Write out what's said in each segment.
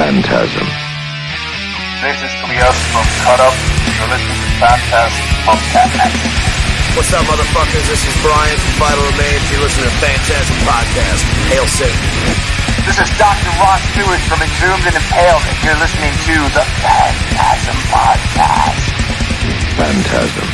Phantasm. This is Tobias from Cut Up. You're listening to FANTASM Podcast. What's up, motherfuckers? This is Brian from Vital Remains. You're listening to FANTASM Podcast. Hail Satan. This is Dr. Ross Stewart from Exhumed and Impaled. You're listening to the FANTASM Podcast. Phantasm.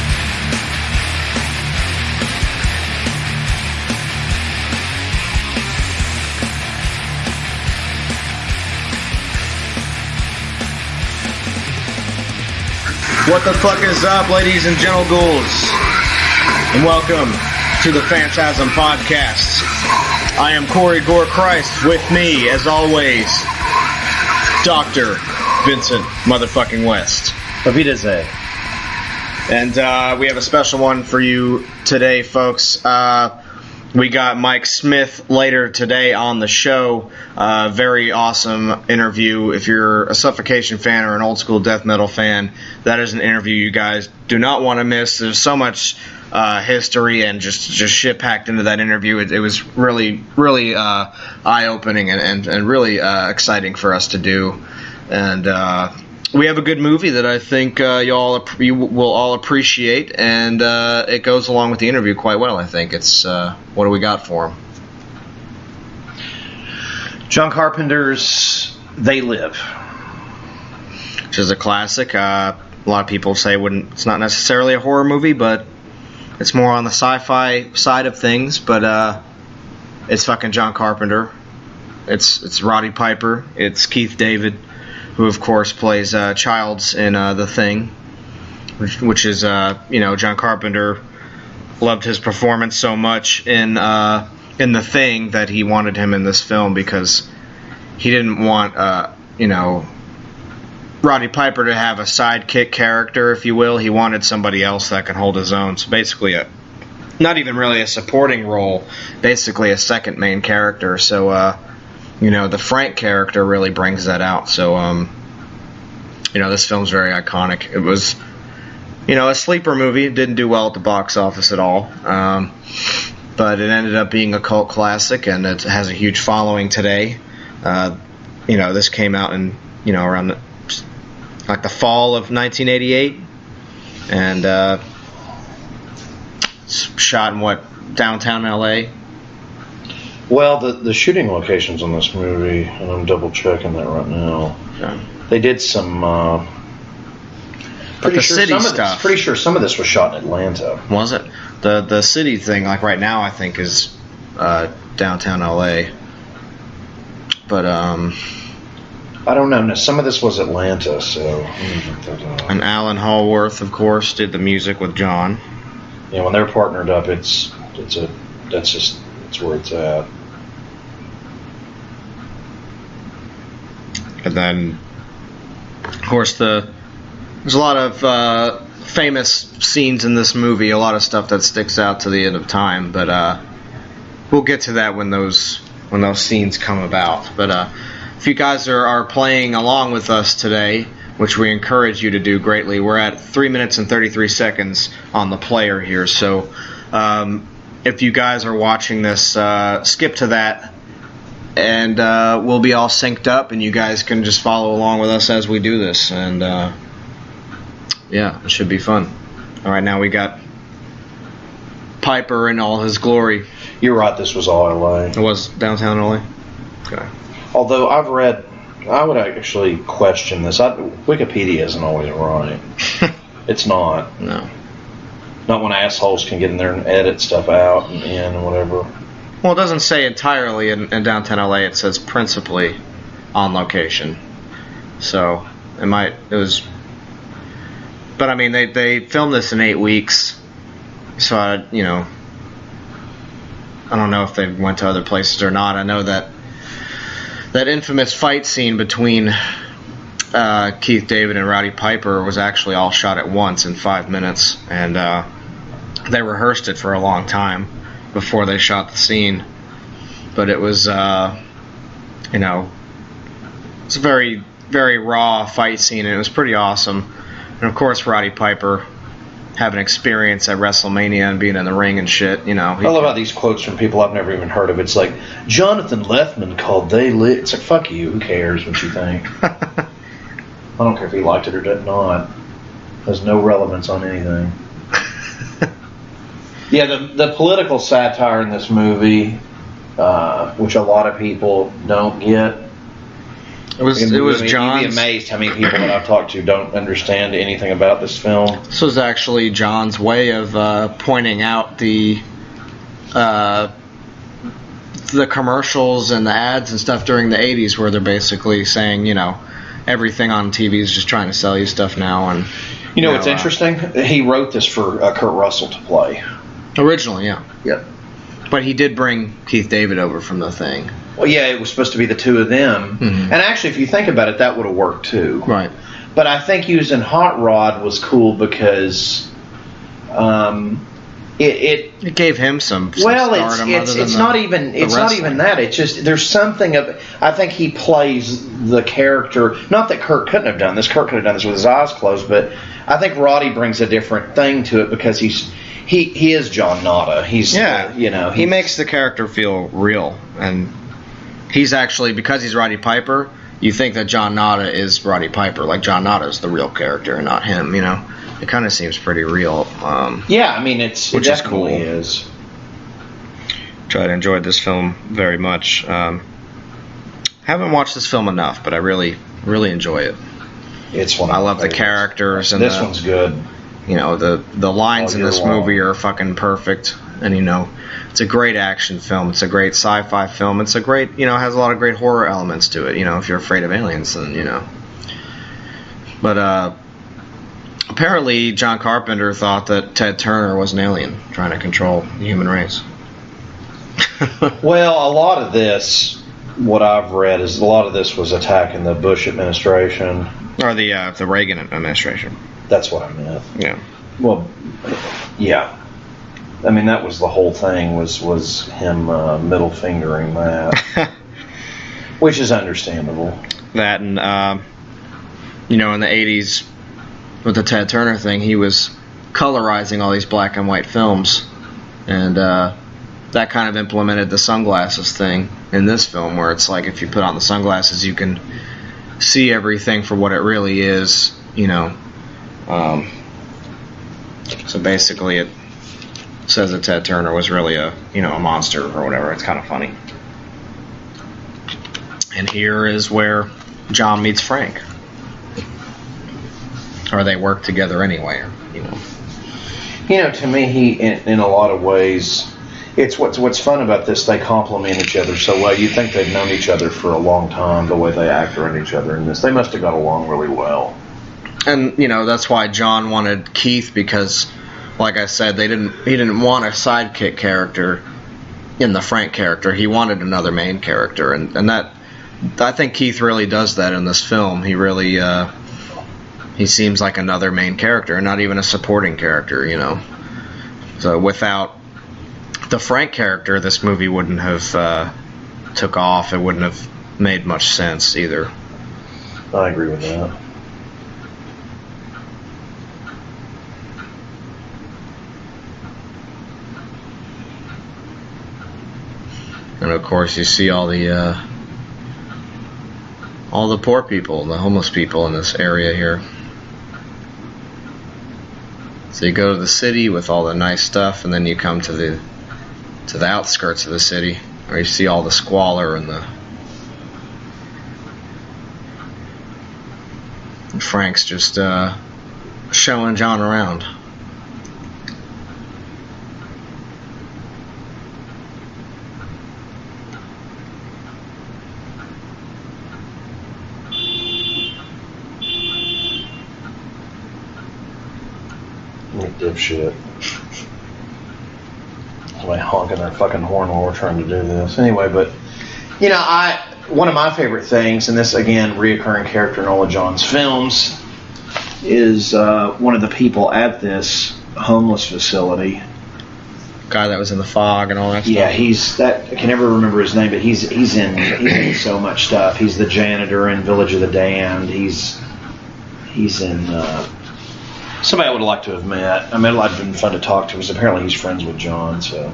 What the fuck is up, ladies and gentle ghouls? And welcome to the Phantasm Podcast. I am Corey Gore Christ. With me, as always, Dr. Vincent motherfucking West. Auf Wiedersehen. And we have a special one for you today, folks. We got Mike Smith later today on the show. Very awesome interview. If you're a Suffocation fan or an old school death metal fan, that is an interview you guys do not want to miss. There's so much history and just shit packed into that interview. It was really eye-opening and really exciting for us to do. And we have a good movie that I think you will all appreciate, and it goes along with the interview quite well, I think. It's what do we got for him? John Carpenter's They Live, which is a classic. A lot of people say it's not necessarily a horror movie, but it's more on the sci-fi side of things. But it's fucking John Carpenter. It's Roddy Piper. It's Keith David, who of course plays Childs in The Thing, which is John Carpenter loved his performance so much in The Thing that he wanted him in this film because he didn't want Roddy Piper to have a sidekick character, if you will. He wanted somebody else that could hold his own. So basically not even really a supporting role, basically a second main character. So the Frank character really brings that out. So, this film's very iconic. It was, a sleeper movie. It didn't do well at the box office at all. But it ended up being a cult classic, and it has a huge following today. This came out in, around the fall of 1988. And it's shot in downtown LA? Well, the shooting locations on this movie, and I'm double checking that right now. Yeah. They did some. Pretty sure city stuff. Pretty sure some of this was shot in Atlanta. Was it? The city thing, like right now, I think is downtown LA. But I don't know. No, some of this was Atlanta, so. And Alan Hallworth, of course, did the music with John. Yeah, when they're partnered up, that's where it's at. And then, of course, there's a lot of famous scenes in this movie, a lot of stuff that sticks out to the end of time, but we'll get to that when those scenes come about. But if you guys are playing along with us today, which we encourage you to do greatly, we're at 3 minutes and 33 seconds on the player here, so if you guys are watching this, skip to that, and we'll be all synced up, and you guys can just follow along with us as we do this, and it should be fun. All right, now we got Piper in all his glory. You're right, this was all LA. It was downtown LA? Okay. Although I would actually question this. Wikipedia isn't always right. It's not. No. Not when assholes can get in there and edit stuff out and in and whatever. Well, it doesn't say entirely in downtown LA. It says principally on location. So it was. But I mean, they filmed this in 8 weeks. So I don't know if they went to other places or not. I know that infamous fight scene between Keith David and Roddy Piper was actually all shot at once in 5 minutes, and they rehearsed it for a long time before they shot the scene. But it was, it's a very, very raw fight scene, and it was pretty awesome. And of course, Roddy Piper, having experience at WrestleMania and being in the ring and shit, you know. I love how these quotes from people I've never even heard of. It's like, Jonathan Lethman called They Lit. It's like, fuck you. Who cares what you think? I don't care if he liked it or did not. Has no relevance on anything. Yeah, the political satire in this movie, which a lot of people don't get. It was John's. You'd be amazed how many people that I've talked to don't understand anything about this film. This was actually John's way of pointing out the commercials and the ads and stuff during the 80s, where they're basically saying, you know, everything on TV is just trying to sell you stuff now. And you know what's interesting? He wrote this for Kurt Russell to play. Originally, yeah. Yep. But he did bring Keith David over from the thing. Well, yeah, it was supposed to be the two of them. Mm-hmm. And actually, if you think about it, that would have worked too. Right. But I think using Hot Rod was cool because it gave him some well, stardom. It's not even that. It's just there's something of. I think he plays the character. Not that Kurt couldn't have done this. Kurt could have done this with his eyes closed. But I think Roddy brings a different thing to it because he is John Nada. He makes the character feel real, and he's actually, because he's Roddy Piper, you think that John Nada is Roddy Piper, like John Nada is the real character and not him. You know, it kind of seems pretty real. Yeah, I mean it definitely is. I enjoyed this film very much. Haven't watched this film enough, but I really, really enjoy it. It's one. I love the characters, and this one's good. You know, the lines in this movie are fucking perfect, and you know, it's a great action film. It's a great sci-fi film. It's a great, you know, has a lot of great horror elements to it. You know, if you're afraid of aliens, then you know. But apparently, John Carpenter thought that Ted Turner was an alien trying to control the human race. Well, a lot of this, what I've read, is a lot of this was attacking the Bush administration or the Reagan administration. That's what I meant. Yeah. Well, yeah. I mean, that was the whole thing, was him middle fingering that, which is understandable. That and, you know, in the 80s, with the Ted Turner thing, he was colorizing all these black and white films, and that kind of implemented the sunglasses thing in this film, where it's like if you put on the sunglasses, you can see everything for what it really is, you know. So basically it says that Ted Turner was really a monster or whatever. It's kind of funny. And here is where John meets Frank. Or they work together anyway, you know. You know, to me, he, in a lot of ways, it's what's fun about this, they complement each other so well. You'd think they've known each other for a long time, the way they act around each other in this. They must have got along really well. And, you know, that's why John wanted Keith, because, like I said, he didn't want a sidekick character in the Frank character. He wanted another main character, and that, I think Keith really does that in this film. He really, he seems like another main character, not even a supporting character, you know. So without the Frank character, this movie wouldn't have took off. It wouldn't have made much sense either. I agree with that. And of course, you see all the poor people, the homeless people in this area here. So you go to the city with all the nice stuff, and then you come to the outskirts of the city, where you see all the squalor and Frank's just showing John around. Dipshit. Somebody honking their fucking horn while we're trying to do this. Anyway, but you know, one of my favorite things, and this again, reoccurring character in all of John's films, is one of the people at this homeless facility. Guy that was in The Fog and all that stuff. Yeah, I can never remember his name, but he's in so much stuff. He's the janitor in Village of the Damned. He's in Somebody I would have liked to have met. I mean, it'd have been fun to talk to, because apparently he's friends with John, so...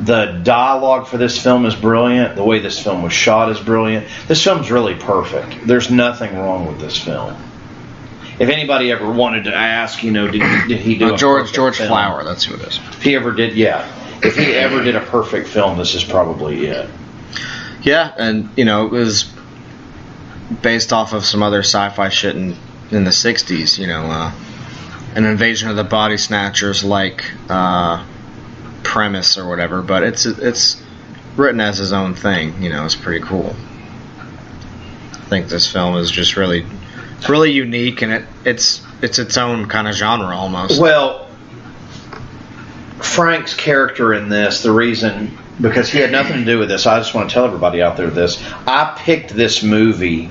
The dialogue for this film is brilliant. The way this film was shot is brilliant. This film's really perfect. There's nothing wrong with this film. If anybody ever wanted to ask, did he do George film? Flower, that's who it is. If he ever did, if he ever did a perfect film, this is probably it. Yeah, and it was based off of some other sci-fi shit in the 60s, an Invasion of the Body Snatchers like premise or whatever, but it's written as his own thing. It's pretty cool. I think this film is just really unique, and it's its own kind of genre almost. Well, Frank's character in this, the reason, because he had nothing to do with this, I just want to tell everybody out there this. I picked this movie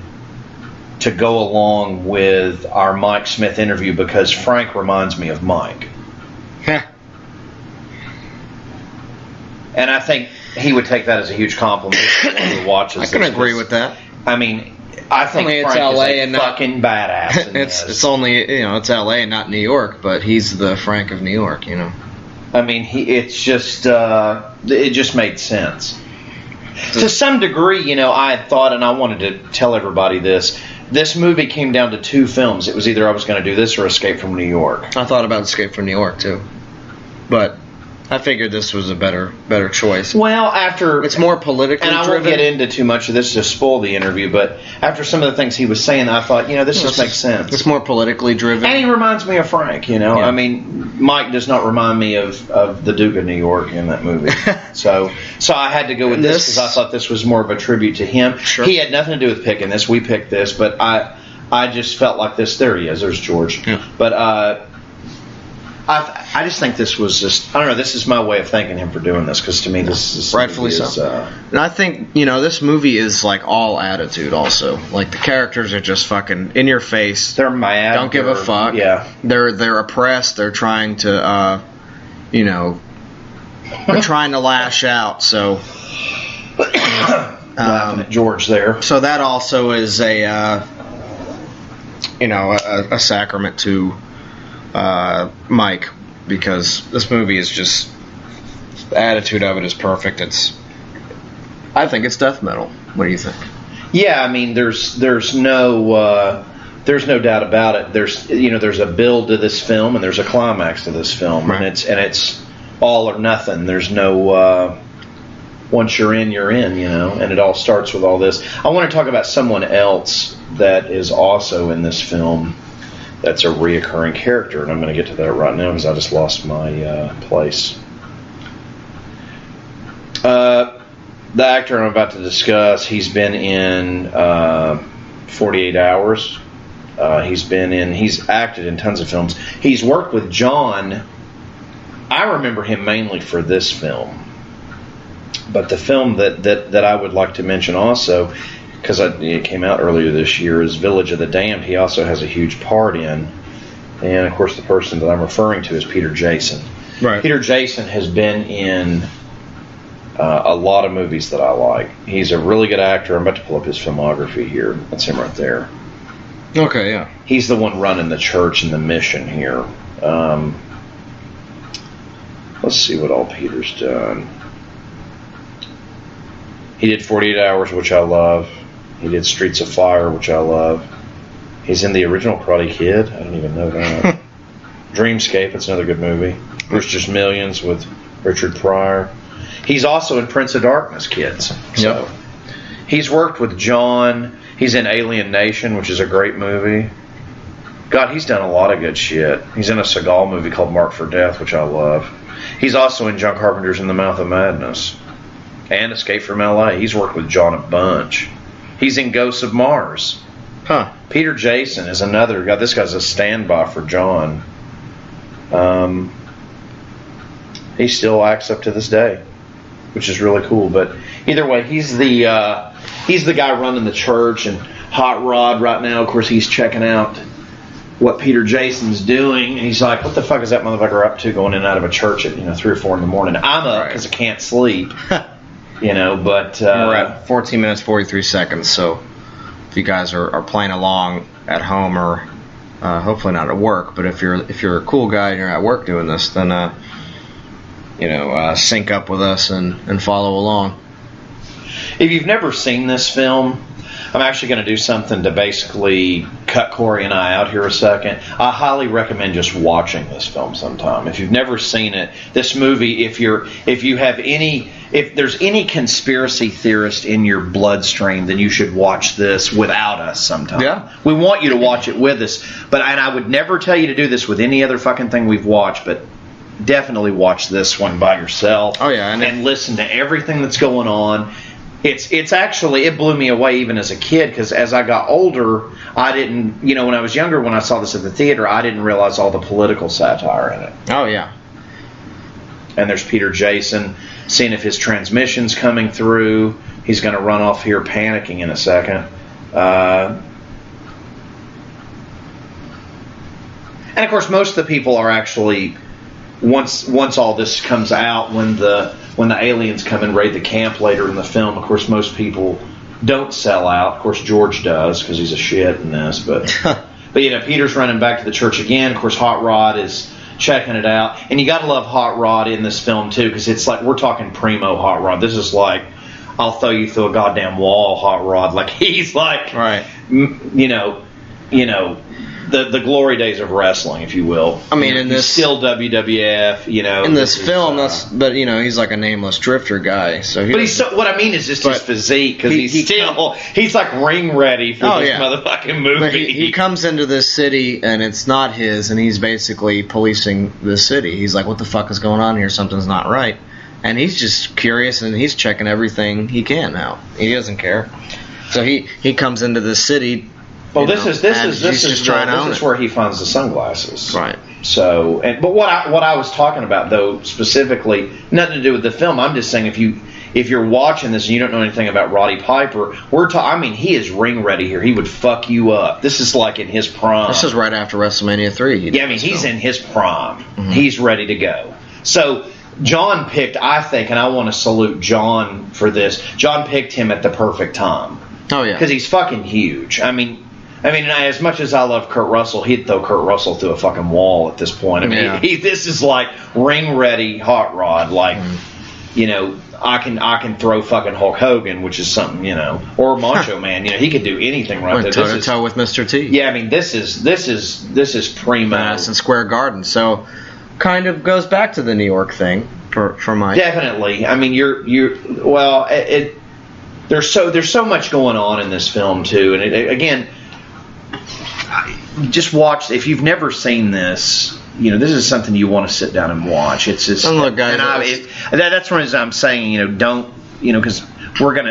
to go along with our Mike Smith interview because Frank reminds me of Mike. And I think he would take that as a huge compliment when he watches. I can agree with that. I mean, I think Frank it's LA is a fucking badass. In it's only it's LA and not New York, but he's the Frank of New York. I mean, it just made sense. To some degree, I had thought, and I wanted to tell everybody this. This movie came down to two films. It was either I was going to do this or Escape from New York. I thought about Escape from New York too, but I figured this was a better choice. Well, it's more politically driven. And I won't get into too much of this to spoil the interview, but after some of the things he was saying, I thought, this just makes sense. It's more politically driven. And he reminds me of Frank, Yeah. I mean, Mike does not remind me of the Duke of New York in that movie. so I had to go with this because I thought this was more of a tribute to him. Sure. He had nothing to do with picking this. We picked this, but I just felt like this. There he is. There's George. Yeah. But I just think this was just, I don't know, this is my way of thanking him for doing this, because to me this is rightfully so. And I think, this movie is like all attitude also. Like the characters are just fucking in your face. They're mad. Don't give a fuck. Yeah. They're oppressed. They're trying to, they're trying to lash out. So, laughing at George there. So that also is a sacrament to Mike, because this movie is just, the attitude of it is perfect. I think it's death metal. What do you think? Yeah, I mean, there's no doubt about it. There's a build to this film and there's a climax to this film, right. and it's all or nothing. There's no once you're in, and it all starts with all this. I want to talk about someone else that is also in this film. That's a reoccurring character, and I'm going to get to that right now because I just lost my place. The actor I'm about to discuss, he's been in 48 Hours. He's acted in tons of films. He's worked with John. I remember him mainly for this film. But the film that I would like to mention also, because it came out earlier this year, is Village of the Damned. He also has a huge part in. And, of course, the person that I'm referring to is Peter Jason. Right. Peter Jason has been in a lot of movies that I like. He's a really good actor. I'm about to pull up his filmography here. That's him right there. Okay, yeah. He's the one running the church and the mission here. Let's see what all Peter's done. He did 48 Hours, which I love. He did Streets of Fire, which I love. He's in the original Karate Kid. I didn't even know that. Dreamscape, it's another good movie. Brewster's Millions with Richard Pryor. He's also in Prince of Darkness, kids. So he's worked with John. He's in Alien Nation, which is a great movie. God, he's done a lot of good shit. He's in a Seagal movie called Marked for Death, which I love. He's also in John Carpenter's In the Mouth of Madness and Escape from L.A. He's worked with John a bunch. He's in Ghosts of Mars. Huh. Peter Jason is another guy. This guy's a standby for John. He still acts up to this day, which is really cool. But either way, he's the guy running the church, and Hot Rod right now, of course, he's checking out what Peter Jason's doing, and he's like, what the fuck is that motherfucker up to going in and out of a church at 3 or 4 in the morning? I'm up because I can't sleep. But we're at 14 minutes 43 seconds, so if you guys are playing along at home or hopefully not at work, but if you're a cool guy and you're at work doing this, then sync up with us and follow along. If you've never seen this film, I'm actually going to do something to basically cut Corey and I out here a second. I highly recommend just watching this film sometime. If you've never seen it, this movie, if there's any conspiracy theorist in your bloodstream, then you should watch this without us sometime. Yeah. We want you to watch it with us, and I would never tell you to do this with any other fucking thing we've watched, but definitely watch this one by yourself. Oh yeah, and listen to everything that's going on. It's actually, it blew me away even as a kid, because as I got older, I didn't, when I was younger, when I saw this at the theater, I didn't realize all the political satire in it. Oh yeah. And there's Peter Jason, seeing if his transmission's coming through. He's going to run off here panicking in a second. And of course, most of the people are actually, once all this comes out, when the aliens come and raid the camp later in the film, of course, most people don't sell out. Of course, George does, because he's a shit in this. But Peter's running back to the church again. Of course, Hot Rod is checking it out. And you got to love Hot Rod in this film, too, because it's like, we're talking primo Hot Rod. This is like, I'll throw you through a goddamn wall Hot Rod. Like, he's like, right. The glory days of wrestling, if you will. I mean, in this still WWF, in this film, he's like a nameless drifter guy. So what I mean is just his physique, because he's like ring ready for this motherfucking movie. But he comes into this city and it's not his, and he's basically policing the city. He's like, what the fuck is going on here? Something's not right. And he's just curious, and he's checking everything he can out. He doesn't care. So he comes into this city. Well, this is where he finds the sunglasses. Right. So, but what I was talking about, though, specifically, nothing to do with the film. I'm just saying, if you're watching this and you don't know anything about Roddy Piper, he is ring ready here. He would fuck you up. This is like in his prime. This is right after WrestleMania 3. He's in his prime. Mm-hmm. He's ready to go. So John picked, I think, and I want to salute John for this. John picked him at the perfect time. Oh yeah, because he's fucking huge. I mean, as much as I love Kurt Russell, he'd throw Kurt Russell through a fucking wall at this point. This is like ring ready Hot Rod. Like, I can throw fucking Hulk Hogan, which is something, or Macho Man. He could do anything right there. Toe to toe with Mr. T. Yeah, this is primo. Madison Square Garden. So, kind of goes back to the New York thing for Mike. Definitely. I mean, there's so much going on in this film too, and again. Just watch. If you've never seen this, this is something you want to sit down and watch. It's just, look, guys, that's what I'm saying. Don't, because Corey's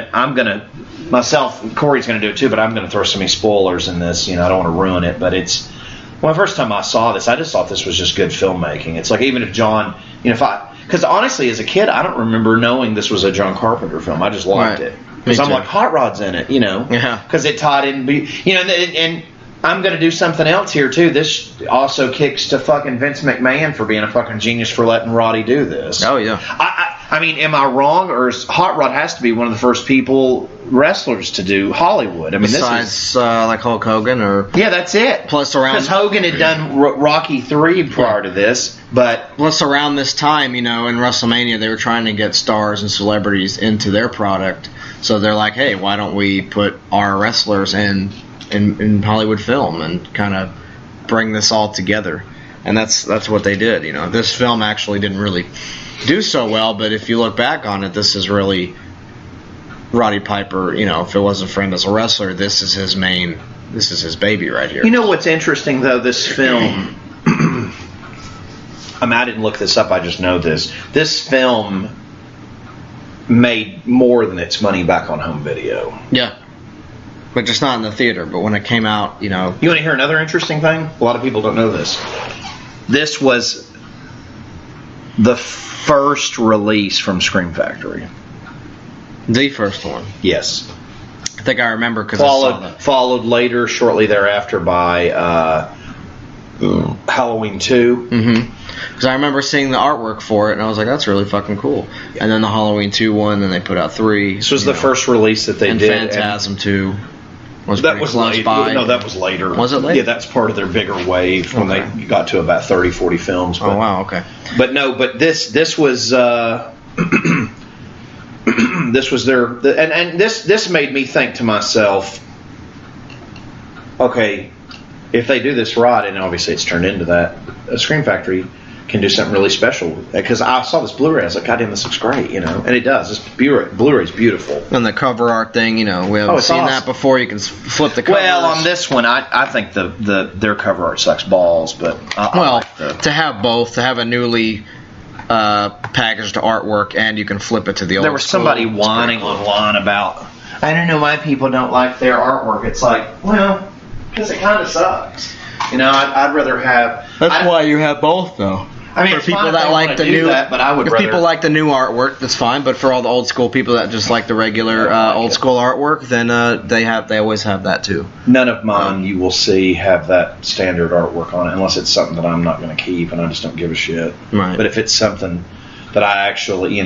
gonna do it too, but I'm gonna throw so many spoilers in this. I don't want to ruin it, but the first time I saw this, I just thought this was just good filmmaking. It's like, even if John, because honestly, as a kid, I don't remember knowing this was a John Carpenter film. I just liked it. Because I'm like, Hot Rod's in it, Yeah. Because it tied in, and I'm going to do something else here, too. This also kicks to fucking Vince McMahon for being a fucking genius for letting Roddy do this. Oh, yeah. I mean, am I wrong? Or Hot Rod has to be one of the first wrestlers to do Hollywood. I mean, besides like Hulk Hogan or... Yeah, that's it. Plus around... Because Hogan had done Rocky 3 prior to this, but... Plus around this time, in WrestleMania, they were trying to get stars and celebrities into their product. So they're like, hey, why don't we put our wrestlers in Hollywood film and kind of bring this all together? And that's what they did. This film actually didn't really do so well, but if you look back on it, this is really Roddy Piper. If it wasn't for him as a wrestler, this is his baby right here. What's interesting, though, this film, I didn't look this up, I just know this film made more than its money back on home video. Yeah. But just not in the theater. But when it came out, You want to hear another interesting thing? A lot of people don't know this. This was the first release from Scream Factory. The first one? Yes. I think I remember because I saw that. Followed later, shortly thereafter, by Halloween 2. Mm-hmm. Because I remember seeing the artwork for it, and I was like, that's really fucking cool. Yeah. And then the Halloween 2 one, then they put out 3. This was the first release that they did. And Phantasm 2. was that pretty was close later. by. No, that was later. Was it later? Yeah, that's part of their bigger wave when they got to about 30, 40 films. But, oh wow, okay. But no, but this was this was their and this made me think to myself, okay, if they do this right, and obviously it's turned into that, a Scream Factory can do something really special. Because I saw this Blu-ray, I was like, God damn, this looks great, and it does. This Blu-ray's beautiful. And the cover art thing, we haven't seen that before. You can flip the covers. Well, on this one, I think their cover art sucks balls, but to have both, to have a newly packaged artwork and you can flip it to the old. There was somebody whining online about, I don't know why people don't like their artwork. It's like, well, because it kind of sucks. I'd rather have. That's why you have both, though. I mean, for people that like the new, but I would if rather, people like the new artwork, that's fine. But for all the old school people that just like the regular old school artwork, then they always have that too. None of mine you will see have that standard artwork on it, unless it's something that I'm not going to keep and I just don't give a shit. Right. But if it's something that I actually,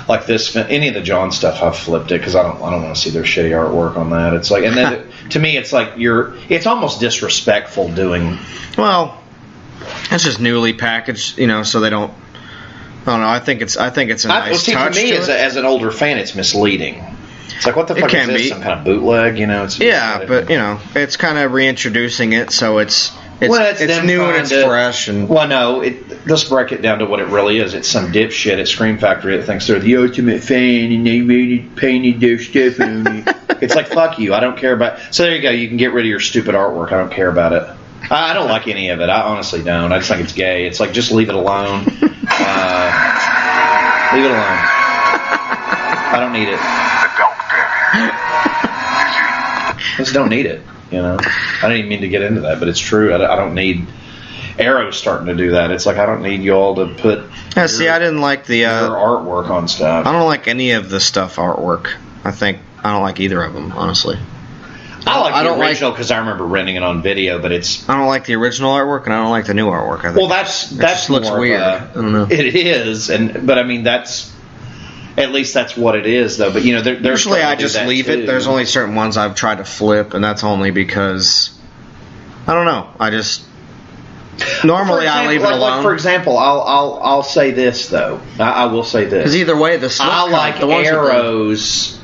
like this, any of the John stuff, I've flipped it because I don't want to see their shitty artwork on that. It's like, and then to me, it's like it's almost disrespectful doing. Well, it's just newly packaged, so they don't. I don't know. I think it's a nice touch. To me, as an older fan, it's misleading. It's like, what the fuck is this? Some kind of bootleg, It's but it's kind of reintroducing it, so it's new and it's fresh. And well, no, let's break it down to what it really is. It's some dipshit at Scream Factory that thinks they're the ultimate fan and they really painted their stuff on it. It's like, fuck you. I don't care about. So there you go. You can get rid of your stupid artwork. I don't care about it. I don't like any of it. I honestly don't. I just think it's gay. It's like, just leave it alone. Leave it alone. I don't need it. I just don't need it. I didn't even mean to get into that, but it's true. I don't need. Arrow's starting to do that. It's like, I don't need y'all to put. Yeah, I didn't like the your artwork on stuff. I don't like any of the stuff artwork. I don't like either of them, honestly. I like the original because I remember renting it on video, but it's. I don't like the original artwork, and I don't like the new artwork. I think well, that looks weird. I don't know. It is, but I mean that's. At least that's what it is, though. But usually I just leave it. There's only certain ones I've tried to flip, and that's only because I don't know. I just normally I leave it alone. Like for example, I'll say this though. I will say this because either way, the slip I like Arrow's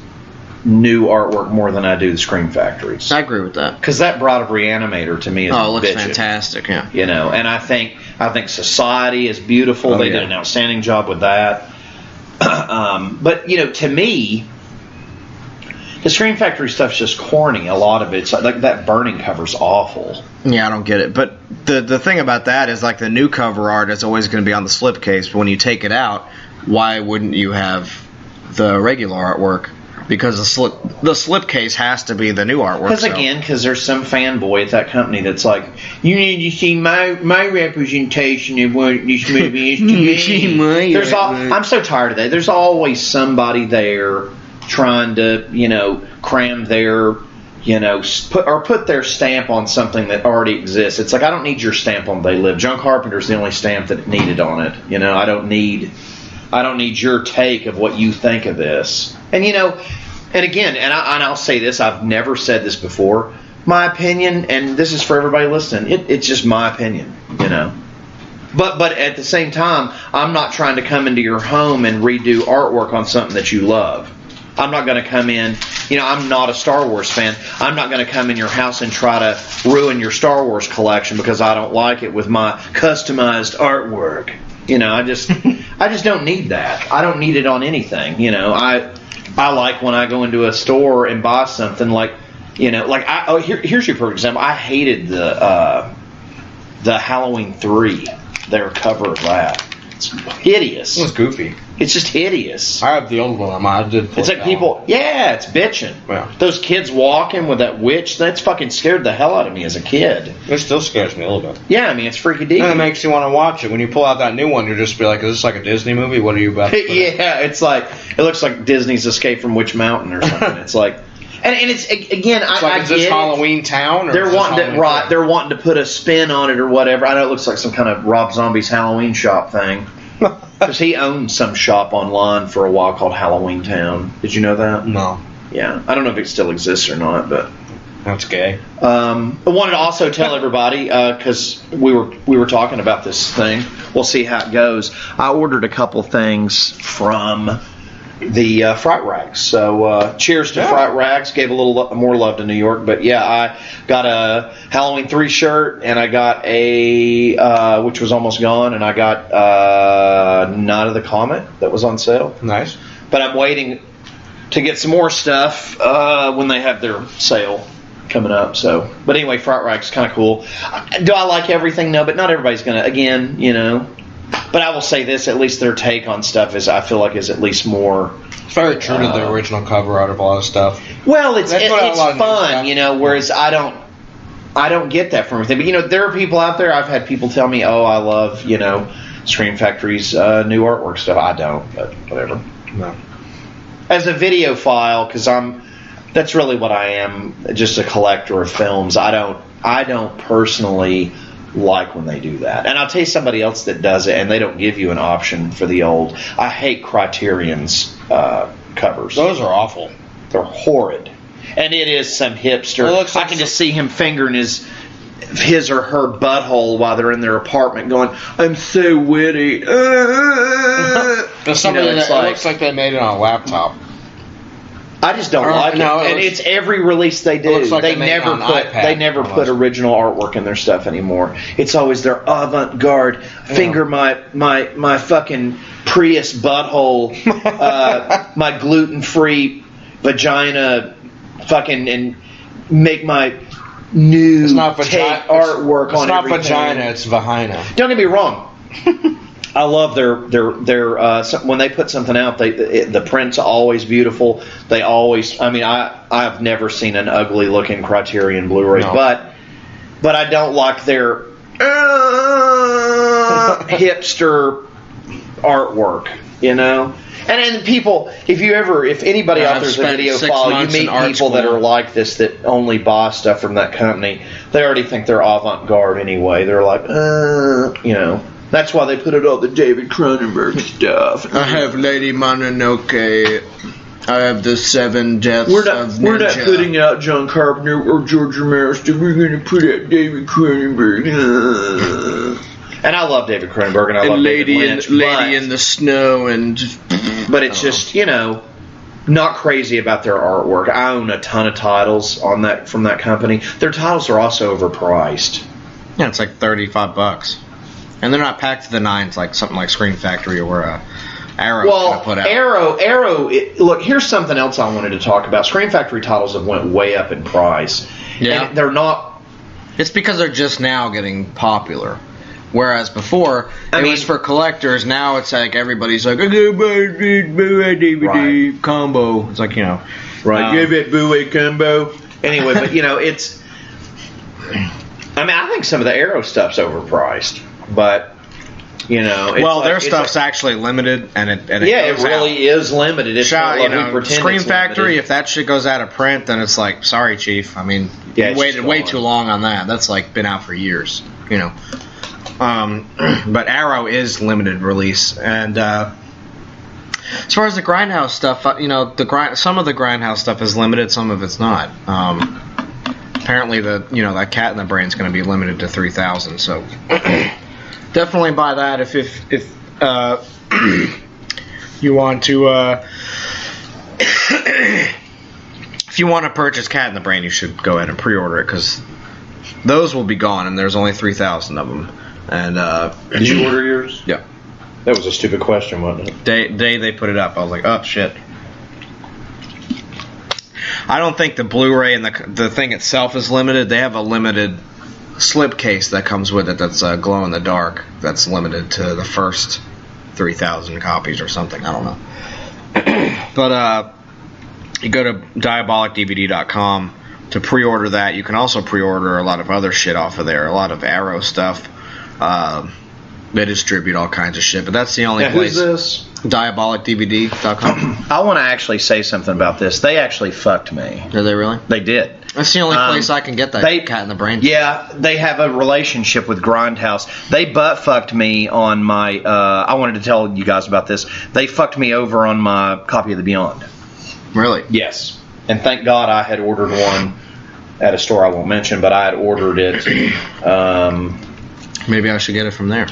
new artwork more than I do the Scream Factory's. I agree with that because that Bride of Reanimator to me is it looks fantastic. Yeah, and I think Society is beautiful. They did an outstanding job with that. But to me, the Scream Factory stuff's just corny. A lot of it's like that burning cover's awful. Yeah, I don't get it. But the thing about that is, like, the new cover art is always going to be on the slipcase. But when you take it out, why wouldn't you have the regular artwork? Because the slipcase has to be the new artwork. Because there's some fanboy at that company that's like, you need to see my representation of what this movie is to me. I'm so tired of that. There's always somebody there trying to, cram their, put their stamp on something that already exists. It's like, I don't need your stamp on They Live. John Carpenter's the only stamp that needed on it. I don't need your take of what you think of this. And and again, and I'll say this, I've never said this before. My opinion, and this is for everybody listening, it's just my opinion, But at the same time, I'm not trying to come into your home and redo artwork on something that you love. I'm not going to come in, I'm not a Star Wars fan. I'm not going to come in your house and try to ruin your Star Wars collection because I don't like it with my customized artwork. I just don't need that. I don't need it on anything. I like when I go into a store and buy something like, here's your perfect example. I hated the Halloween 3, their cover of that. It's hideous. It was goofy. It's just hideous. I have the old one. I did. It's like people. Yeah, it's bitching. Yeah. Those kids walking with that witch. That's fucking scared the hell out of me as a kid. It still scares me a little bit. Yeah, I mean, it's freaky deep. And it makes you want to watch it. When you pull out that new one, you're just be like, "Is this like a Disney movie? What are you about?" Yeah, it's like it looks like Disney's Escape from Witch Mountain or something. It's like, and it's again, I is this get Halloween Town? Or they're wanting to put a spin on it or whatever. I know it looks like some kind of Rob Zombie's Halloween shop thing. Because he owned some shop online for a while called Halloween Town. Did you know that? No. Yeah. I don't know if it still exists or not, but That's gay. I wanted to also tell everybody, because we were talking about this thing. We'll see how it goes. I ordered a couple things from the Fright Rags. So cheers to Fright Rags. Gave a little more love to New York. But yeah, I got a Halloween 3 shirt, and I got a, which was almost gone, and I got Night of the Comet that was on sale. Nice. But I'm waiting to get some more stuff when they have their sale coming up. So, but anyway, Fright Rags kind of cool. Do I like everything? No, but not everybody's gonna. Again, you know. But I will say this: at least their take on stuff is, I feel like, is at least more. It's very true to the original cover art of a lot of stuff. Well, it's fun, you know. Whereas I don't get that from everything. But you know, there are people out there. I've had people tell me, "Oh, I love Scream Factory's new artwork stuff." I don't, but whatever. No. As a videophile, because that's really what I am, just a collector of films. I don't personally like when they do that. And I'll tell you somebody else that does it, and they don't give you an option for the old. I hate Criterion's covers. Those are awful. They're horrid. And it is some hipster. I can just see him fingering his or her butthole while they're in their apartment going, "I'm so witty." There's somebody that looks like they made it on a laptop. I just don't like it. And it's every release they do. Like they never put original artwork in their stuff anymore. It's always their avant-garde. Finger my fucking Prius butthole, my gluten-free vagina, fucking, and make my new take artwork on everything. It's not vagina, it's vagina. Don't get me wrong. I love their when they put something out, the print's always beautiful. They always, I mean, I've never seen an ugly looking Criterion Blu-ray, no. but I don't like their hipster artwork, you know. And people, if anybody out there's a videophile, you meet people that are like this that only buy stuff from that company. They already think they're avant-garde anyway. They're like, you know. That's why they put it all the David Cronenberg stuff. I have Lady Mononoke. I have the 7 Deaths We're of Ninja. We're not putting out John Carpenter or George Romero stuff. We're going to put out David Cronenberg. And I love David Cronenberg, and I love David Lynch. Lady in the Snow, but it's just, you know, not crazy about their artwork. I own a ton of titles from that company. Their titles are also overpriced. Yeah, it's like $35. And they're not packed to the nines like something like Scream Factory or Arrow's going to put out. Arrow. Look, here's something else I wanted to talk about. Scream Factory titles have went way up in price. Yeah, and they're not. It's because they're just now getting popular. Whereas before, it was for collectors. Now it's like everybody's like, I go buy a DVD combo. It's like, you know, give it Blu-ray combo. Anyway, but you know, it's. I mean, I think some of the Arrow stuff's overpriced. But, you know, it's their stuff's actually limited, and it really is limited. It's not like we pretend Scream Factory. If that shit goes out of print, then it's like, sorry, Chief. I mean, you waited way too long on that. That's like been out for years, you know. But Arrow is limited release, and as far as the Grindhouse stuff, you know, some of the Grindhouse stuff is limited, some of it's not. Apparently, that Cat in the Brain is going to be limited to 3,000, so. Definitely buy that if you want to if you want to purchase Cat in the Brain, you should go ahead and pre-order it because those will be gone and there's only 3,000 of them. And did you order yours? Yeah. That was a stupid question, wasn't it? Day they put it up, I was like, oh shit. I don't think the Blu-ray and the thing itself is limited. They have a limited slipcase that comes with it that's glow in the dark. That's limited to the first 3,000 copies or something. I don't know. But you go to diabolicdvd.com to pre-order that. You can also pre-order a lot of other shit off of there. A lot of Arrow stuff. They distribute all kinds of shit, but that's the only place. Who's this? Diabolicdvd.com. I want to actually say something about this. They actually fucked me. Did they really? They did. That's the only place I can get that Cat in the Brain. Yeah, they have a relationship with Grindhouse. They butt fucked me on my. I wanted to tell you guys about this. They fucked me over on my copy of The Beyond. Really? Yes. And thank God I had ordered one at a store I won't mention, but I had ordered it. Maybe I should get it from there.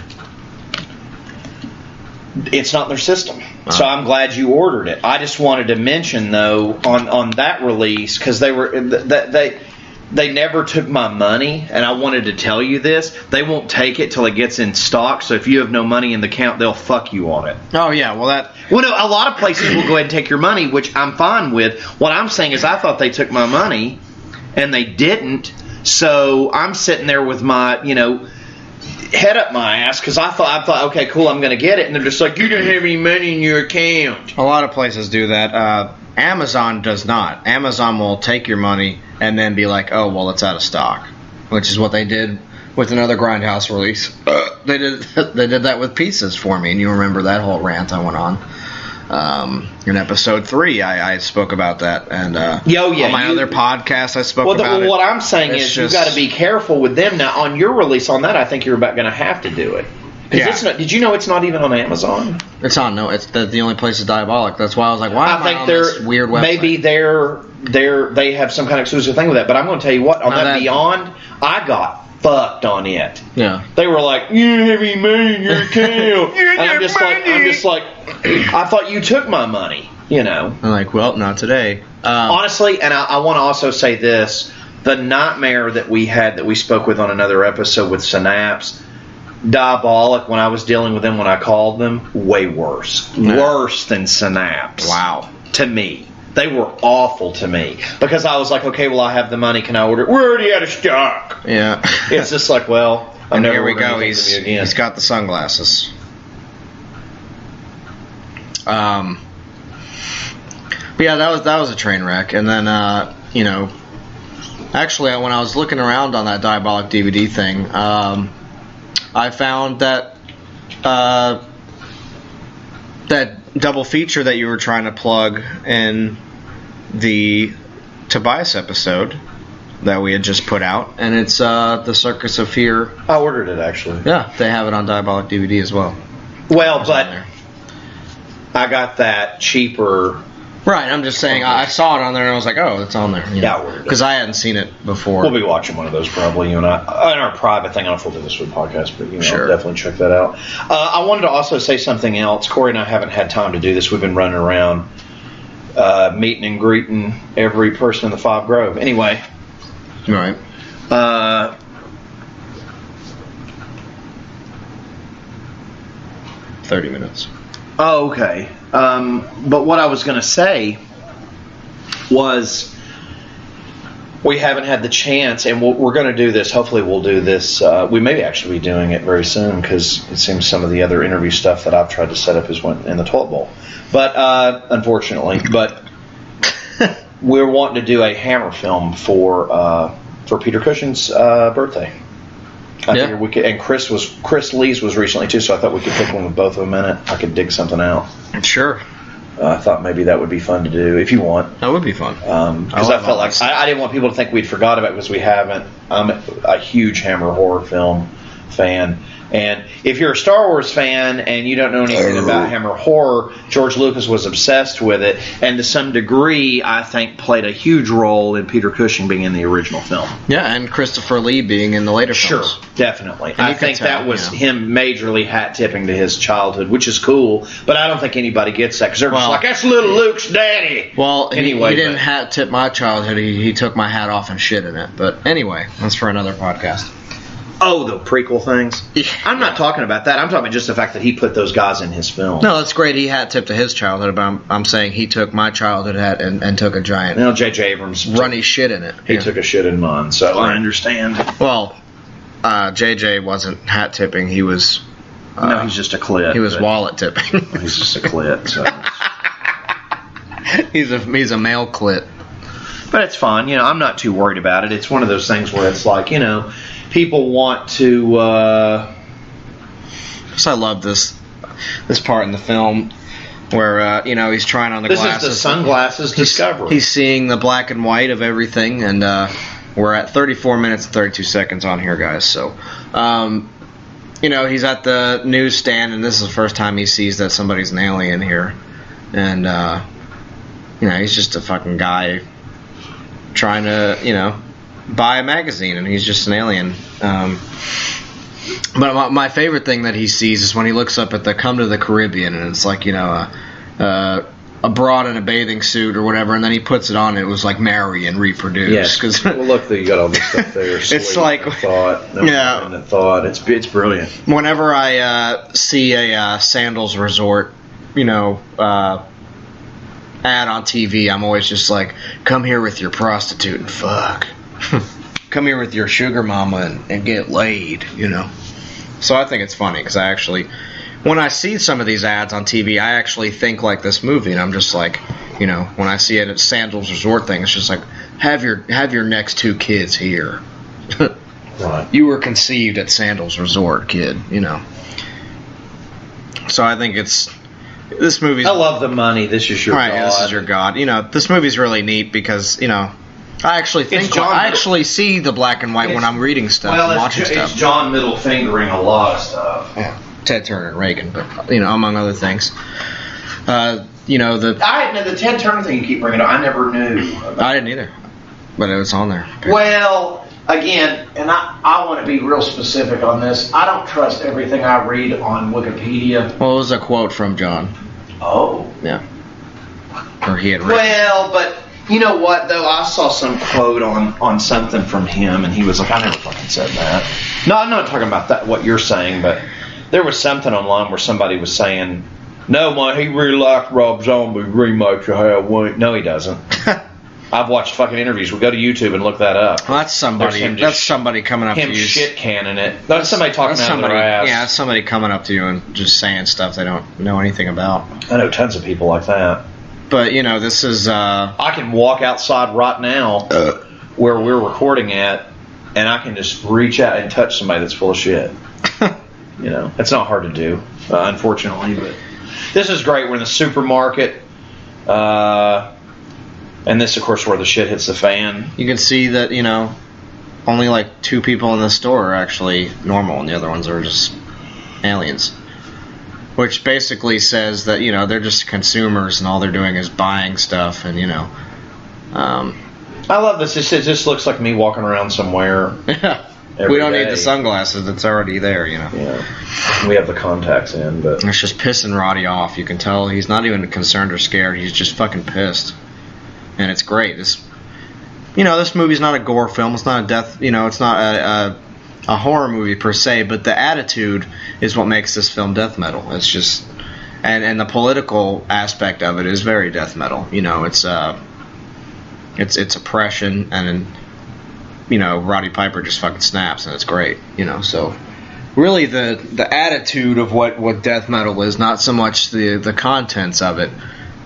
It's not in their system, so I'm glad you ordered it. I just wanted to mention though on that release, because they never took my money, and I wanted to tell you this. They won't take it till it gets in stock. So if you have no money in the account, they'll fuck you on it. Oh yeah, well no, a lot of places will go ahead and take your money, which I'm fine with. What I'm saying is I thought they took my money, and they didn't. So I'm sitting there with my, head up my ass, because I thought, okay, cool, I'm going to get it, and they're just like, you don't have any money in your account. A lot of places do that. Amazon does not. Amazon will take your money and then be like, oh, well, it's out of stock, which is what they did with another Grindhouse release. They did that with Pieces for me, and you remember that whole rant I went on. In episode 3, I spoke about that, and on my other podcast I spoke about it. What I'm saying is you've got to be careful with them. Now, on your release on that, I think you're about going to have to do it. Did you know it's not even on Amazon? It's on. No, it's the only place is Diabolic. That's why I was like, why am I on this weird website? Maybe they have some kind of exclusive thing with that. But I'm going to tell you what, on that Beyond, I got fucked on it. Yeah. They were like, you don't have any money in your account. And I'm just like, I thought you took my money, I'm like, well, not today. Honestly, and I want to also say this, the nightmare that we had that we spoke with on another episode with Synapse, Diabolic, when I was dealing with them when I called them, way worse. Yeah. Worse than Synapse. Wow. To me. They were awful to me. Because I was like, okay, well, I have the money. Can I order it? We're already out of stock. Yeah. It's just like, well, I'm never here we ordering go. anything from you again. He's got the sunglasses. But yeah, that was a train wreck. And then, actually, when I was looking around on that Diabolic DVD thing, I found that that double feature that you were trying to plug in the Tobias episode that we had just put out, and it's the Circus of Fear. I ordered it, actually. Yeah, they have it on Diabolic DVD as well. Well, but I got that cheaper. Right, I'm just saying, I saw it on there and I was like, oh, it's on there. Yeah, I ordered it. Because I hadn't seen it before. We'll be watching one of those probably, you and I. On our private thing, I don't know if we'll do this for the podcast, but sure. Definitely check that out. I wanted to also say something else. Corey and I haven't had time to do this. We've been running around meeting and greeting every person in the Five Grove. Anyway. Right. 30 minutes. Oh, okay. But what I was going to say was we haven't had the chance, and we're going to do this. Hopefully we'll do this. We may actually be doing it very soon, because it seems some of the other interview stuff that I've tried to set up is went in the toilet bowl. But unfortunately, we're wanting to do a Hammer film for Peter Cushing's birthday. I figured we could, and Chris Lee's was recently too, so I thought we could pick one with both of them in it. I could dig something out. Sure. I thought maybe that would be fun to do if you want. That would be fun. Because I felt like I didn't want people to think we'd forgot about it, because we haven't. I'm a huge Hammer horror film fan. And if you're a Star Wars fan and you don't know anything about Hammer horror, George Lucas was obsessed with it, and to some degree, I think, played a huge role in Peter Cushing being in the original film. Yeah, and Christopher Lee being in the later films. Sure, definitely. And I think that was him majorly hat-tipping to his childhood, which is cool, but I don't think anybody gets that, because they're just like, that's little Luke's daddy! Well, anyway, he didn't hat-tip my childhood, he took my hat off and shit in it. But anyway, that's for another podcast. Oh, the prequel things? Yeah. I'm not talking about that. I'm talking about just the fact that he put those guys in his film. No, that's great. He hat tipped to his childhood, but I'm saying he took my childhood hat and took a giant. J.J. Abrams runny shit in it. He took a shit in mine, so I understand. Well, J.J. wasn't hat tipping. He was. No, he's just a clit. He was wallet tipping. He's just a clit. So. he's a male clit. But it's fine. I'm not too worried about it. It's one of those things where it's like, people want to. I love this part in the film where he's trying on the glasses. This is the sunglasses discovery. He's seeing the black and white of everything, and we're at 34 minutes and 32 seconds on here, guys. So, he's at the newsstand, and this is the first time he sees that somebody's an alien here, and he's just a fucking guy trying to buy a magazine, and he's just an alien. But my favorite thing that he sees is when he looks up at the Come to the Caribbean, and it's like, a broad in a bathing suit or whatever, and then he puts it on, and it was like marry and reproduce. Yes. Cause well, look, you got all this stuff there. It's like thought. It's brilliant. Whenever I see a Sandals Resort, ad on TV, I'm always just like, come here with your prostitute and fuck. Come here with your sugar mama and get laid, So I think it's funny because I actually, when I see some of these ads on TV, I actually think like this movie, and I'm just like, when I see it at Sandals Resort thing, it's just like, have your next 2 kids here. Right. You were conceived at Sandals Resort, kid, So I think this movie's... I love the money. This is your God. Right, this is your God. This movie's really neat because, I actually see the black and white when I'm reading stuff and watching stuff. It's John middle fingering a lot of stuff. Yeah. Ted Turner and Reagan, but, among other things. The Ted Turner thing you keep bringing up, I never knew about. I didn't either, but it was on there. Well, again, and I want to be real specific on this. I don't trust everything I read on Wikipedia. Well, it was a quote from John. Oh. Yeah. Or he had written. Well, but you know what, though? I saw some quote on something from him, and he was like, I never fucking said that. No, I'm not talking about that, what you're saying, but there was something online where somebody was saying, no, man, he really liked Rob Zombie's remake of Halloween. No, he doesn't. I've watched fucking interviews. We'll go to YouTube and look that up. Well, that's somebody coming up to you. Him shit canning it. That's somebody talking out of their ass. Yeah, that's somebody coming up to you and just saying stuff they don't know anything about. I know tons of people like that. But, this is... I can walk outside right now where we're recording at, and I can just reach out and touch somebody that's full of shit. It's not hard to do, unfortunately. But this is great. We're in the supermarket. And this, of course, where the shit hits the fan. You can see that, only like 2 people in the store are actually normal, and the other ones are just aliens. Which basically says that, they're just consumers, and all they're doing is buying stuff, and, I love this. It just looks like me walking around somewhere. Yeah. We don't need the sunglasses. It's already there, Yeah. We have the contacts in, but... It's just pissing Roddy off. You can tell he's not even concerned or scared. He's just fucking pissed. And it's great. This movie's not a gore film. It's not a death... it's not a horror movie per se, but the attitude is what makes this film death metal. It's just... And the political aspect of it is very death metal. It's oppression, and Roddy Piper just fucking snaps, and it's great, so really the attitude of what death metal is, not so much the contents of it.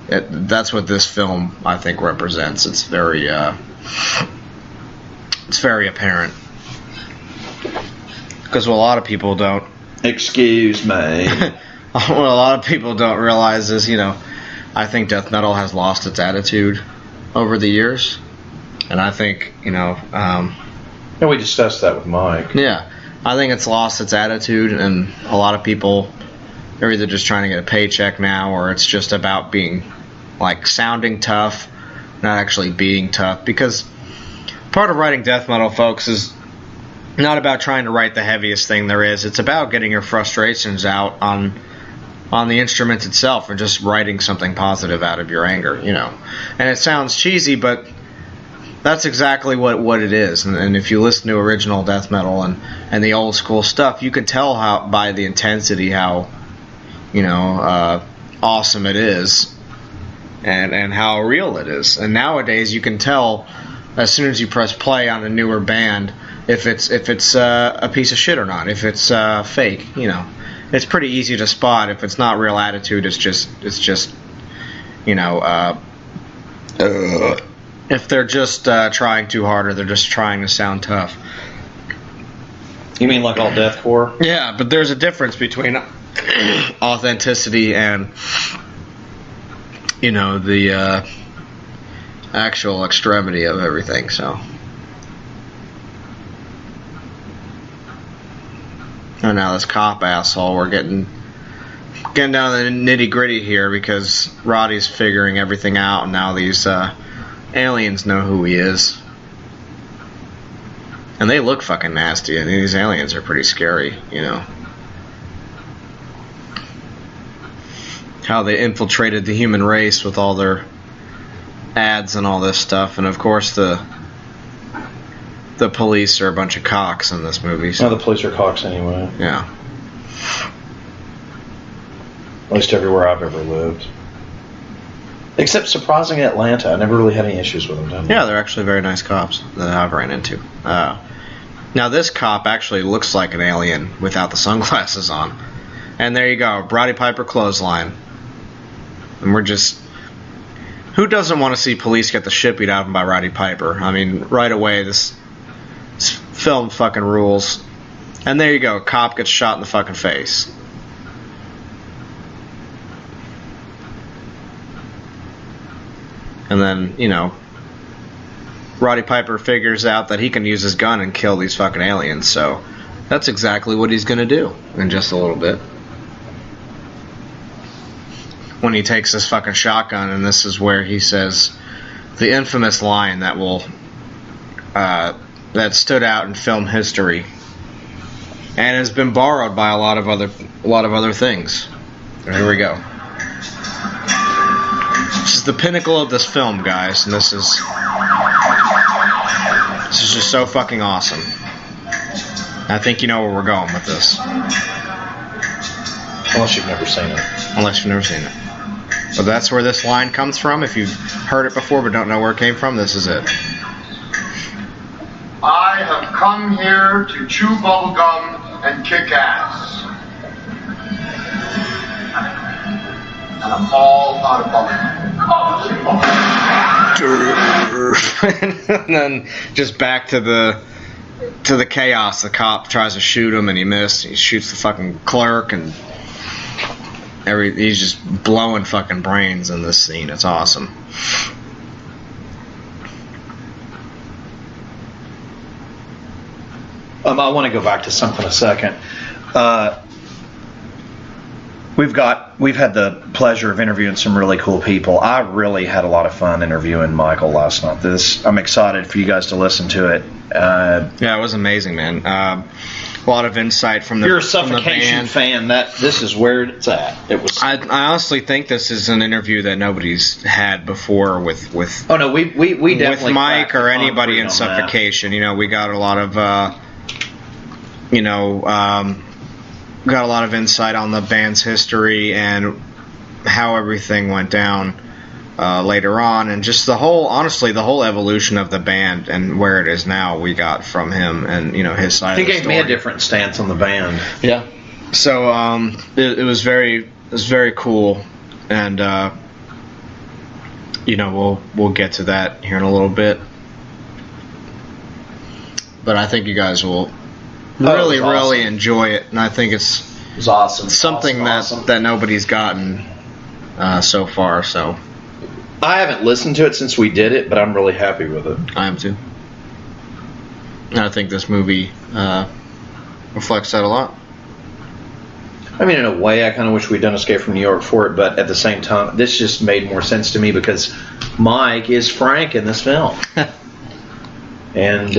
That's what this film, I think, represents. It's very apparent, because what a lot of people don't... Excuse me. What a lot of people don't realize is, I think death metal has lost its attitude over the years. And I think, and we discussed that with Mike. Yeah. I think it's lost its attitude, and a lot of people are either just trying to get a paycheck now, or it's just about being, sounding tough, not actually being tough. Because part of writing death metal, folks, is not about trying to write the heaviest thing there is. It's about getting your frustrations out on the instrument itself, and just writing something positive out of your anger, And it sounds cheesy, but that's exactly what it is. And if you listen to original death metal and the old school stuff, you can tell how, by the intensity, how awesome it is, and how real it is. And nowadays you can tell as soon as you press play on a newer band if it's a piece of shit or not, if it's fake. It's pretty easy to spot. If it's not real attitude, it's just if they're just trying too hard, or they're just trying to sound tough. You mean like all deathcore? Yeah, but there's a difference between authenticity and the actual extremity of everything. So, oh, now this cop asshole, we're getting down to the nitty gritty here, because Roddy's figuring everything out, and now these aliens know who he is. And they look fucking nasty. I mean, these aliens are pretty scary, you know. How they infiltrated the human race with all their ads and all this stuff. And of course the police are a bunch of cocks in this movie. So. No, the police are cocks anyway. Yeah. At least everywhere I've ever lived. Except, surprisingly, Atlanta. I never really had any issues with them. Yeah, they're actually very nice cops that I've ran into. Now, this cop actually looks like an alien without the sunglasses on. And there you go, Roddy Piper clothesline. And we're just... Who doesn't want to see police get the shit beat out of them by Roddy Piper? I mean, right away, this film fucking rules. And there you go, cop gets shot in the fucking face. And then, you know, Roddy Piper figures out that he can use his gun and kill these fucking aliens, so that's exactly what he's gonna do in just a little bit. When he takes this fucking shotgun, and this is where he says the infamous line that will that stood out in film history and has been borrowed by a lot of other things. Here we go. This is the pinnacle of this film, guys, and this is just so fucking awesome. I think you know where we're going with this. Unless you've never seen it. Unless you've never seen it. So that's where this line comes from. If you've heard it before but don't know where it came from, this is it. I have come here to chew bubblegum and kick ass. And I'm all out of bubblegum. And then just back to the chaos. The cop tries to shoot him and he missed. He shoots the fucking clerk and he's just blowing fucking brains in this scene. It's awesome. I want to go back to something a second. We've had the pleasure of interviewing some really cool people. I really had a lot of fun interviewing Michael last night. I'm excited for you guys to listen to it. Yeah, it was amazing, man. A lot of insight from the. If you're a Suffocation fan, this is where it's at. It was. I honestly think this is an interview that nobody's had before with. Oh no, we definitely with Mike or anybody in Suffocation. You know, we got a lot of. Got a lot of insight on the band's history and how everything went down later on, and just the whole evolution of the band and where it is now. We got from him, and you know his side. He gave me a different stance on the band. Yeah. So it was very cool, and you know we'll get to that here in a little bit, but I think you guys will. Really enjoy it, and I think it's awesome. Something awesome. that nobody's gotten so far. So I haven't listened to it since we did it, but I'm really happy with it. I am too. And I think this movie reflects that a lot. I mean, in a way, I kind of wish we'd done Escape from New York for it, but at the same time, this just made more sense to me because Mike is Frank in this film. And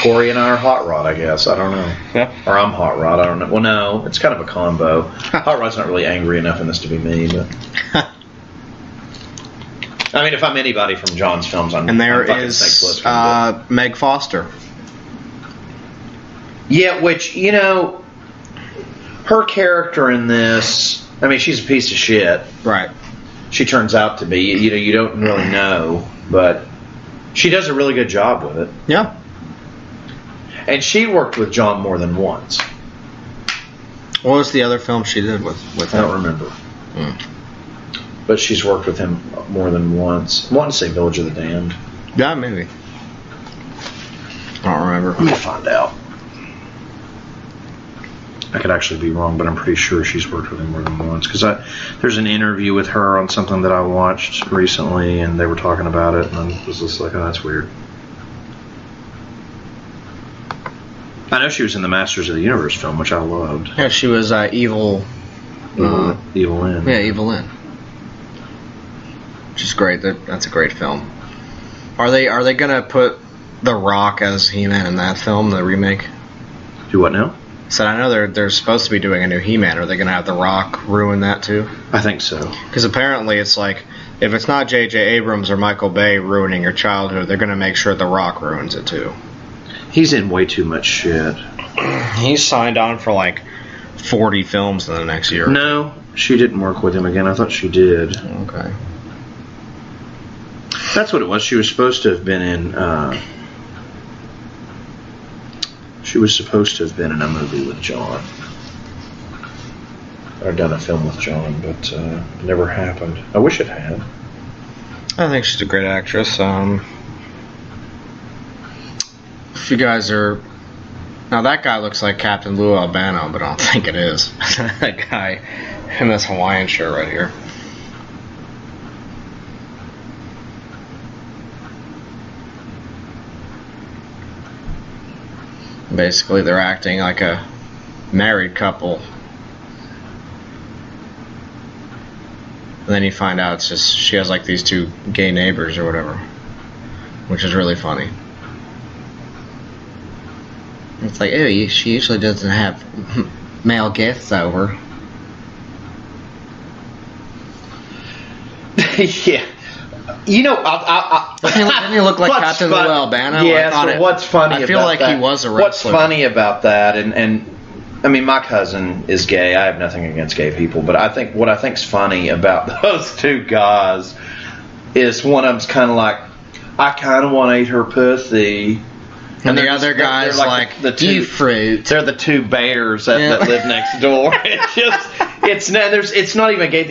Corey and I are Hot Rod, I guess. I don't know. Yeah. Or I'm Hot Rod. I don't know. Well, no, it's kind of a combo. Hot Rod's not really angry enough in this to be me, but. I mean, if I'm anybody from John's films, I'm. And there I'm is Meg Foster. Yeah, which her character in this. I mean, she's a piece of shit. Right. She turns out to be. You don't really know, but. She does a really good job with it. Yeah. And she worked with John more than once. What was the other film she did with him? I don't remember. But she's worked with him more than once. I want to say Village of the Damned. Yeah, maybe. I don't remember. Let me find out. I could actually be wrong, but I'm pretty sure she's worked with him more than once. Because there's an interview with her on something that I watched recently, and they were talking about it, and I was just like, oh, that's weird. I know she was in the Masters of the Universe film, which I loved. Yeah, she was Evil Lynn. Yeah, Evil Lynn. Which is great. That's a great film. Are they gonna put The Rock as He-Man in that film, the remake? Do what now? So I know they're supposed to be doing a new He-Man. Are they going to have The Rock ruin that too? I think so. Because apparently it's like, if it's not J.J. Abrams or Michael Bay ruining your childhood, they're going to make sure The Rock ruins it too. He's in way too much shit. He's signed on for like 40 films in the next year. No, she didn't work with him again. I thought she did. Okay. That's what it was. She was supposed to have been in... She was supposed to have been in a movie with John. Or done a film with John, but it never happened. I wish it had. I think she's a great actress. If you guys are... Now that guy looks like Captain Lou Albano, but I don't think it is. That guy in this Hawaiian shirt right here. Basically, they're acting like a married couple. And then you find out it's just she has like these two gay neighbors or whatever, which is really funny. It's like, ew, she usually doesn't have male guests over. Yeah. You know, Didn't he look like Captain Lou Albano? Yeah, so what's funny about that? I feel like he was a wrestler. What's funny about that, and I mean, my cousin is gay. I have nothing against gay people, but I think what I think's funny about those two guys is one of them's kind of like, I kind of want to eat her pussy. And the other guy's like the two fruit. They're the two bears that live next door. It's not even gay.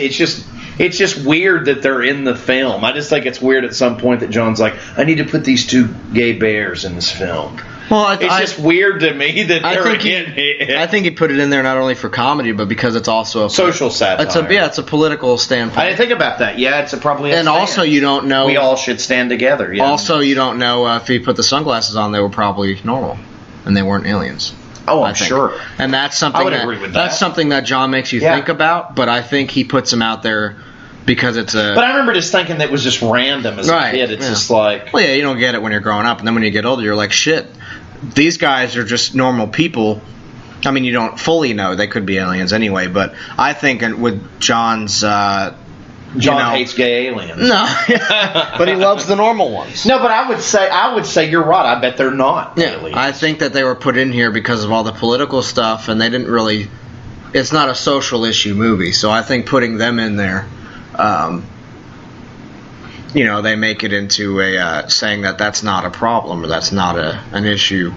It's just weird that they're in the film. I just think it's weird at some point that John's like, I need to put these two gay bears in this film. Well, it's just weird to me that they're in it. I think he put it in there not only for comedy, but because it's also a social satire. It's a political standpoint. I didn't think about that. Yeah, it's probably. And also, you don't know. We all should stand together. Yeah. Also, you don't know if he put the sunglasses on, they were probably normal, and they weren't aliens. Oh, I'm sure. And that's something. I would agree with that. That's something that John makes you think about. But I think he puts them out there. Because it's a... But I remember just thinking that was just random as a kid. It's just like... Well, yeah, you don't get it when you're growing up. And then when you get older, you're like, shit, these guys are just normal people. I mean, you don't fully know. They could be aliens anyway. But I think with John's... John hates gay aliens. No. But he loves the normal ones. No, but I would say you're right. I bet they're not aliens. I think that they were put in here because of all the political stuff. And they didn't really... It's not a social issue movie. So I think putting them in there... they make it into a saying that that's not a problem or that's not an issue.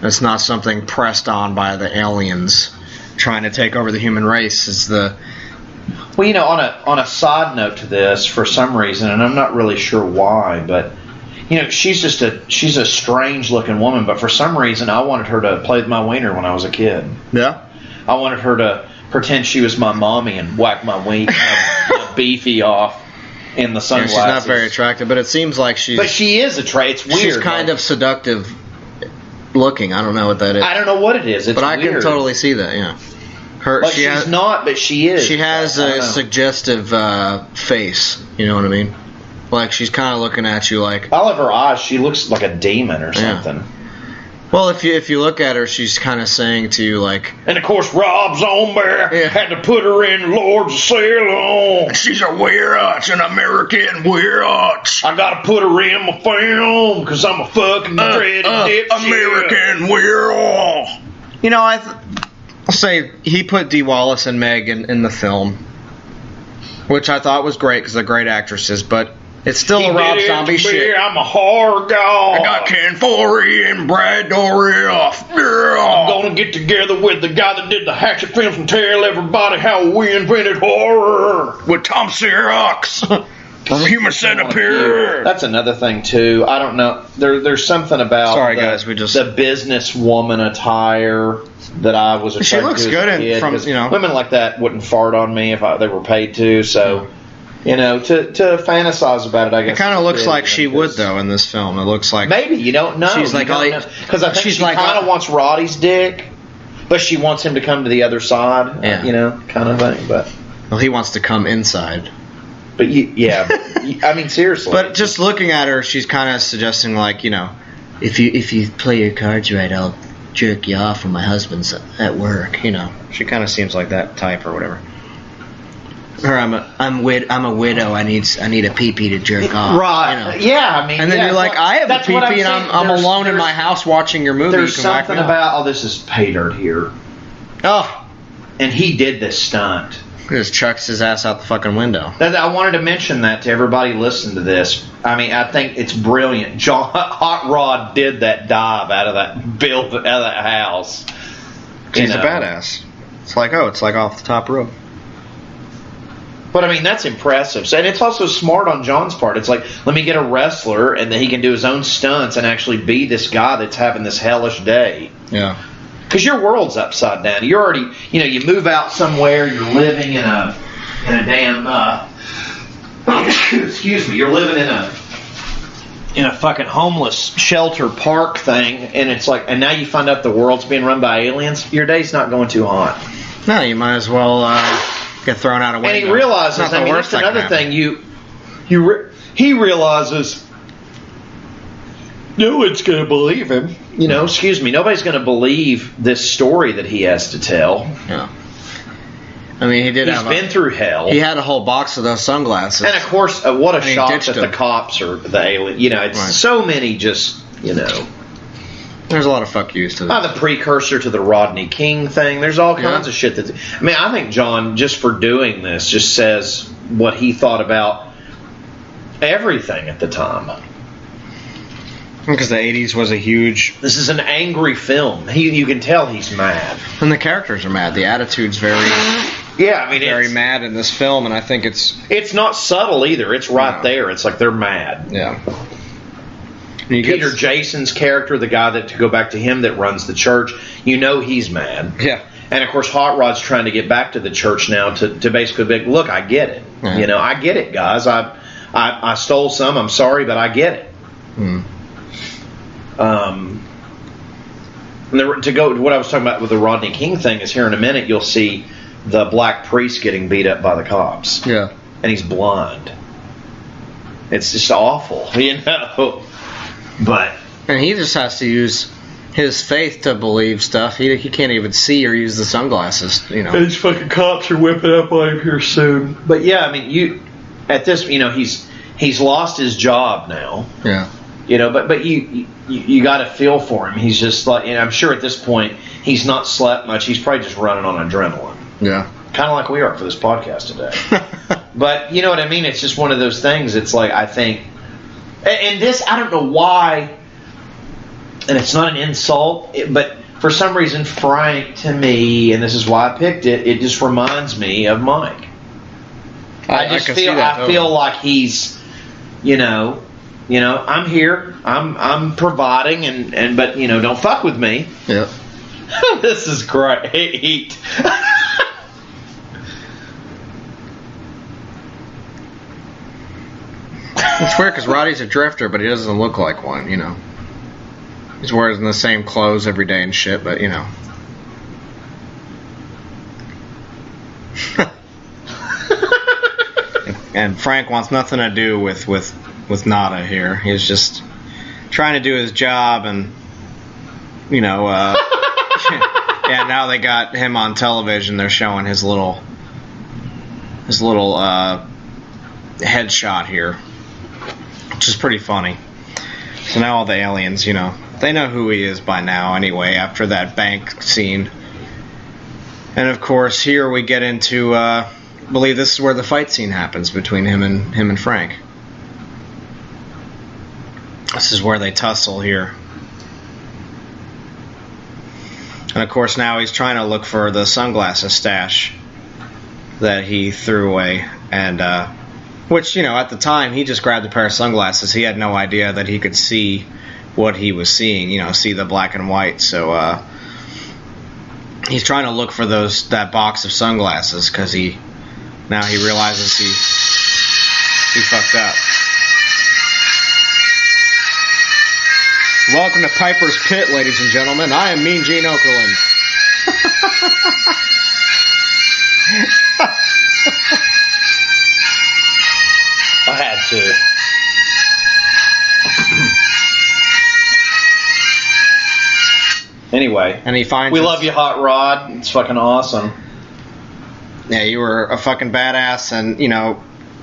It's not something pressed on by the aliens trying to take over the human race. Well, on a side note to this, for some reason, and I'm not really sure why, but she's a strange looking woman. But for some reason, I wanted her to play with my wiener when I was a kid. Yeah, I wanted her to pretend she was my mommy and whack my wiener. Beefy off in the sunglasses. She's not very attractive, but it seems like she's... But she is it's weird. She's kind of seductive looking. I don't know what that is. I don't know what it is. It's but I weird. can totally see that, yeah. She's not, but she is. She has a suggestive face, you know what I mean? Like, she's kind of looking at you like... I love her eyes. She looks like a demon or something. Yeah. Well, if you look at her, she's kind of saying to you like... And of course, Rob Zombie had to put her in Lords of Salem. She's a witch, an American witch. I gotta put her in my film, because I'm a fucking dreaded dipshit. American witch. I'll say he put Dee Wallace and Meg in the film, which I thought was great because they're great actresses, but... It's still a Rob Zombie shit. I'm a horror god. I got Ken Foree and Brad Dourif. I'm gonna get together with the guy that did the Hatchet films and tell everybody how we invented horror. With Tom Sirrox from Human Centipede. That's another thing too. I don't know. There's something about the businesswoman attire that I was attracted to. She looks good women like that wouldn't fart on me if they were paid to. So. To fantasize about it, I guess. It kind of looks like she would, though, in this film. It looks like... Maybe, you don't know. She's like... Because I think she kind of wants Roddy's dick, but she wants him to come to the other side, kind of thing. But well, he wants to come inside. But, I mean, seriously. But just looking at her, she's kind of suggesting, like, if you play your cards right, I'll jerk you off when my husband's at work. You know. She kind of seems like that type or whatever. Or I'm a widow. I need a pee-pee to jerk off. Right. You know? Yeah, I mean. And then yeah, you're like, I have a that's what pee-pee and I'm alone in my house watching your movie. There's You can whack something me up. about, oh, this is pay dirt here. Oh. And he did this stunt. He just chucks his ass out the fucking window. I wanted to mention that to everybody listening to this. I mean, I think it's brilliant. Hot Rod did that dive out of that house. He's a badass. It's like off the top rope. But I mean, that's impressive. And it's also smart on John's part. It's like, let me get a wrestler and then he can do his own stunts and actually be this guy that's having this hellish day. Yeah. Because your world's upside down. You're already, you move out somewhere, you're living in a damn, excuse me, you're living in a fucking homeless shelter park thing, and it's like, and now you find out the world's being run by aliens, your day's not going too hot. No, you might as well get thrown out of window. And he realizes, that's another thing, he realizes no one's going to believe him. Nobody's going to believe this story that he has to tell. Yeah. I mean, He's been through hell. He had a whole box of those sunglasses. And of course, what a shock that the cops are the alien. It's right. So many just, There's a lot of fuck yous to that. The precursor to the Rodney King thing. There's all kinds of shit that. I mean, I think John, just for doing this, just says what he thought about everything at the time. Because the 80s was a huge... This is an angry film. You can tell he's mad. And the characters are mad. The attitude's very... Yeah, I mean, very mad in this film, and I think it's... It's not subtle either. It's right there. It's like they're mad. Yeah. Peter Jason's character, the guy that, to go back to him, that runs the church, he's mad. Yeah. And of course, Hot Rod's trying to get back to the church now to basically be like, look, I get it. Yeah. I get it, guys. I stole some. I'm sorry, but I get it. To go to what I was talking about with the Rodney King thing is here in a minute you'll see the black priest getting beat up by the cops. Yeah. And he's blind. It's just awful, But and he just has to use his faith to believe stuff. He can't even see or use the sunglasses. These fucking cops are whipping up on him here soon. But yeah, I mean, at this, he's lost his job now. Yeah. But you got to feel for him. He's just like, I'm sure at this point he's not slept much. He's probably just running on adrenaline. Yeah. Kind of like we are for this podcast today. But you know what I mean? It's just one of those things. It's like, I think, and this, I don't know why, and it's not an insult, but for some reason, Frank, to me, and this is why I picked it, it just reminds me of Mike. I feel like he's, I'm here. I'm providing, but don't fuck with me. Yep. This is great. It's weird because Roddy's a drifter, but he doesn't look like one. He's wearing the same clothes every day and shit, but And Frank wants nothing to do with Nada here. He's just trying to do his job, and yeah. Now they got him on television. They're showing his little headshot here, which is pretty funny. So now all the aliens, they know who he is by now anyway. After that bank scene, and of course here we get into. I believe this is where the fight scene happens between him and Frank. This is where they tussle here. And of course now he's trying to look for the sunglasses stash that he threw away. And, which, at the time he just grabbed a pair of sunglasses. He had no idea that he could see what he was seeing, see the black and white. So, he's trying to look for that box of sunglasses because now he realizes he fucked up. Welcome to Piper's Pit, ladies and gentlemen. I am Mean Gene Okerlund. I had to. Anyway, and he finds we love you, Hot Rod. It's fucking awesome. Yeah, you were a fucking badass, and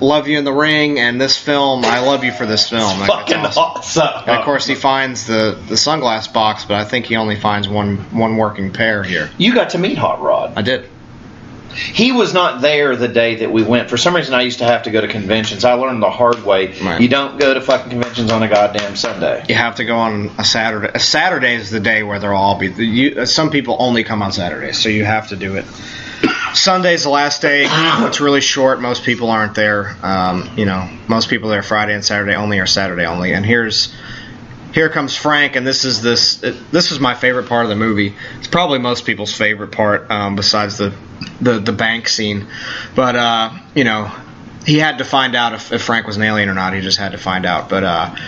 love you in the ring, and this film, I love you for this film. Fucking awesome. And of course, he finds the sunglass box, but I think he only finds one working pair here. You got to meet Hot Rod. I did. He was not there the day that we went. For some reason, I used to have to go to conventions. I learned the hard way. Right. You don't go to fucking conventions on a goddamn Sunday. You have to go on a Saturday. Saturday is the day where they'll all be. Some people only come on Saturdays, so you have to do it. Sunday's the last day. It's really short. Most people aren't there. Most people are there Friday and Saturday only, or Saturday only. And here comes Frank, and this is my favorite part of the movie. It's probably most people's favorite part, besides the bank scene. But he had to find out if Frank was an alien or not. He just had to find out. But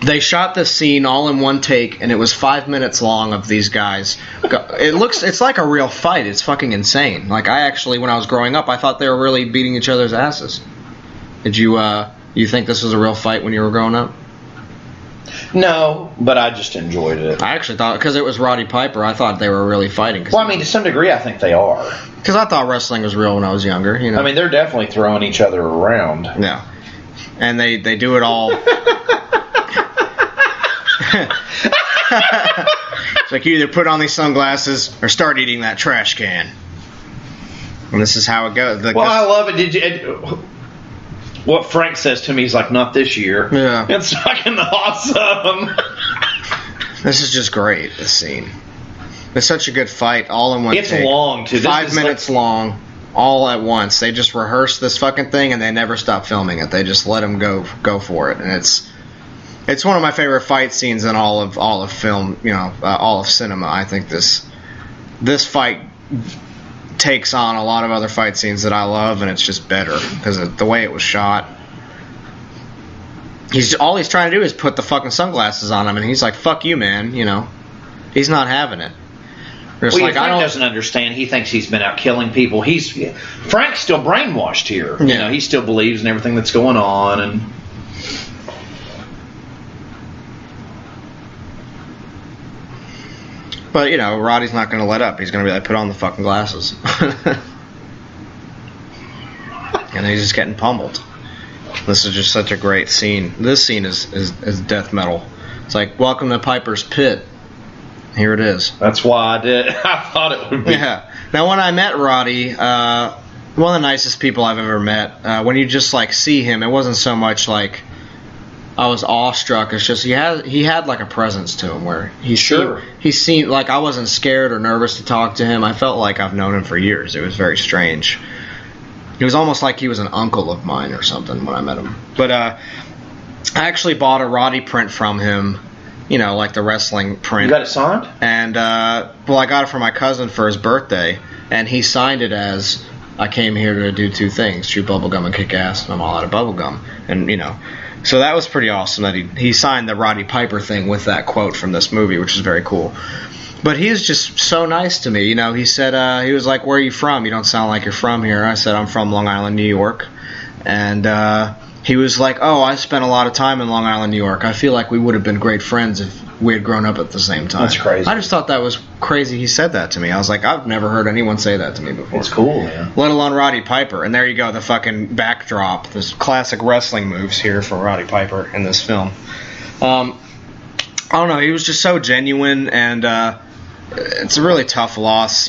they shot this scene all in one take, and it was 5 minutes long of these guys. It's like a real fight. It's fucking insane. Like, I actually, when I was growing up, I thought they were really beating each other's asses. Did you think this was a real fight when you were growing up? No, but I just enjoyed it. I actually thought, because it was Roddy Piper, I thought they were really fighting. Well, I mean, to some degree, I think they are. Because I thought wrestling was real when I was younger. I mean, they're definitely throwing each other around. Yeah. And they do it all. It's like you either put on these sunglasses or start eating that trash can. And this is how it goes. I love it. What Frank says to me, he's like, not this year. Yeah. It's fucking awesome. This is just great, this scene. It's such a good fight, all in one take. It's long, too. 5 minutes long, all at once. They just rehearse this fucking thing, and they never stop filming it. They just let them go for it. And it's one of my favorite fight scenes in all of film, all of cinema. I think this fight takes on a lot of other fight scenes that I love, and it's just better because of the way it was shot. All he's trying to do is put the fucking sunglasses on him, and he's like, "Fuck you, man!" He's not having it. Frank doesn't understand. He thinks he's been out killing people. Frank's still brainwashed here. Yeah. He still believes in everything that's going on, and. But, Roddy's not going to let up. He's going to be like, put on the fucking glasses. And he's just getting pummeled. This is just such a great scene. This scene is death metal. It's like, welcome to Piper's Pit. Here it is. That's why I thought it would be. Yeah. Now, when I met Roddy, one of the nicest people I've ever met, when you just, see him, it wasn't so much like I was awestruck. It's just he had like a presence to him where he seemed like I wasn't scared or nervous to talk to him. I felt like I've known him for years. It was very strange. It was almost like he was an uncle of mine or something when I met him. But I actually bought a Roddy print from him, like the wrestling print. You got it signed? And I got it for my cousin for his birthday, and he signed it as, I came here to do two things: chew bubblegum and kick ass, and I'm all out of bubblegum. And so that was pretty awesome that he signed the Roddy Piper thing with that quote from this movie, which is very cool. But he was just so nice to me. He said, he was like, "Where are you from? You don't sound like you're from here." I said, "I'm from Long Island, New York." And he was like, "Oh, I spent a lot of time in Long Island, New York. I feel like we would have been great friends if we had grown up at the same time." That's crazy. I just thought that was crazy he said that to me. I was like, I've never heard anyone say that to me before. It's cool, man. Let alone Roddy Piper. And there you go, the fucking backdrop, this classic wrestling moves here for Roddy Piper in this film. I don't know, he was just so genuine, and it's a really tough loss,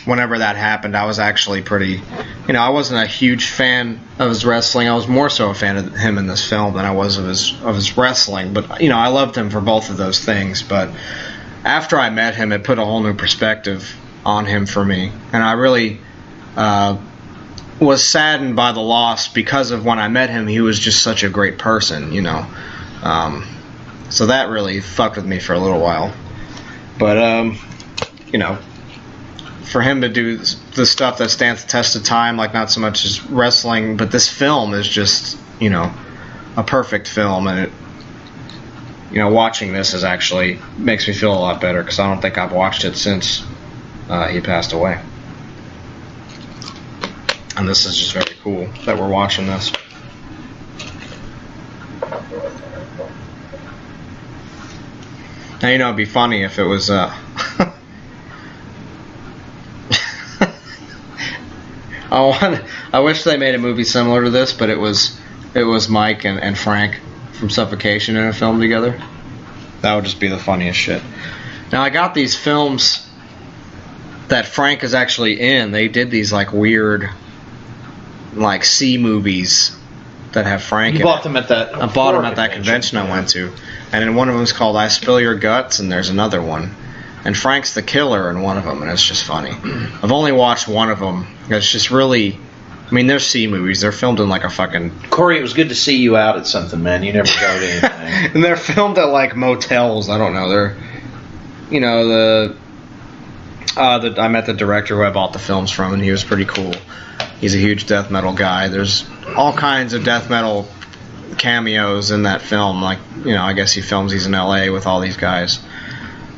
whenever that happened. I was actually pretty, I wasn't a huge fan of his wrestling. I was more so a fan of him in this film than I was of his wrestling. But, I loved him for both of those things. But after I met him, it put a whole new perspective on him for me. And I really was saddened by the loss because of when I met him, he was just such a great person, So that really fucked with me for a little while. But, for him to do the stuff that stands the test of time, like not so much as wrestling, but this film is just, a perfect film, and it, watching this is actually makes me feel a lot better because I don't think I've watched it since he passed away. And this is just very cool that we're watching this. Now, you know, it'd be funny if it was, I wish they made a movie similar to this, but it was Mike and Frank from Suffocation in a film together. That would just be the funniest shit. Now, I got these films that Frank is actually in. They did these like weird, like C movies that have Frank in. You bought them at that. I bought them at that convention I went to, and then one of them is called "I Spill Your Guts," and there's another one, and Frank's the killer in one of them, and it's just funny. I've only watched one of them. It's just really, I mean, they're C movies. They're filmed in like a fucking. Corey, it was good to see you out at something, man. You never go to anything. And they're filmed at like motels. I don't know. They're, you know, I met the director who I bought the films from, and he was pretty cool. He's a huge death metal guy. There's all kinds of death metal cameos in that film. Like, you know, I guess he's in LA with all these guys.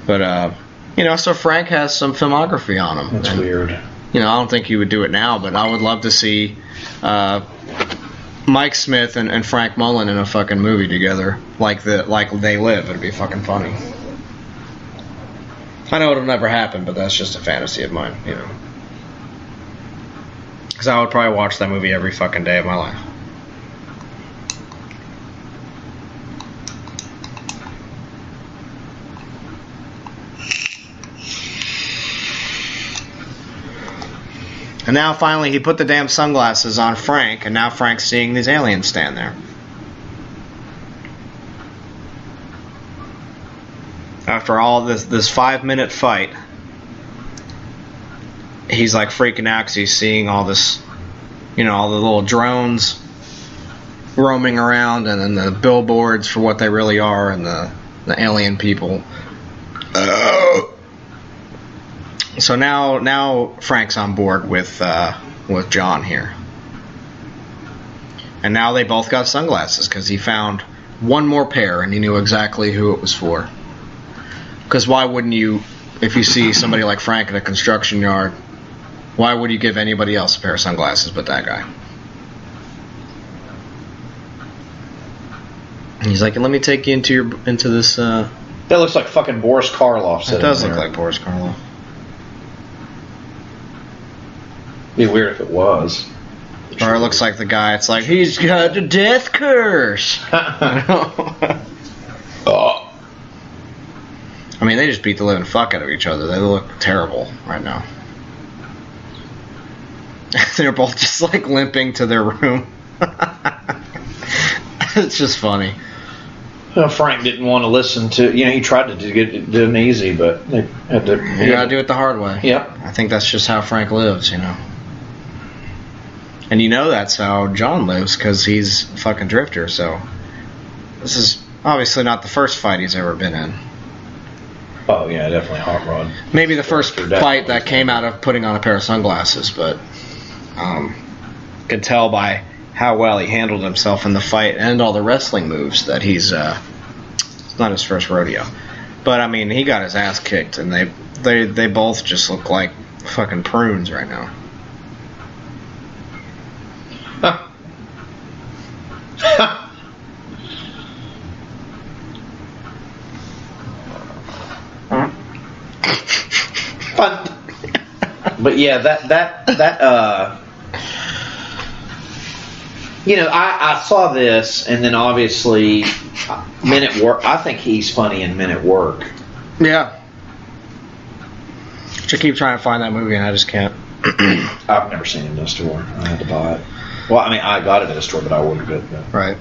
But, you know, so Frank has some filmography on him. That's weird. You know, I don't think he would do it now, but I would love to see Mike Smith and Frank Mullen in a fucking movie together, like They Live. It'd be fucking funny. I know it'll never happen, but that's just a fantasy of mine, you know. Because I would probably watch that movie every fucking day of my life. And now finally he put the damn sunglasses on Frank, and now Frank's seeing these aliens stand there. After all this 5-minute fight, he's like freaking out because he's seeing all this, you know, all the little drones roaming around, and then the billboards for what they really are, and the alien people. So now Frank's on board with John here, and now they both got sunglasses because he found one more pair, and he knew exactly who it was for. Because why wouldn't you, if you see somebody like Frank in a construction yard, why would you give anybody else a pair of sunglasses but that guy? And he's like, let me take you into this. That looks like fucking Boris Karloff. It does look like Boris Karloff. Be weird if it was. Or it looks like the guy. It's like, he's got a death curse. Oh. I mean, they just beat the living fuck out of each other. They look terrible right now. They're both just like limping to their room. It's just funny. Well, Frank didn't want to listen to, you know, he tried to get it done easy, but they had to. You gotta do it the hard way. Yep. I think that's just how Frank lives, you know. And you know that's how John lives, because he's a fucking drifter, so. This is obviously not the first fight he's ever been in. Oh, yeah, definitely hot rod. Maybe the first fight that came out of putting on a pair of sunglasses, but could tell by how well he handled himself in the fight and all the wrestling moves that he's it's not his first rodeo. But I mean, he got his ass kicked, and they both just look like fucking prunes right now. But yeah, that you know, I saw this, and then obviously Men at Work. I think he's funny in Men at Work. Yeah. I keep trying to find that movie, and I just can't. I've never seen it in a store. I had to buy it. Well, I mean, I got it at a store, but I ordered it. But. Right.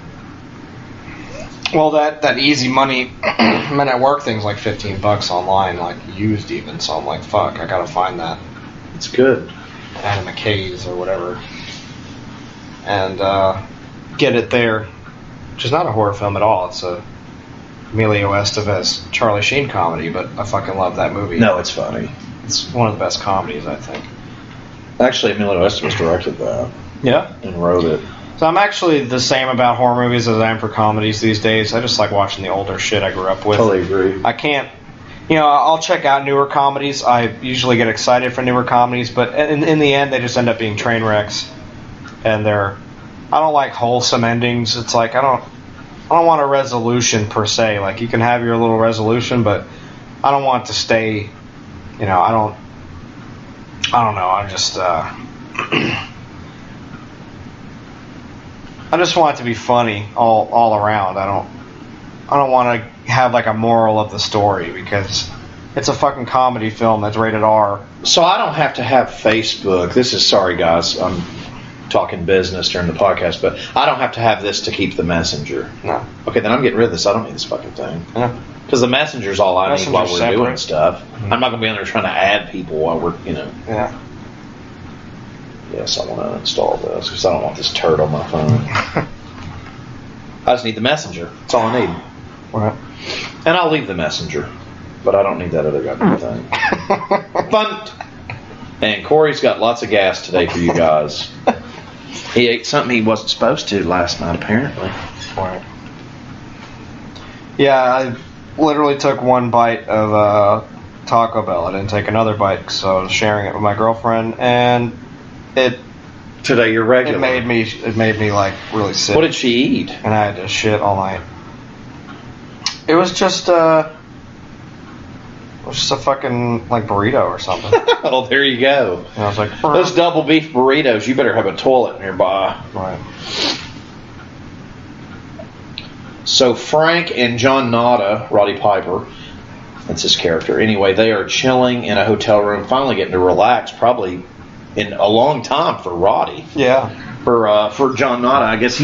Well, that easy money Men at Work thing's like $15 online, like used even. So I'm like, fuck, I gotta find that. It's good. Adam McKay's or whatever, and get it there. Which is not a horror film at all. It's a Emilio Estevez, Charlie Sheen comedy, but I fucking love that movie. No, it's funny. It's one of the best comedies, I think. Actually, Emilio Estevez directed that. Yeah. And wrote it. So I'm actually the same about horror movies as I am for comedies these days. I just like watching the older shit I grew up with. Totally agree. I can't, you know, I'll check out newer comedies. I usually get excited for newer comedies, but in the end, they just end up being train wrecks. And I don't like wholesome endings. It's like, I don't want a resolution per se. Like, you can have your little resolution, but I don't want it to stay. You know, I don't know. I just want it to be funny all around. I don't want to have like a moral of the story because it's a fucking comedy film that's rated R. So I don't have to have Facebook. Sorry guys, I'm talking business during the podcast, but I don't have to have this to keep the Messenger. No. Okay, then I'm getting rid of this. I don't need this fucking thing. Yeah. Because the Messenger's all I need while we're separate. doing stuff. Mm-hmm. I'm not going to be in there trying to add people while we're, Yeah. Yes, I want to uninstall this because I don't want this turd on my phone. I just need the Messenger. That's all I need. Right. And I'll leave the Messenger. But I don't need that other goddamn thing. Fun. And Corey's got lots of gas today for you guys. He ate something he wasn't supposed to last night, apparently. Right. Yeah, I literally took one bite of Taco Bell. I didn't take another bite because I was sharing it with my girlfriend, and today you're regular. It made me like really sick. What did she eat? And I had to shit all night. It was just a fucking like burrito or something. Oh, there you go. And I was like, those double beef burritos. You better have a toilet nearby. Right. So Frank and John Nada, Roddy Piper, that's his character. Anyway, they are chilling in a hotel room, finally getting to relax, probably in a long time for Roddy. Yeah. For John Nada, I guess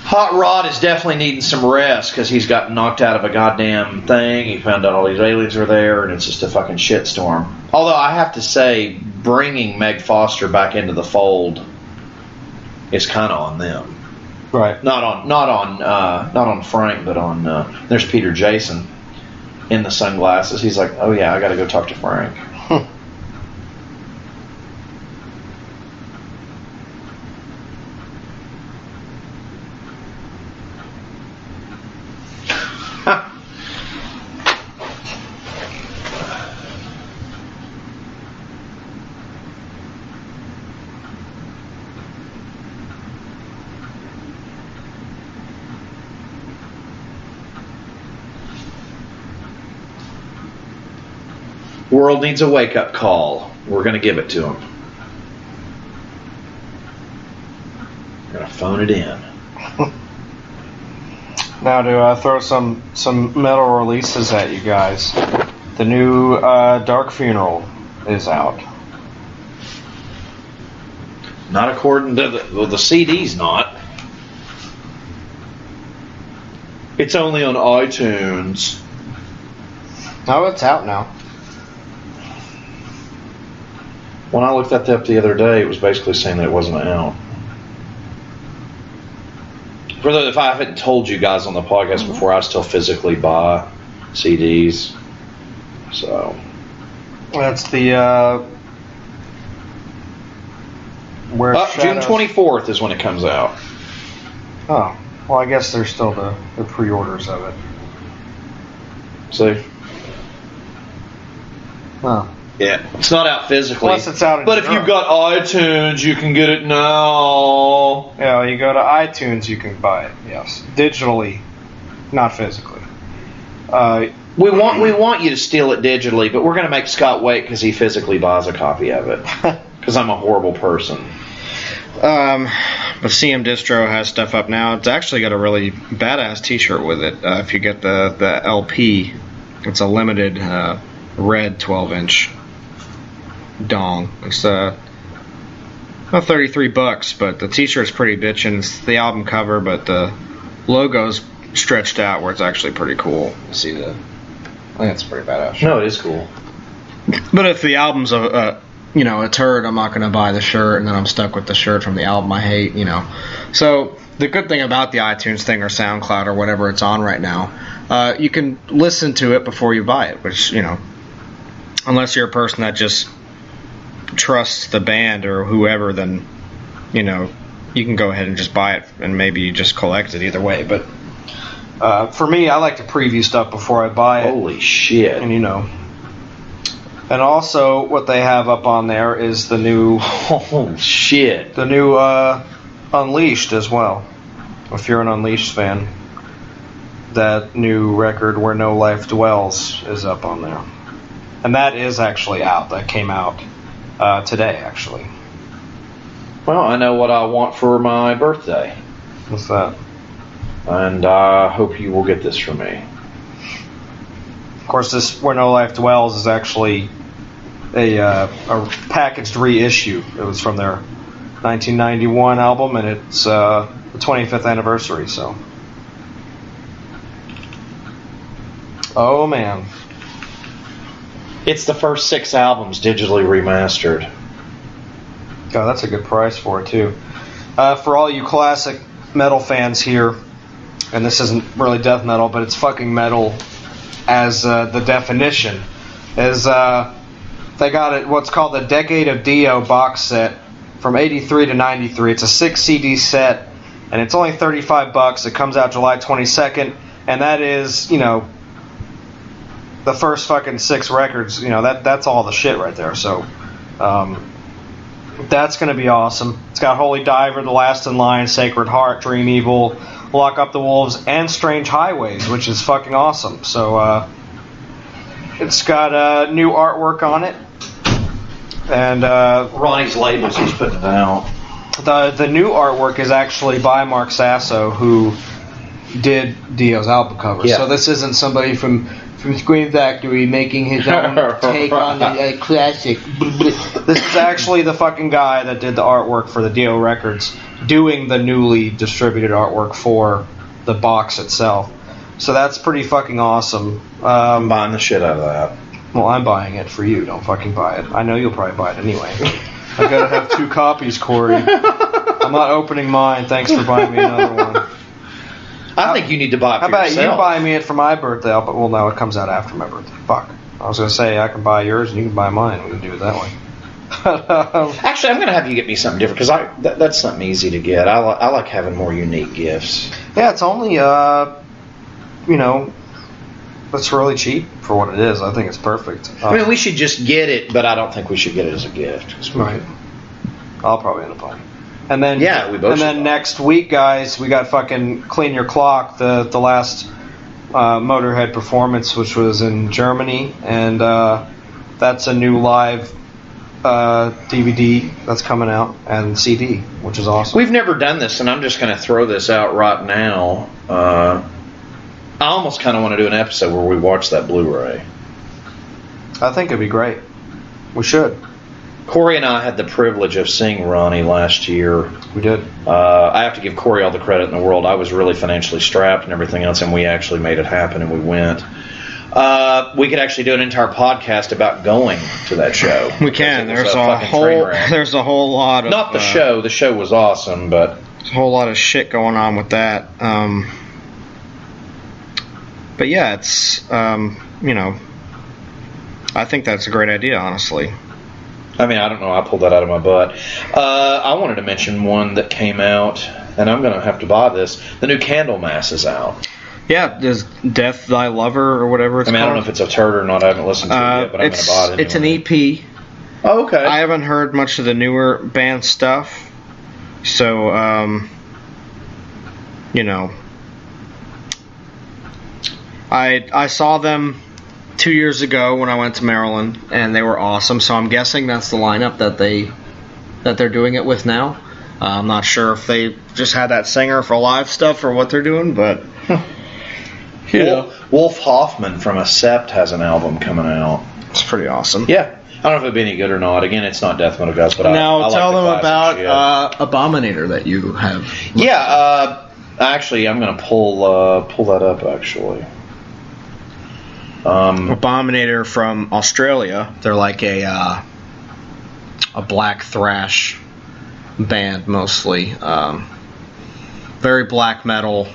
Hot Rod is definitely needing some rest because he's got knocked out of a goddamn thing. He found out all these aliens are there, and it's just a fucking shitstorm. Although I have to say, bringing Meg Foster back into the fold is kind of on them. Right. Not on Frank, but on there's Peter Jason in the sunglasses. He's like, oh yeah, I got to go talk to Frank. World needs a wake-up call. We're going to give it to him. We're going to phone it in. Now to throw some metal releases at you guys. The new Dark Funeral is out. Not according to the CD's not. It's only on iTunes. No, it's out now. When I looked that up the other day, it was basically saying that it wasn't out. If I haven't told you guys on the podcast before, I still physically buy CDs. So that's the June 24th is when it comes out. Oh, well, I guess there's still the pre-orders of it. See? Huh. Yeah, it's not out physically. Plus, it's out in But if you've got iTunes, you can get it now. Yeah, you go to iTunes, you can buy it. Yes, digitally, not physically. We want you to steal it digitally, but we're going to make Scott wait because he physically buys a copy of it. Because I'm a horrible person. But CM Distro has stuff up now. It's actually got a really badass T-shirt with it. If you get the LP, it's a limited red 12-inch dong. It's about $33, but the T-shirt's pretty bitchin'. It's the album cover, but the logo's stretched out where it's actually pretty cool. See I think it's pretty badass. No, it is cool. But if the album's a turd, I'm not going to buy the shirt, and then I'm stuck with the shirt from the album I hate, So the good thing about the iTunes thing or SoundCloud or whatever it's on right now, you can listen to it before you buy it, which, unless you're a person that just trusts the band or whoever, then, you can go ahead and just buy it, and maybe you just collect it either way. But for me, I like to preview stuff before I buy it. Holy shit. And, and also what they have up on there is the new... Oh, shit. The new Unleashed as well, if you're an Unleashed fan. that new record, Where No Life Dwells, is up on there. And that is actually out. That came out today, actually. Well, I know what I want for my birthday. What's that? And I hope you will get this for me. Of course, this Where No Life Dwells is actually a packaged reissue. It was from their 1991 album, and it's the 25th anniversary, so. Oh, man. It's the first 6 albums digitally remastered. God, that's a good price for it, too. For all you classic metal fans here, and this isn't really death metal, but it's fucking metal as the definition, is they got it what's called the Decade of Dio box set from 83 to 93. It's a 6 CD set, and it's only $35. It comes out July 22nd, and that is, the first fucking 6 records. That's all the shit right there. So that's going to be awesome. It's got Holy Diver, The Last in Line, Sacred Heart, Dream Evil, Lock Up the Wolves, and Strange Highways, which is fucking awesome. So it's got new artwork on it. And Ronnie's labels, he's putting it out. The new artwork is actually by Mark Sasso, who did Dio's album cover. Yeah. So this isn't somebody from Scream Factory making his own take on the classic. This is actually the fucking guy that did the artwork for the Dio records, doing the newly distributed artwork for the box itself. So that's pretty fucking awesome. I'm buying the shit out of that. Well, I'm buying it for you. Don't fucking buy it. I know you'll probably buy it anyway. I gotta have 2 copies, Corey. I'm not opening mine. Thanks for buying me another one. I think you need to buy it for yourself. How about yourself. you buy me it for my birthday? Well, no, it comes out after my birthday. Fuck. I was going to say I can buy yours and you can buy mine. We can do it that way. Actually, I'm going to have you get me something different because that's something easy to get. I like having more unique gifts. Yeah, it's only, it's really cheap for what it is. I think it's perfect. I mean, we should just get it, but I don't think we should get it as a gift. Right. I'll probably end up buying it. And then we both. And then next week, guys, we got fucking Clean Your Clock, the last Motorhead performance, which was in Germany, and that's a new live DVD that's coming out and CD, which is awesome. We've never done this, and I'm just going to throw this out right now. I almost kind of want to do an episode where we watch that Blu-ray. I think it'd be great. We should. Corey and I had the privilege of seeing Ronnie last year. We did. I have to give Corey all the credit in the world. I was really financially strapped and everything else, and we actually made it happen, and we went. We could actually do an entire podcast about going to that show. We can. There's a whole lot of... Not the show. The show was awesome, but... There's a whole lot of shit going on with that. But yeah, it's, I think that's a great idea, honestly. I mean, I don't know. I pulled that out of my butt. I wanted to mention one that came out, and I'm going to have to buy this. The new Candlemass is out. Yeah, there's Death Thy Lover or whatever it's called. I don't know if it's a turd or not. I haven't listened to it yet, but I'm going to buy it anyway. It's an EP. Oh, okay. I haven't heard much of the newer band stuff. So, I saw them 2 years ago when I went to Maryland, and they were awesome. So I'm guessing that's the lineup that they're doing it with now. I'm not sure if they just had that singer for live stuff or what they're doing, but Wolf Hoffman from Accept has an album coming out. It's pretty awesome. Yeah. I don't know if it'd be any good or not. Again, it's not death metal guys, but now I tell like them about shit. Abominator that you have. Yeah. Actually, I'm going to pull that up. Actually. Abominator from Australia. They're like a black thrash band mostly. Very black metal.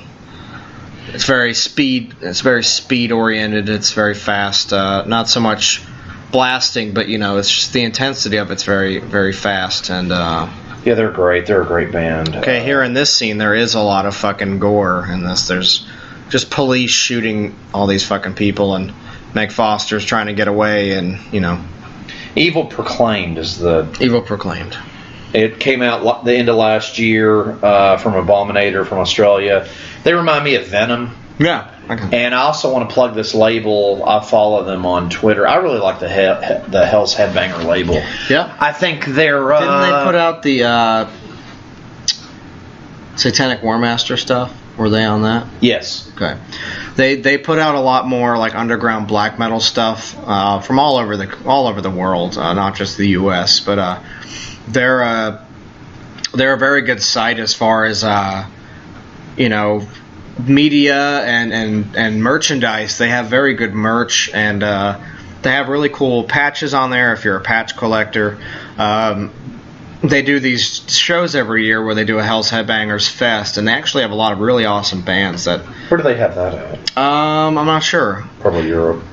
It's very speed oriented. It's very fast. Not so much blasting, but it's just the intensity of it's very, very fast. And yeah, they're great. They're a great band. Okay, here in this scene there is a lot of fucking gore in this. There's just police shooting all these fucking people, and Meg Foster's trying to get away, and Evil Proclaimed is the... Evil Proclaimed. It came out the end of last year from Abominator from Australia. They remind me of Venom Yeah. Okay. And I also want to plug this label. I follow them on Twitter. I really like the Hell's Headbanger label. Yeah. I think they're... Didn't they put out the Satanic Warmaster stuff? Were they on that? Yes. Okay. They put out a lot more like underground black metal stuff from all over the world, not just the U.S. But they're a very good site as far as media and merchandise. They have very good merch, and they have really cool patches on there if you're a patch collector. They do these shows every year where they do a Hell's Headbangers Fest, and they actually have a lot of really awesome bands. Where do they have that at? I'm not sure. Probably Europe.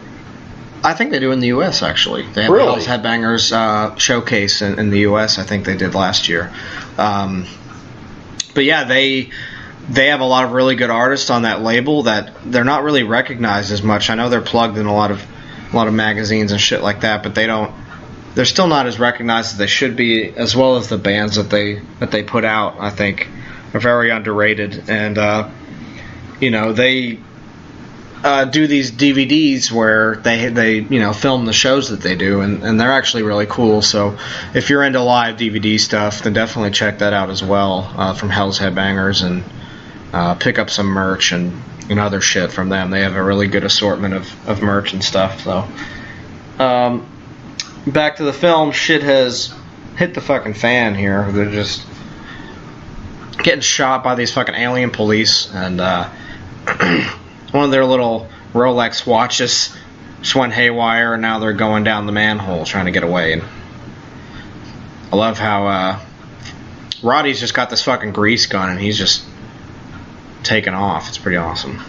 I think they do in the U.S. actually. They have really? a Hell's Headbangers showcase in the U.S. I think they did last year. But yeah, they have a lot of really good artists on that label that they're not really recognized as much. I know they're plugged in a lot of magazines and shit like that, but they're still not as recognized as they should be, as well as the bands that they put out, I think, are very underrated. And they do these DVDs where they film the shows that they do, and they're actually really cool. So if you're into live DVD stuff, then definitely check that out as well, from Hell's Headbangers, and pick up some merch and other shit from them. They have a really good assortment of merch and stuff. So back to the film, shit has hit the fucking fan here. They're just getting shot by these fucking alien police, and one of their little Rolex watches just went haywire, and now they're going down the manhole trying to get away. And I love how Roddy's just got this fucking grease gun, and he's just taking off. It's pretty awesome.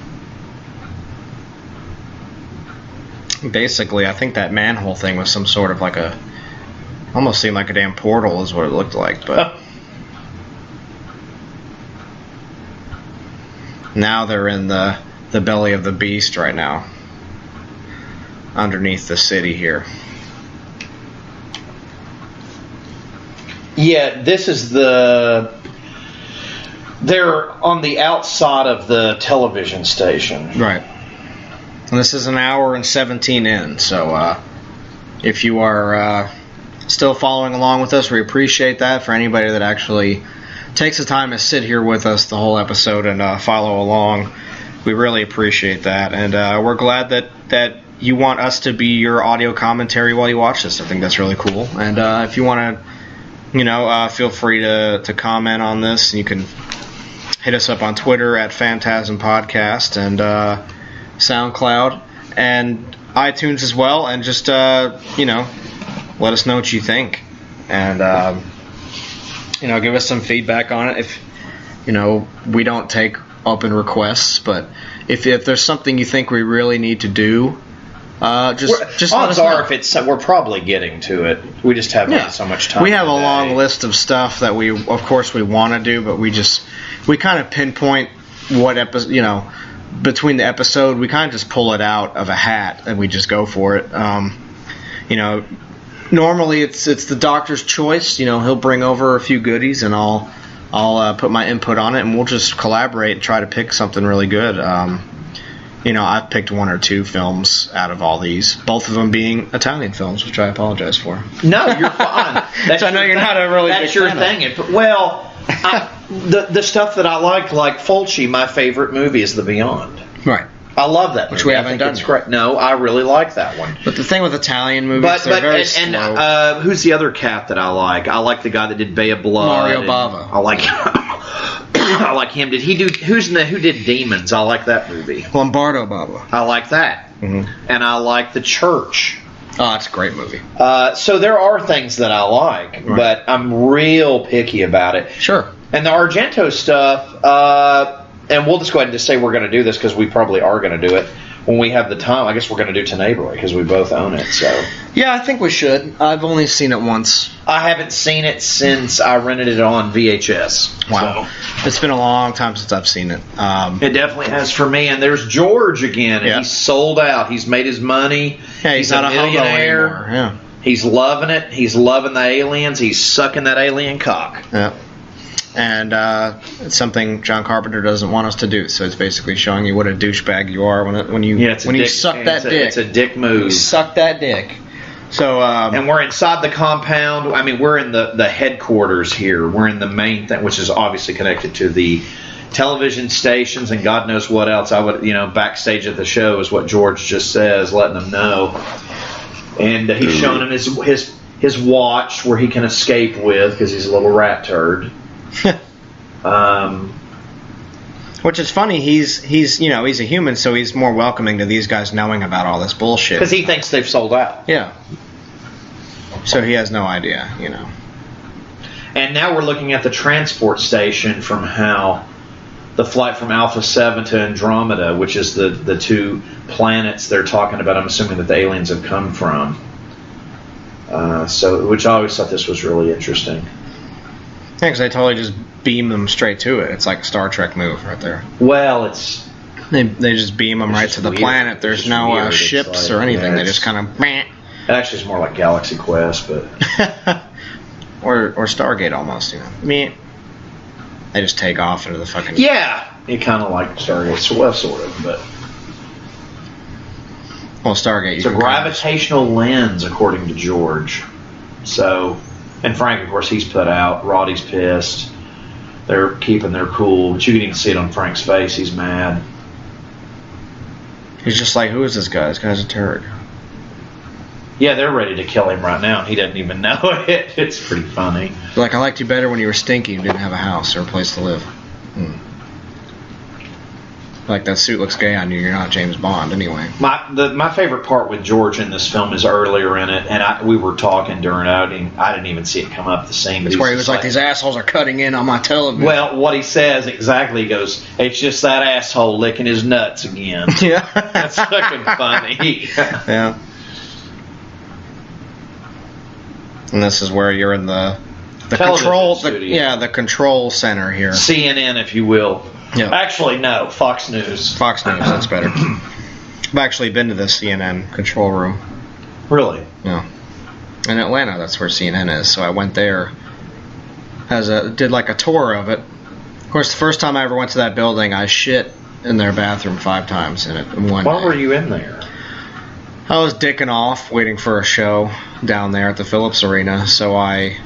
Basically, I think that manhole thing was some sort of almost seemed like a damn portal is what it looked like, but now they're in the belly of the beast right now, underneath the city here. Yeah, this is they're on the outside of the television station. Right. And this is an hour and 17 in, so if you are still following along with us, we appreciate that. For anybody that actually takes the time to sit here with us the whole episode and follow along, we really appreciate that. And we're glad that you want us to be your audio commentary while you watch this. I think that's really cool. And if you want to, feel free to comment on this. You can hit us up on Twitter at FANTASM Podcast, and SoundCloud and iTunes as well, and just let us know what you think, and give us some feedback on it. If we don't take open requests, but if there's something you think we really need to do, just odds are we're probably getting to it. We just haven't had so much time. We have a long list of stuff that we want to do, but we kind of pinpoint what episode, between the episode, we kind of just pull it out of a hat and we just go for it. Normally it's the doctor's choice. He'll bring over a few goodies, and I'll put my input on it, and we'll just collaborate and try to pick something really good. I've picked one or two films out of all these, both of them being Italian films, which I apologize for. No, you're fine. I know you're not a really big fan. That's your thing. Well, the stuff that I like Fulci, my favorite movie is The Beyond. Right. I love that movie. Which we haven't done. It's great. No, I really like that one. But the thing with Italian movies, they're very slow. Who's the other cat that I like? I like the guy that did Bay of Blood. Mario Bava. I like I like him. Did he do? Who did Demons? I like that movie. Lombardo Bava. I like that. Mm-hmm. And I like The Church. Oh, that's a great movie. So there are things that I like, right, but I'm real picky about it. Sure. And the Argento stuff, and we'll just go ahead and just say we're going to do this because we probably are going to do it when we have the time. I guess we're going to do Tenebrae because we both own it. So yeah, I think we should. I've only seen it once. I haven't seen it since I rented it on VHS. Wow. So it's been a long time since I've seen it. It definitely has for me. And there's George again. And he's sold out. He's made his money. Yeah, he's not a millionaire. Anymore. Yeah. He's loving it. He's loving the aliens. He's sucking that alien cock. Yeah. And it's something John Carpenter doesn't want us to do. So it's basically showing you what a douchebag you are when you suck that dick. It's a dick move. You suck that dick. So and we're inside the compound. I mean, we're in the headquarters here. We're in the main thing, which is obviously connected to the television stations and God knows what else. I would, backstage at the show is what George just says, letting them know. And he's showing him his watch where he can escape with because he's a little rat turd. Which is funny. He's a human, so he's more welcoming to these guys knowing about all this bullshit because he thinks they've sold out. Yeah. So he has no idea, And now we're looking at the transport station from how the flight from Alpha 7 to Andromeda, which is the two planets they're talking about. I'm assuming that the aliens have come from. Which I always thought this was really interesting. Yeah, because they totally just beam them straight to it. It's like a Star Trek move right there. Well, they just beam them right to the planet. There's no ships or anything. They just kind of. It actually is more like Galaxy Quest, but or Stargate almost. They just take off into the fucking. Yeah, it kind of like Stargate, well, sort of, but. Well, Stargate. It's a gravitational lens, according to George. So, and Frank, of course, he's put out. Roddy's pissed. They're keeping their cool, but you can even see it on Frank's face. He's mad. He's just like, who is this guy? This guy's a turd. Yeah, they're ready to kill him right now, and he doesn't even know it. It's pretty funny. Like, I liked you better when you were stinky and didn't have a house or a place to live. Like, that suit looks gay on you. You're not James Bond, anyway. My favorite part with George in this film is earlier in it, and we were talking during it. I didn't even see it come up the same. It's where he was like, these assholes are cutting in on my television. Well, what he says exactly, he goes, it's just that asshole licking his nuts again. Yeah. That's fucking funny. Yeah. And this is where you're in the control the control center here. CNN, if you will. Yeah. Actually, no. Fox News. Fox News, that's better. I've actually been to the CNN control room. Really? Yeah. In Atlanta, that's where CNN is. So I went there, did like a tour of it. Of course, the first time I ever went to that building, I shit in their bathroom 5 times in it in one day. Why were you in there? I was dicking off waiting for a show down there at the Phillips Arena, so I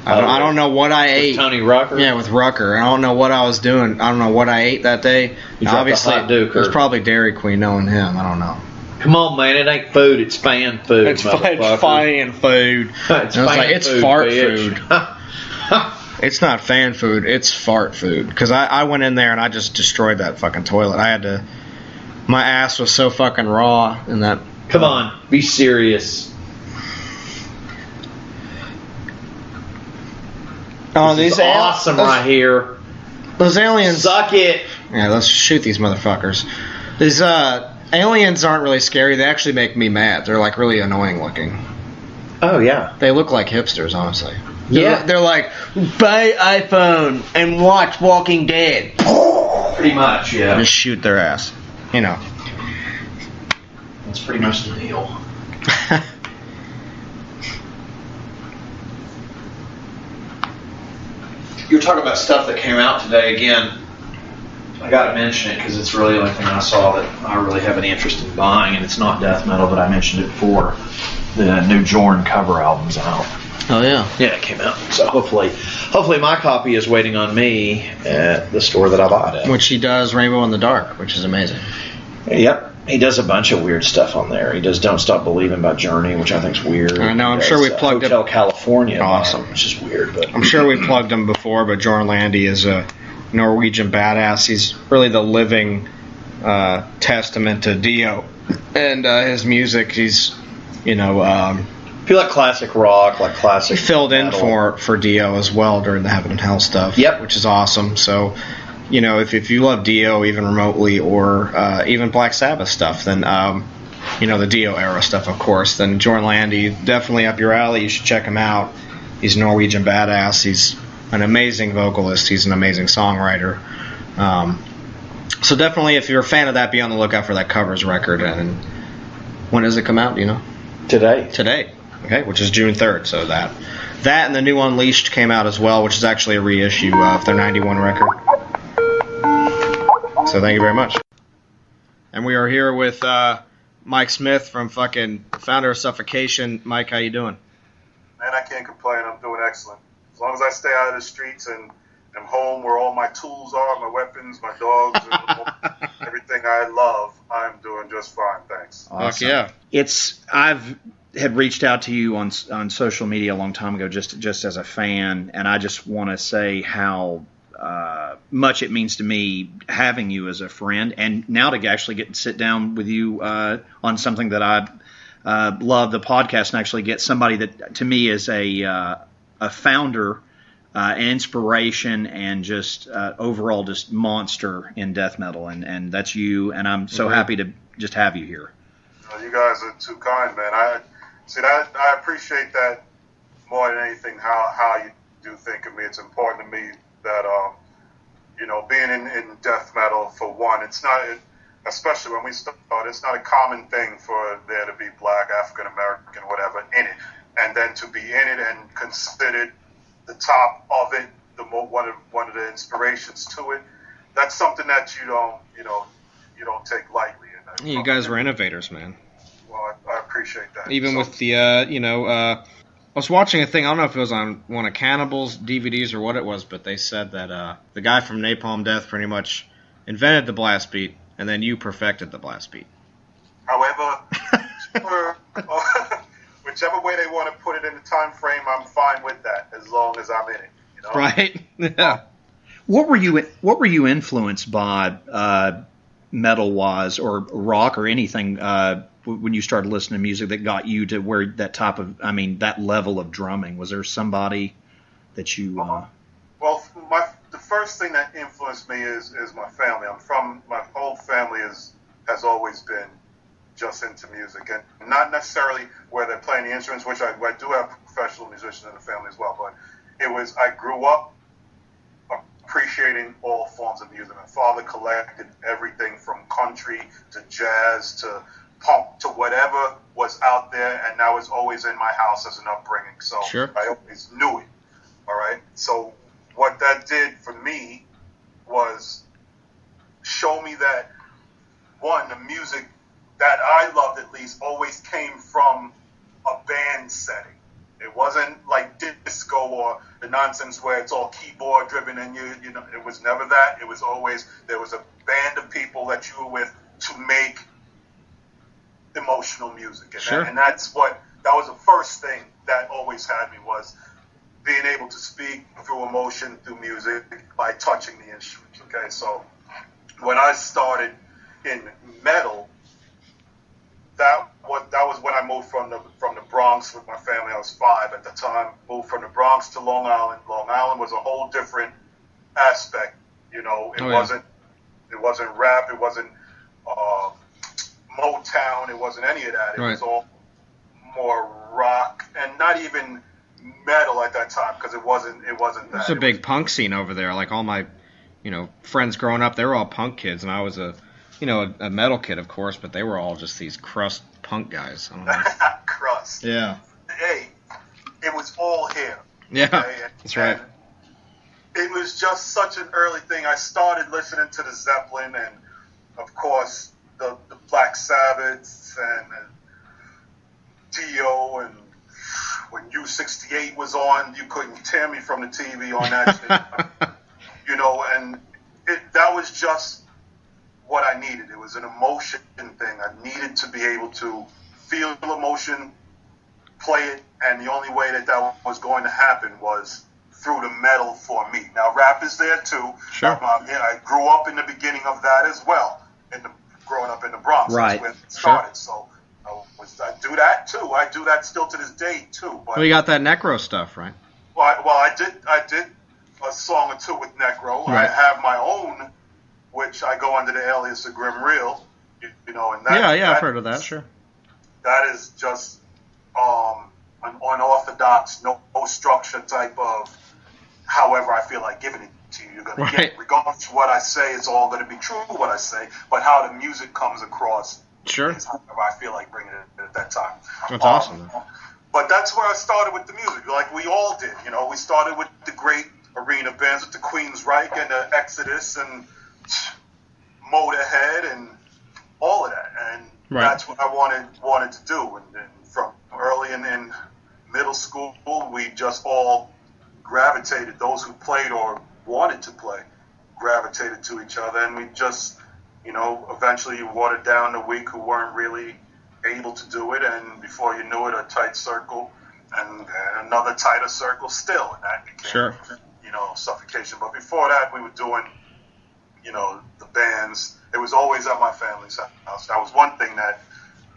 don't know what I ate. Tony Rucker? Yeah, with Rucker. I don't know what I was doing. I don't know what I ate that day. Obviously, it was probably Dairy Queen, knowing him. I don't know. Come on, man. It ain't food. It's fan food, It's fan food. It's fart food. It's not fan food. It's fart food. Because I went in there and I just destroyed that fucking toilet. My ass was so fucking raw in that. Come on. Be serious. Oh, this is awesome right here. Those aliens. Suck it. Yeah, let's shoot these motherfuckers. These aliens aren't really scary. They actually make me mad. They're like really annoying looking. Oh, yeah. They look like hipsters, honestly. Yeah. They're like, buy iPhone and watch Walking Dead. Pretty much, yeah. Just shoot their ass. That's pretty much the deal. You were talking about stuff that came out today. Again, I got to mention it because it's really the only thing I saw that I really have any interest in buying, and it's not death metal, but I mentioned it before. The new Jorn cover album's out. Oh, yeah? Yeah, it came out. So hopefully my copy is waiting on me at the store that I bought it. Which he does Rainbow in the Dark, which is amazing. Yep. He does a bunch of weird stuff on there. He does Don't Stop Believing by Journey, which I think is weird. I know. I'm sure we plugged Hotel California. Awesome. Which is weird. But I'm sure we plugged him before, but Jorn Landy is a Norwegian badass. He's really the living testament to Dio. And his music, he's, if you like classic rock, like classic he filled metal. in for Dio as well during the Heaven and Hell stuff. Yep. Which is awesome. So, if you love Dio even remotely, or even Black Sabbath stuff, then the Dio era stuff, of course, then Jorn Landy, definitely up your alley. You should check him out. He's a Norwegian badass. He's an amazing vocalist. He's an amazing songwriter. So definitely, if you're a fan of that, be on the lookout for that Covers record. And when does it come out? Do you know? Today. Okay, which is June 3rd. So that and the new Unleashed came out as well, which is actually a reissue of their 91 record. So thank you very much. And we are here with Mike Smith from fucking founder of Suffocation. Mike, how you doing? Man, I can't complain. I'm doing excellent. As long as I stay out of the streets and am home where all my tools are, my weapons, my dogs, and everything I love, I'm doing just fine. Thanks. Awesome. Fuck yeah. I've had reached out to you on social media a long time ago, just as a fan, and I just want to say how much it means to me having you as a friend, and now to actually get to sit down with you on something that I love, the podcast, and actually get somebody that to me is a founder, inspiration, and just overall just monster in death metal, and that's you, and I'm so happy to just have you here. You guys are too kind, man. I appreciate that more than anything. How you do think of me, it's important to me that being in death metal, for one, it's not, especially when we start, it's not a common thing for there to be black, African American, whatever, in it, and then to be in it and considered the top of it, one of the inspirations to it. That's something that you don't take lightly. You guys were innovators, man. Well, I appreciate that. Even with the, I was watching a thing, I don't know if it was on one of Cannibal's DVDs or what it was, but they said that the guy from Napalm Death pretty much invented the blast beat, and then you perfected the blast beat. However, whichever way they want to put it in the time frame, I'm fine with that, as long as I'm in it. You know? Right? Yeah. What were you influenced by, metal-wise, or rock, or anything, when you started listening to music that got you to where that type of, that level of drumming? Was there somebody that you... Well, the first thing that influenced me is my family. My whole family has always been just into music, and not necessarily where they're playing the instruments, which I do have professional musicians in the family as well, but I grew up appreciating all forms of music. My father collected everything from country to jazz to punk to whatever was out there, and that was always in my house as an upbringing. So sure. I always knew it. All right. So what that did for me was show me that, one, the music that I loved at least always came from a band setting. It wasn't like disco or the nonsense where it's all keyboard driven and it was never that. It was always, there was a band of people that you were with to make emotional music. And, sure. And that was the first thing that always had me, was being able to speak through emotion, through music, by touching the instruments. Okay, so when I started in metal, that was when I moved from the Bronx with my family. I was 5 at the time. Moved from the Bronx to Long Island. Long Island was a whole different aspect. It wasn't rap. It wasn't Motown. It wasn't any of that. It was all more rock, and not even metal at that time, because it wasn't that. There's a big punk scene over there. Like all my, friends growing up, they were all punk kids, and I was a metal kid, of course, but they were all just these crust punk guys. I don't know. Crust. Yeah. Hey, it was all here. Yeah, okay? that's right. It was just such an early thing. I started listening to the Zeppelin and, of course, the Black Sabbaths and Dio, and when U68 was on, you couldn't tear me from the TV on that shit. And that was just what I needed. It was an emotion thing. I needed to be able to feel emotion, play it, and the only way that was going to happen was through the metal for me. Now, rap is there too. Sure. I grew up in the beginning of that as well, growing up in the Bronx. Right. That's where it started. Sure. So I do that too. I do that still to this day too. But you got that Necro stuff, right? Well, I did a song or two with Necro. Right. I have my own, which I go under the alias of Grim Real. And that. Yeah, I've heard of that. Sure. That is just an unorthodox, no structure type of. However, I feel like giving it to you, you're going to get it. Regardless of what I say, it's all going to be true what I say. But how the music comes across, sure, is however I feel like bringing it at that time. That's awesome. But that's where I started with the music, like we all did. You know, we started with the great arena bands, with the Queensryche and the Exodus and Motorhead and all of that. And that's what I wanted to do. And from early in middle school, we just all gravitated. Those who played or wanted to play gravitated to each other, and we just, you know, eventually watered down the weak who weren't really able to do it, and before you knew it, a tight circle and another tighter circle still, and that became, you know, Suffocation. But before that, we were doing, you know, the bands. It was always at my family's house. That was one thing that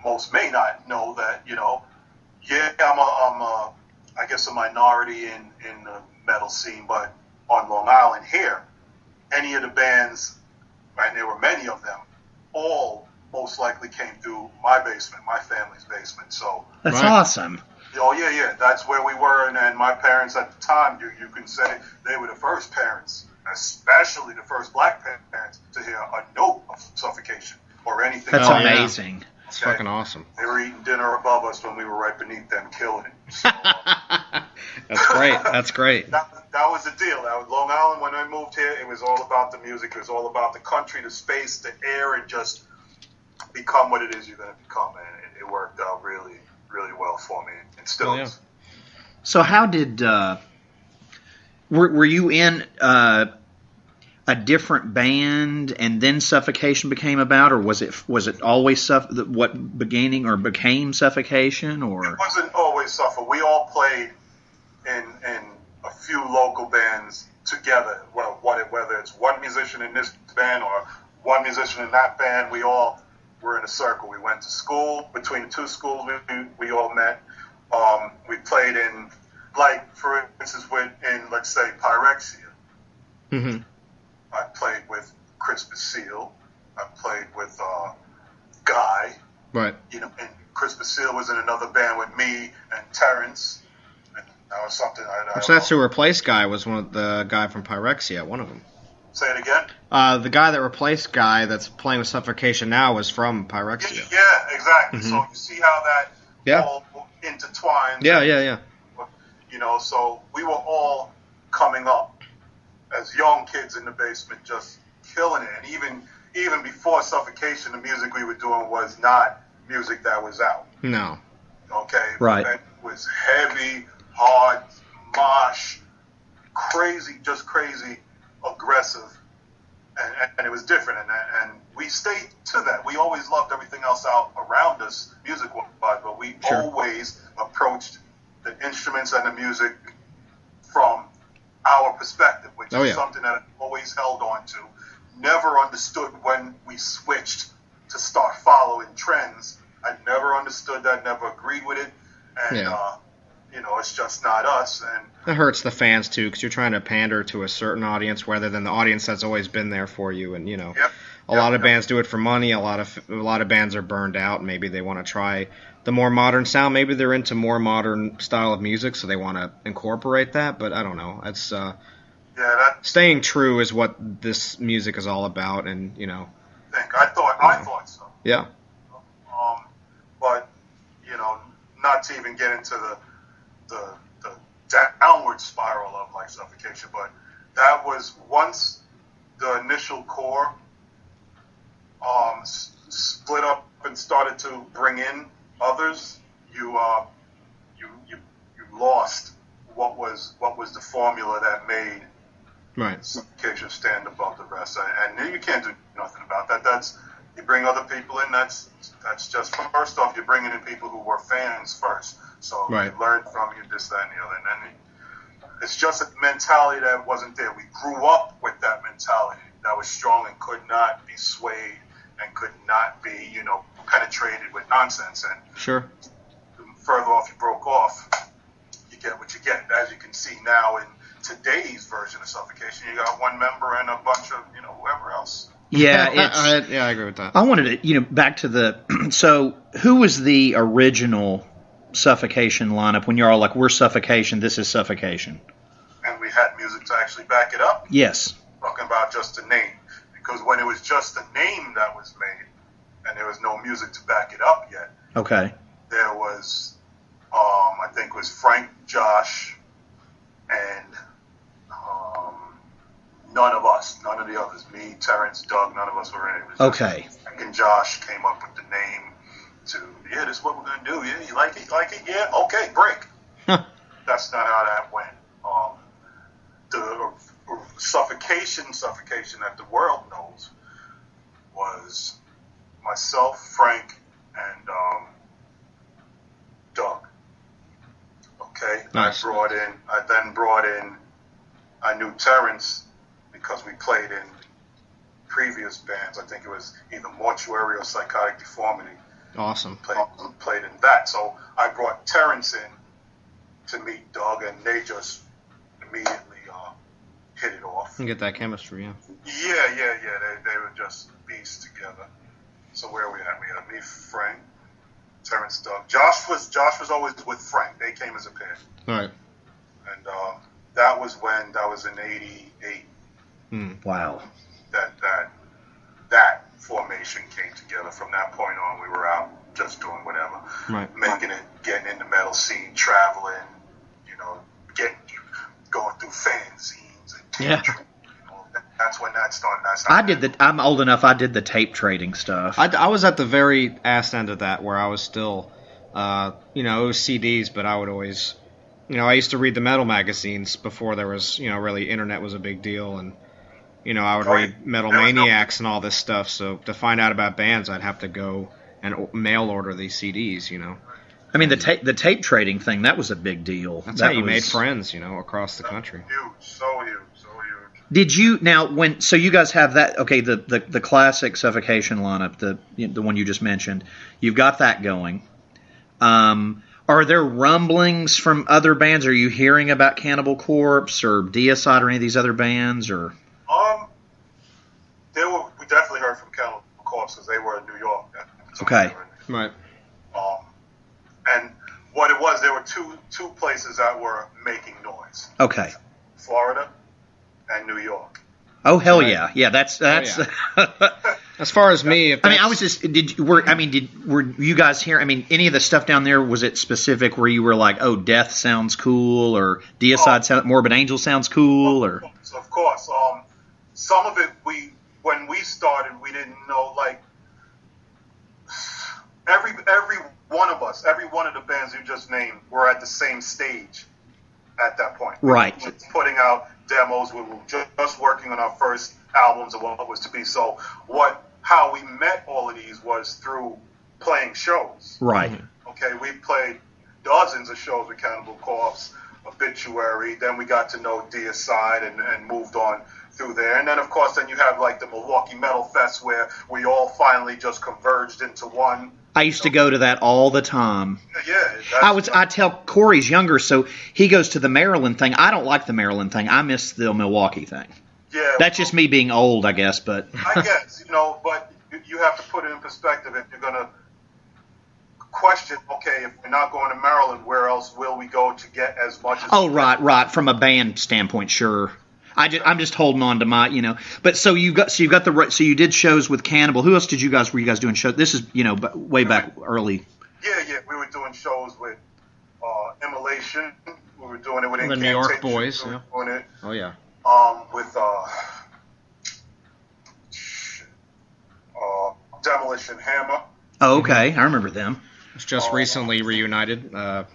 most may not know, that, you know, I'm I guess a minority in the metal scene, but on Long Island here, any of the bands, and there were many of them, all most likely came through my basement, my family's basement. So that's awesome. Oh yeah, that's where we were, and my parents at the time, you can say they were the first parents, especially the first black parents, to hear a note of Suffocation or anything. That's amazing. Yeah. It's fucking awesome. They were eating dinner above us when we were right beneath them, killing it. So, that's great. That's great. That was the deal. That was Long Island. When I moved here, it was all about the music. It was all about the country, the space, the air, and just become what it is you're going to become. And it worked out really, really well for me. It still is. So how did were you in a different band and then Suffocation became about, or was it always what beginning or became Suffocation, or? It wasn't always Suffer. We all played in a few local bands together. Well, whether it's one musician in this band or one musician in that band, we all were in a circle. We went to school. Between two schools, we all met. We played in, like, for instance, let's say, Pyrexia. Mm-hmm. I played with Chris Basile. I played with Guy. Right. You know, and Chris Basile was in another band with me and Terrence. And that was something So that's who replaced Guy, was one of the guy from Pyrexia, one of them. Say it again? The guy that replaced Guy that's playing with Suffocation now was from Pyrexia. Yeah, exactly. Mm-hmm. So you see how that all intertwines. Yeah. You know, so we were all coming up as young kids in the basement, just killing it. And even before Suffocation, the music we were doing was not music that was out. No. Okay? Right. It was heavy, hard, mosh, crazy, aggressive. And it was different. And we stayed to that. We always loved everything else out around us, music-wise, but we always approached the instruments and the music from our perspective, which is something that I always held on to. Never understood when we switched to start following trends. I never understood that, never agreed with it. And, you know, it's just not us. And it hurts the fans, too, because you're trying to pander to a certain audience rather than the audience that's always been there for you. And, you know, a lot of bands do it for money. A lot of bands are burned out, and maybe they want to try the more modern sound. Maybe they're into more modern style of music, so they want to incorporate that. But I don't know. It's staying true is what this music is all about, and you know. I thought so. Yeah. But you know, not to even get into the downward spiral of like Suffocation, but that was once the initial core split up and started to bring in others, you lost what was the formula that made Suffocation stand above the rest, and you can't do nothing about that. That's, you bring other people in. That's just, first off, you're bringing in people who were fans first, so you learn from you this, that, and the other, and then it's just a mentality that wasn't there. We grew up with that mentality that was strong and could not be swayed and could not be, you know, penetrated with nonsense. And the further off you broke off, you get what you get. As you can see now in today's version of Suffocation, you got one member and a bunch of, you know, whoever else. Yeah, I agree with that. I wanted to, you know, back to the, so who was the original Suffocation lineup when you're all like, we're Suffocation, this is Suffocation? And we had music to actually back it up? Yes. Talking about just a name. Because when it was just a name that was made, and there was no music to back it up yet, okay, there was I think it was Frank, Josh, and none of the others. Me, Terrence, Doug, none of us were in it. Okay. Frank and Josh came up with the name this is what we're going to do. Yeah, you like it? Yeah, okay, break. That's not how that went. The suffocation that the world knows was myself, Frank, and Doug. Okay? Nice. I knew Terrence because we played in previous bands. I think it was either Mortuary or Psychotic Deformity. Awesome. Played in that. So I brought Terrence in to meet Doug, and they just immediately hit it off. And get that chemistry, yeah. Yeah. They were just beasts together. So where we at? We had me, Frank, Terrence, Doug. Josh was always with Frank. They came as a pair. All right. And that was in '88. Wow. That formation came together. From that point on, we were out just doing whatever, making it, getting in the metal scene, traveling, going through fanzines. That's when that started. I'm old enough. I did the tape trading stuff. I was at the very ass end of that, where I was still, it was CDs, but I would always, I used to read the metal magazines before there was, really internet was a big deal, and I would read Metal Maniacs and all this stuff. So to find out about bands, I'd have to go and mail order these CDs. I mean, the tape trading thing, that was a big deal. That's how you made friends, across the country. So huge. Did you so you guys have that? Okay, the classic Suffocation lineup, the one you just mentioned. You've got that going. Are there rumblings from other bands? Are you hearing about Cannibal Corpse or Deicide or any of these other bands or? We definitely heard from Cannibal Corpse because they were in New York. Okay. Right. And what it was, there were two places that were making noise. Okay. Florida and New York. Oh hell yeah, yeah. That's. Oh, yeah. As far as me, I was just. Were you guys here? I mean, any of the stuff down there, was it specific where you were like, oh, Death sounds cool, or Deicide, Morbid Angel sounds cool, or? Of course. Some of it when we started, we didn't know. Like every one of us, every one of the bands you just named, were at the same stage at that point. Right. We were putting out demos. We were just working on our first albums of what was to be. So how we met all of these was through playing shows. Right. Okay, we played dozens of shows with Cannibal Corpse, Obituary. Then we got to know Deicide and moved on through there. And then, of course, you have like the Milwaukee Metal Fest where we all finally just converged into one. I used to go to that all the time. Yeah. I tell Corey's younger, so he goes to the Maryland thing. I don't like the Maryland thing. I miss the Milwaukee thing. Yeah. That's just me being old, I guess. But I guess, but you have to put it in perspective. If you're going to question, okay, if we're not going to Maryland, where else will we go to get as much as... Oh, right. From a band standpoint, sure. I'm just holding on to my, But so you did shows with Cannibal. Who else were you guys doing shows? This is, way back early. Yeah. We were doing shows with Immolation. We were doing it with the New York boys. Yeah. Doing it. Oh yeah. With Demolition Hammer. Oh, okay. I remember them. It's just recently reunited at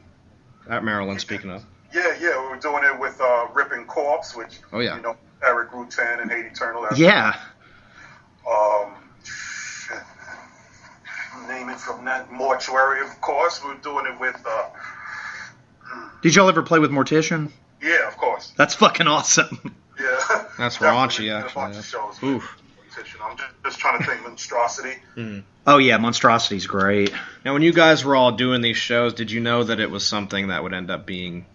Maryland. Speaking of. Yeah, we were doing it with Ripping Corpse, which, Eric Rutan and Hate Eternal. Yeah. Name it from that. Mortuary, of course. We were doing it with... Did y'all ever play with Mortician? Yeah, of course. That's fucking awesome. Yeah. That's raunchy, actually. A bunch of shows Oof. Mortician. I'm just trying to think Monstrosity. Oh, yeah, Monstrosity's great. Now, when you guys were all doing these shows, did you know that it was something that would end up being...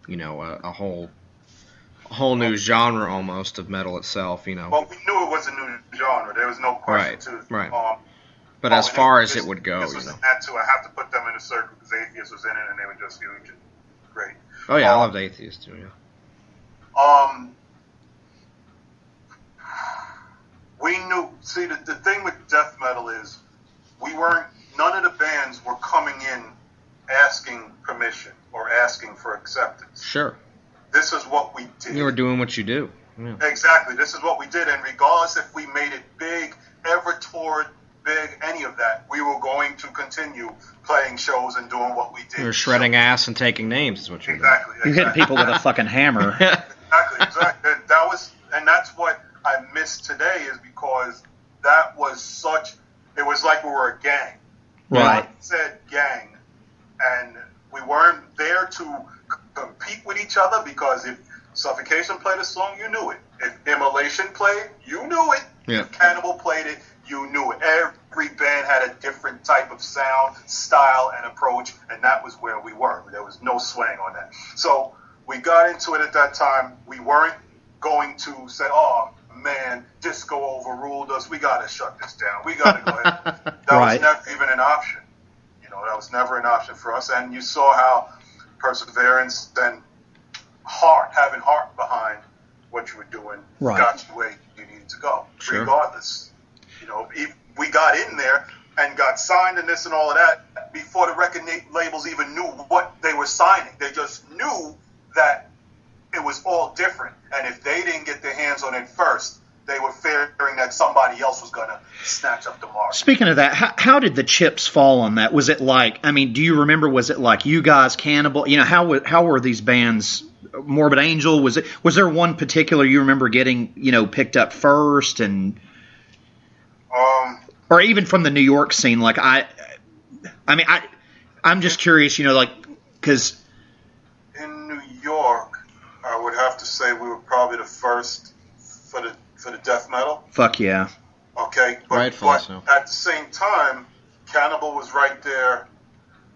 a whole new genre almost of metal itself, Well, we knew it was a new genre. There was no question Right. But as far as it would go, this was I have to put them in a circle because Atheist was in it and they were just huge and great. Oh yeah, I loved Atheist too. Yeah. We knew. See, the thing with death metal is none of the bands were coming in asking permission. Sure. This is what we did. You were doing what you do. Yeah. Exactly. This is what we did, and regardless if we made it big, ever toured big, any of that, we were going to continue playing shows and doing what we did. You were shredding ass and taking names is what you're doing. Exactly. You're hitting people with a fucking hammer. Exactly. And that's what I miss today, is because that was it was like we were a gang. Right. We said gang, and we weren't there to compete with each other, because if Suffocation played a song, you knew it. If Immolation played, you knew it. Yeah. If Cannibal played it, you knew it. Every band had a different type of sound, style, and approach, and that was where we were. There was no swaying on that. So we got into it at that time. We weren't going to say, oh, man, disco overruled us. We got to shut this down. We got to go ahead. That was never even an option. That was never an option for us. And you saw how perseverance and having heart behind what you were doing got you where you needed to go, regardless. We got in there and got signed and this and all of that before the record labels even knew what they were signing. They just knew that it was all different. And if they didn't get their hands on it first, they were fearing that somebody else was going to snatch up the market. Speaking of that, how did the chips fall on that? Was it like, do you remember, was it like you guys, Cannibal? How were these bands, Morbid Angel? Was there one particular you remember getting, picked up first, and or even from the New York scene? Like I'm just curious, because in New York, I would have to say we were probably the first for the death metal. Fuck yeah. Okay, but at the same time, Cannibal was right there.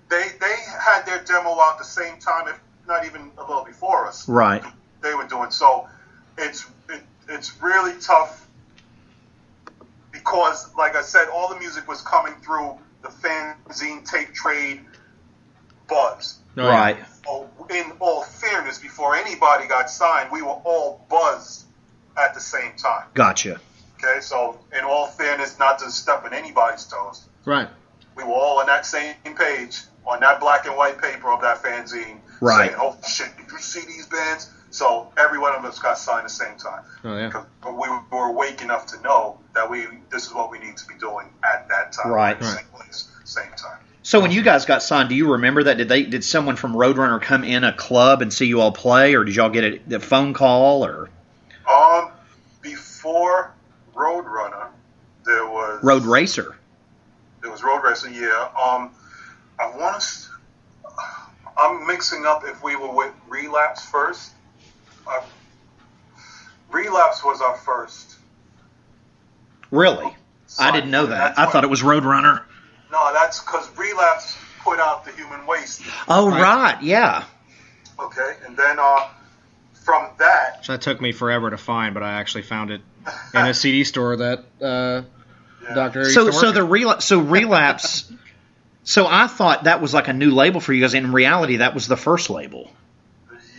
They had their demo out the same time, if not even a little before us. Right. They were doing so. It's really tough because, like I said, all the music was coming through the fanzine tape trade buzz. Right. In all fairness, before anybody got signed, we were all buzzed at the same time. Gotcha. Okay, so in all fairness, not to step on anybody's toes. Right. We were all on that same page, on that black and white paper of that fanzine. Right. Saying, oh, shit, did you see these bands? So every one of us got signed at the same time. Oh, yeah. But we were awake enough to know that this is what we need to be doing at that time. Right. Same place, same time. So when you guys got signed, do you remember that? Did someone from Roadrunner come in a club and see you all play, or did y'all get a phone call, or? Before Roadrunner, there was Road Racer. There was Road Racer, yeah. I'm mixing up if we were with Relapse first. Relapse was our first. Really? I didn't know that. I thought it was Roadrunner. No, that's because Relapse put out the Human Waste. Oh, right, yeah. Okay, and then from that... So that took me forever to find, but I actually found it in a CD store that Dr. used to work So Relapse... So I thought that was like a new label for you guys. In reality, that was the first label.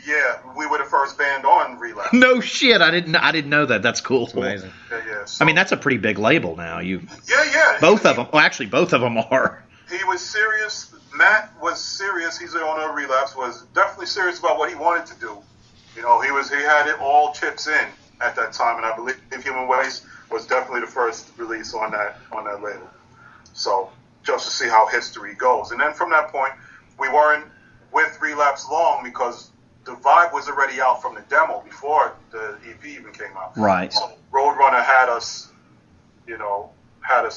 Yeah, we were the first band on Relapse. No shit, I didn't know that. That's cool. That's amazing. Yeah. So, that's a pretty big label now. Yeah. Both of them. Well, actually, both of them are. He was serious. Matt was serious. He's the owner of Relapse. Was definitely serious about what he wanted to do. He had it all chips in at that time, and I believe Human Waste was definitely the first release on that label. So just to see how history goes, and then from that point, we weren't with Relapse long because the vibe was already out from the demo before the EP even came out. Right. So Roadrunner had us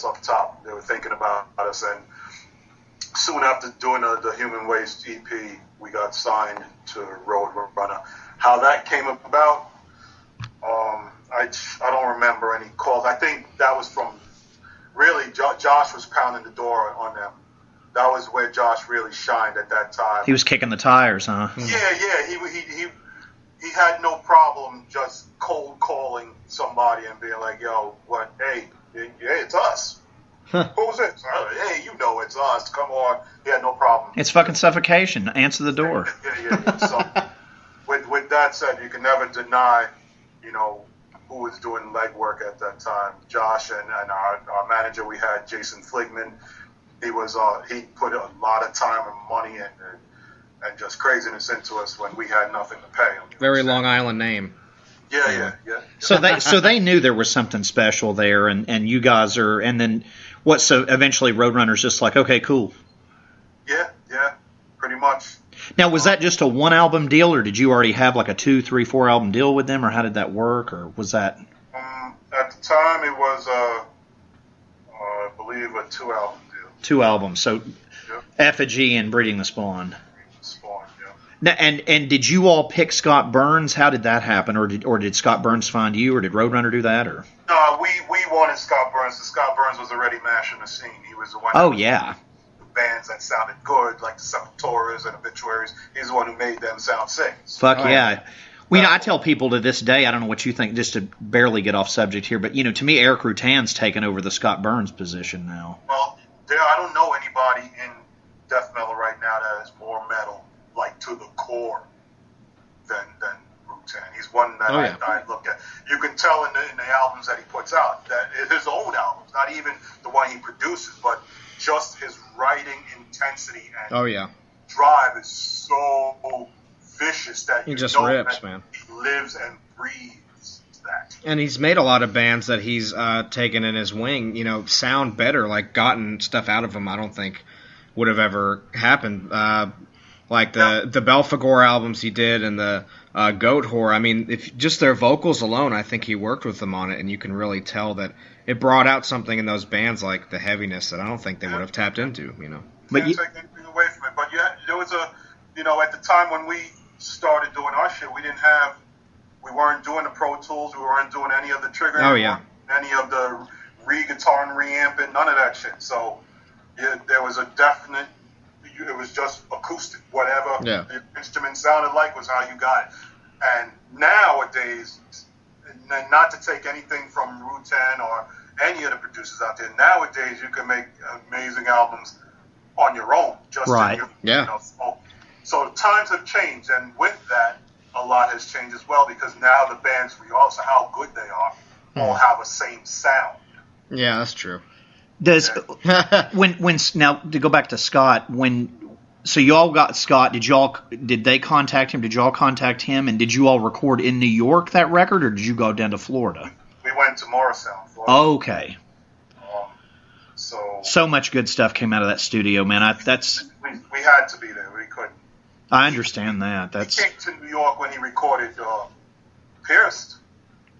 up top. They were thinking about us, and soon after doing the Human Waste EP, we got signed to Roadrunner. How that came about, I don't remember any calls. I think that was from really Josh was pounding the door on them. That was where Josh really shined at that time. He was kicking the tires, huh? Yeah. He had no problem just cold calling somebody and being like, "Yo, what? Hey, it's us." Who's it? Hey, it's us. Come on. He had no problem. It's fucking Suffocation. Answer the door. Yeah. So, with that said, you can never deny, who was doing legwork at that time. Josh and our manager we had, Jason Fligman. He put a lot of time and money and just craziness into us when we had nothing to pay them. Very Long Island name. Yeah. So they knew there was something special there, and you guys are, and then what? So eventually, Roadrunner's just like, okay, cool. Yeah, pretty much. Now, was that just a 1-album deal, or did you already have like a 2, 3, 4 album deal with them, or how did that work, or was that? At the time, it was I believe a 2-album deal. 2 albums. So, Yep. Effigy and Breeding the Spawn. Spawn, yeah. Now, and did you all pick Scott Burns? How did that happen, or did Scott Burns find you, or did Roadrunner do that, or? No, we wanted Scott Burns. Scott Burns was already mashing the scene. He was the one. Oh yeah. Bands that sounded good, like the Sepulturas and Obituaries. He's the one who made them sound sick. Fuck yeah. Well, I tell people to this day, I don't know what you think, just to barely get off subject here, but, to me, Eric Rutan's taken over the Scott Burns position now. Well, I don't know anybody in death metal right now that is more metal, like, to the core than Rutan. He's one that I look at. You can tell in the albums that he puts out, that his own albums, not even the one he produces, but just his writing intensity and drive is so vicious that he just rips, man. He lives and breathes that. And he's made a lot of bands that he's taken in his wing, sound better, like gotten stuff out of them I don't think would have ever happened. Like the Belphegor albums he did and the Goat Whore. I mean, if just their vocals alone, I think he worked with them on it, and you can really tell that it brought out something in those bands, like the heaviness that I don't think they would have tapped into, But you can't take anything away from it. But there was at the time when we started doing our shit, we weren't doing the Pro Tools, we weren't doing any of the triggering, any of the re-guitar and re-amping, none of that shit. So there was a definite, it was just acoustic, whatever the instrument sounded like was how you got it. And nowadays, not to take anything from Rutan or any of the producers out there, nowadays you can make amazing albums on your own, just in your, so the times have changed, and with that, a lot has changed as well, because now the bands, regardless of how good they are, all have a same sound. Yeah, that's true. Does when now to go back to Scott, so you all got Scott, did they contact him? Did you all contact him, and did you all record in New York that record, or did you go down to Florida? We went to Morristown, Florida. Okay. So much good stuff came out of that studio, man. We had to be there. We couldn't. I understand that. He came to New York when he recorded Pierced.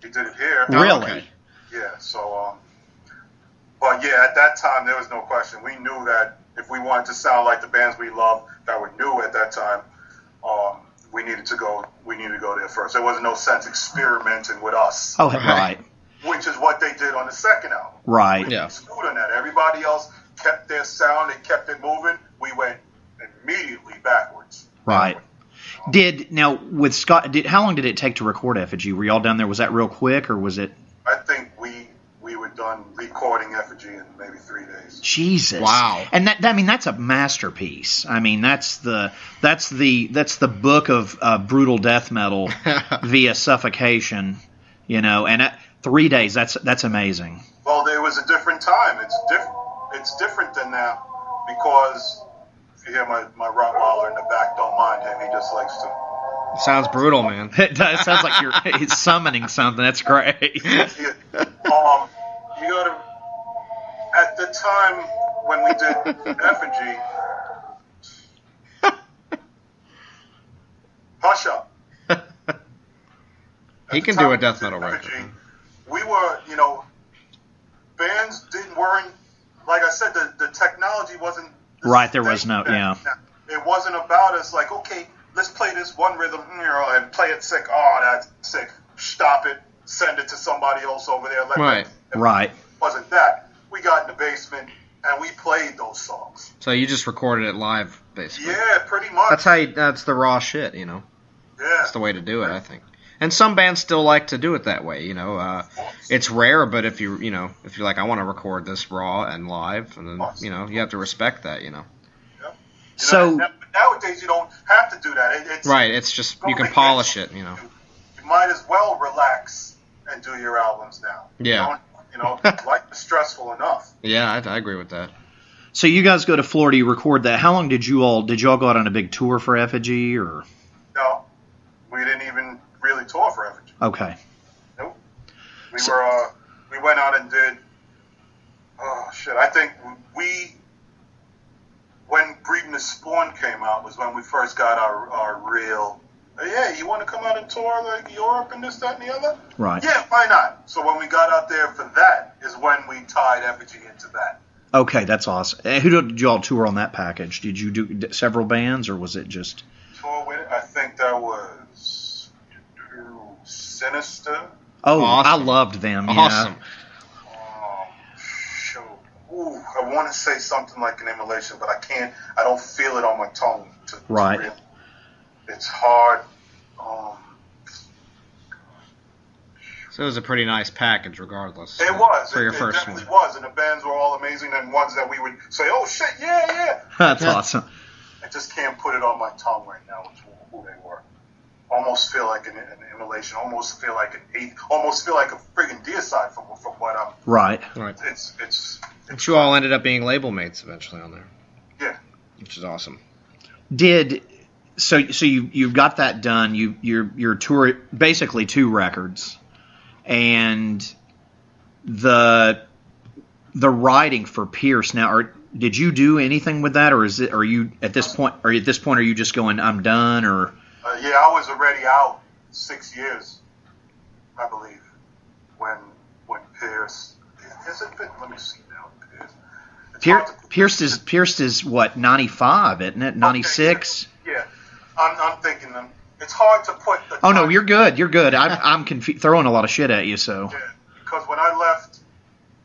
He did it here. Really? Okay. Yeah. So, but yeah, at that time there was no question. We knew that if we wanted to sound like the bands we loved that were new at that time, we needed to go there first. There was no sense experimenting with us. Oh, right. Which is what they did on the second album. Right. We screwed on that. Everybody else kept their sound and kept it moving. We went immediately backwards. Right. Now with Scott, how long did it take to record Effigy? Were y'all down there? Was that real quick, or was it? I think we were done recording Effigy in maybe 3 days. Jesus. Wow. And that's a masterpiece. I mean, that's the book of brutal death metal via suffocation, and 3 days. That's amazing. Well, there was a different time. It's different than now, because if you hear my Rottweiler in the back, don't mind him. He just likes to. Sounds brutal, man. It does. It sounds like he's summoning something. That's great. You gotta. At the time when we did Effigy, hush up. He can do a death metal record. We were, bands weren't, like I said, the technology wasn't. Right, there was no, It wasn't about us like, okay, let's play this one rhythm, and play it sick. Oh, that's sick. Stop it. Send it to somebody else over there. Right. It wasn't that. We got in the basement and we played those songs. So you just recorded it live, basically. Yeah, pretty much. That's the raw shit, Yeah. That's the way to do it, I think. And some bands still like to do it that way, It's rare, but if you're like, I want to record this raw and live, and then, you have to respect that, Yep. So nowadays you don't have to do that. It's just, you can polish it, You might as well relax and do your albums now. Yeah. Life is stressful enough. Yeah, I agree with that. So you guys go to Florida, you record that. How long did you all go out on a big tour for Effigy, or? No, we didn't even really tour for Effigy. Okay. Nope. We went out and did. Oh shit! I think when Breeding the Spawn came out was when we first got our real. Yeah, you want to come out and tour like Europe and this, that, and the other? Right. Yeah, why not? So when we got out there for that is when we tied Effigy into that. Okay, that's awesome. And who did you all tour on that package? Did you do several bands, or was it just? Tour with it? I think that was Sinister. Oh, awesome. I loved them. Yeah. Awesome. Shoot. Ooh, I want to say something like an Immolation, but I can't. I don't feel it on my tongue. Right. It's hard. So it was a pretty nice package, regardless. It was. For your first it definitely one. was, and the bands were all amazing, and ones that we would say, "Oh shit, yeah." That's awesome. I just can't put it on my tongue right now who they were. Almost feel like an Immolation. Almost feel like an eighth. Almost feel like a friggin' Deicide from what I'm. Right. It's. But you all ended up being label mates eventually on there. Yeah. Which is awesome. So you got that done. Your tour, basically 2 records, and the writing for Pierce. Now, did you do anything with that, or are you at this point? Are you just going, I'm done, or? Yeah, I was already out 6 years, I believe, when Pierce. Has it been? Let me see now. Pierce is what, 95, isn't it? 96. Okay, yeah. I'm thinking it's hard to put the. Oh no, you're good. I'm throwing a lot of shit at you, so. Yeah, because when I left,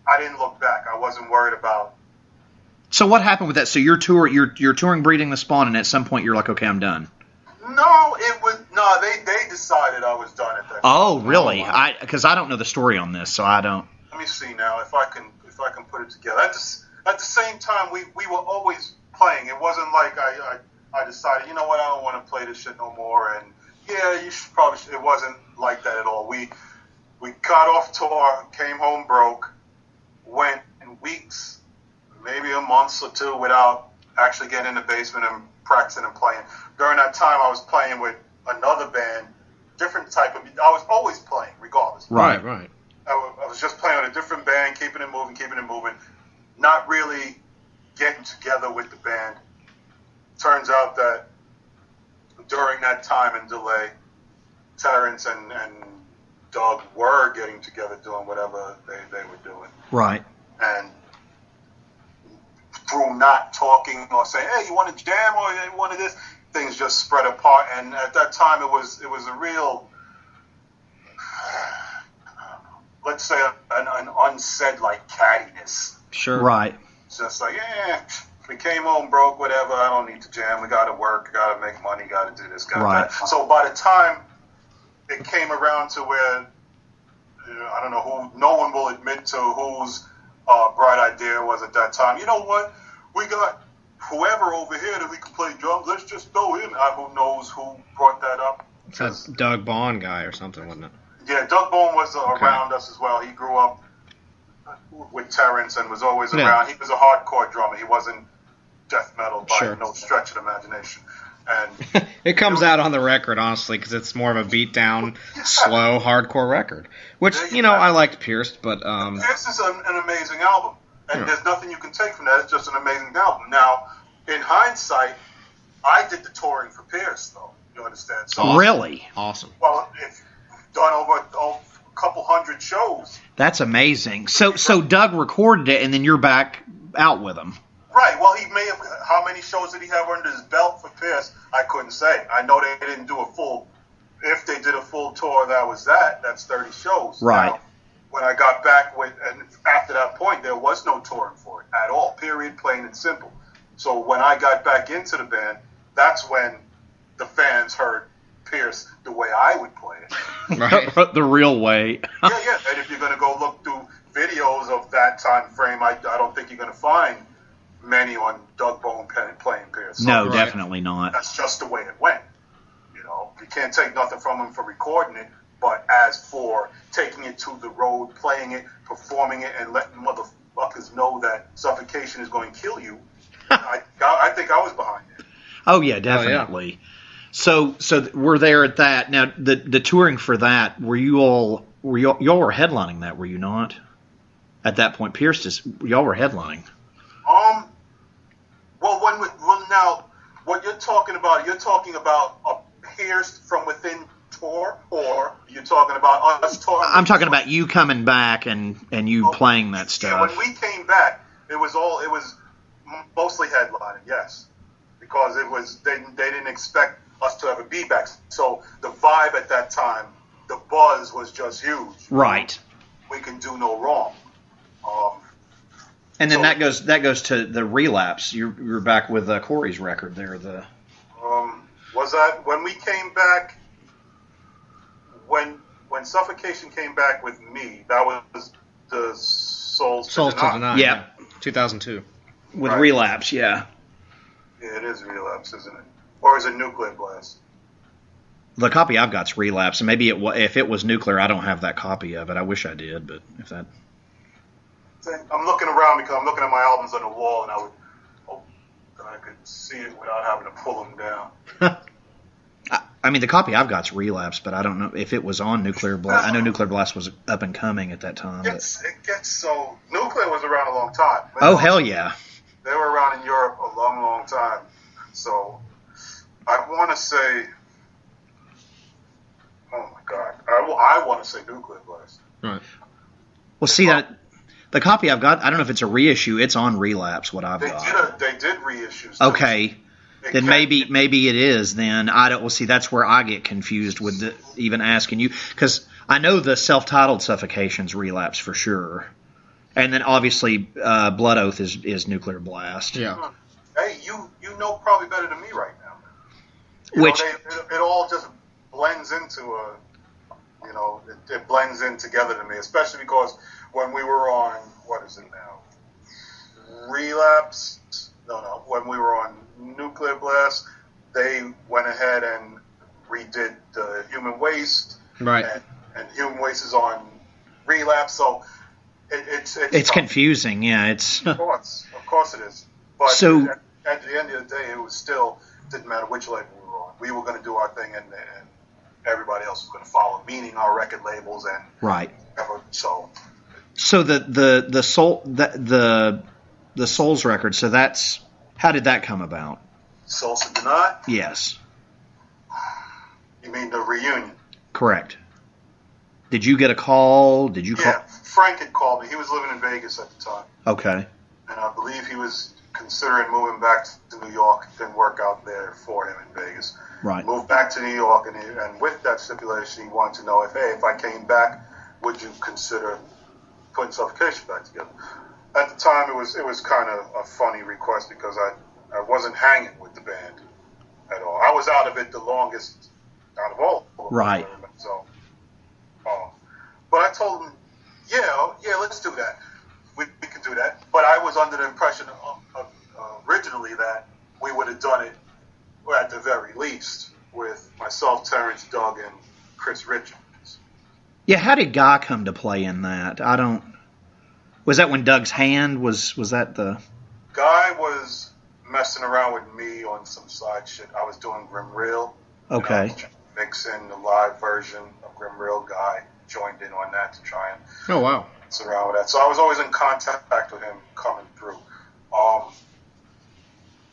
I didn't look back. I wasn't worried about. So what happened with that? So you're touring Breeding the Spawn, and at some point you're like, okay, I'm done. No, they decided I was done at that. Oh really? Because I don't know the story on this, so I don't. Let me see now if I can put it together. At the same time, we were always playing. It wasn't like I decided, you know what, I don't want to play this shit no more. And yeah, you should probably. It wasn't like that at all. We got off tour, came home broke, went in weeks, maybe a month or 2 without actually getting in the basement and practicing and playing. During that time, I was playing with another band, different type of. I was always playing, regardless. Right. I was just playing with a different band, keeping it moving, not really getting together with the band. Turns out that during that time and delay, Terrence and Doug were getting together doing whatever they were doing. Right. And through not talking or saying, hey, you want to jam or you want to this, things just spread apart. And at that time, it was a real, let's say, an unsaid like cattiness. Sure. Right. It's just like, we came home broke, whatever. I don't need to jam. We got to work. Got to make money. Got to do this. Got right. that. So by the time it came around to where, I don't know who, no one will admit to whose bright idea was at that time. You know what? We got whoever over here that we can play drums. Let's just throw him. Who knows who brought that up? It's that Doug Bond guy or something, wasn't it? Yeah, Doug Bone was around us as well. He grew up with Terrence and was always around. He was a hardcore drummer. He wasn't death metal by no stretch of the imagination. And it comes out on the record, honestly, because it's more of a beat down, slow, hardcore record. Which, I liked Pierce, but... Pierce is an amazing album. And there's nothing you can take from that. It's just an amazing album. Now, in hindsight, I did the touring for Pierce, though. You understand? So awesome. Really? Awesome. Well, it's done over a couple hundred shows. That's amazing. So Doug recorded it, and then you're back out with him. Right. Well, he may have. How many shows did he have under his belt for Pierce? I couldn't say. I know they didn't do a full. If they did a full tour, that's 30 shows. Right. Now, when I got back and after that point, there was no touring for it at all. Period. Plain and simple. So when I got back into the band, that's when the fans heard Pierce the way I would play it. Right. The real way. Yeah. And if you're going to go look through videos of that time frame, I don't think you're going to find many on Doug Bone playing Pierce. So no, definitely not. That's just the way it went. You can't take nothing from him for recording it, but as for taking it to the road, playing it, performing it, and letting fuckers know that suffocation is going to kill you. I think I was behind it. Oh yeah, definitely. So we're there at that. Now the touring for that, y'all were headlining that, were you not? At that point, y'all were headlining. Well, now what you're talking about a Pierced from Within tour, or you're talking about us touring? I'm talking about you coming back and you playing that stuff. Yeah, when we came back, it was mostly headlining, yes, because they didn't expect us to ever be back. So the vibe at that time, the buzz was just huge. Right. We can do no wrong. And then that goes to the Relapse. You're back with Corey's record there. Was that when we came back? When Suffocation came back with me, that was the Souls to Deny. Yeah, 2002. With Relapse, yeah. Yeah, it is Relapse, isn't it? Or is it Nuclear Blast? The copy I've got's Relapse, and maybe if it was Nuclear, I don't have that copy of it. I wish I did, but if that. I'm looking around because I'm looking at my albums on the wall, and I could see it without having to pull them down. I mean, the copy I've got's Relapse, but I don't know if it was on Nuclear Blast. I know Nuclear Blast was up and coming at that time. It gets so... Nuclear was around a long time. Oh, hell yeah. They were around in Europe a long, long time. So, I want to say... Oh, my God. I want to say Nuclear Blast. Right. Well, see, the copy I've got, I don't know if it's a reissue. It's on Relapse, what I've got. They did reissues. Okay. Then maybe it is. Then I don't. Well, see, that's where I get confused with even asking you, because I know the self-titled Suffocation's Relapse for sure, and then obviously Blood Oath is Nuclear Blast. Yeah. Hey, you know probably better than me right now. It all just blends into it blends in together to me, especially because when we were on what is it now? Relapse. No. When we were on Nuclear Blast, they went ahead and redid the Human Waste. Right. And Human Waste is on Relapse, so it's confusing. Yeah, it's. Of course it is. But so at the end of the day, it was still didn't matter which label we were on. We were going to do our thing, and everybody else was going to follow, meaning our record labels and right. So the Souls record. So how did that come about? Souls to Deny? Yes. You mean the reunion? Correct. Did you get a call? Did you call? Yeah, Frank had called me. He was living in Vegas at the time. Okay. And I believe he was considering moving back to New York. It didn't work out there for him in Vegas. Right. Moved back to New York, and with that stipulation, he wanted to know if I came back, would you consider putting Suffocation back together? At the time, it was kind of a funny request because I wasn't hanging with the band at all. I was out of it the longest out of all of them. Right. So, but I told him, yeah, let's do that. We can do that. But I was under the impression of originally that we would have done it, or at the very least, with myself, Terrence, Doug, and Chris Richards. Yeah, how did Guy come to play in that? Was that when Doug's hand was that the... Guy was messing around with me on some side shit. I was doing Grim Real. Okay. Mixing the live version of Grim Real. Guy joined in on that to try and oh wow mess around with that. So I was always in contact with him coming through.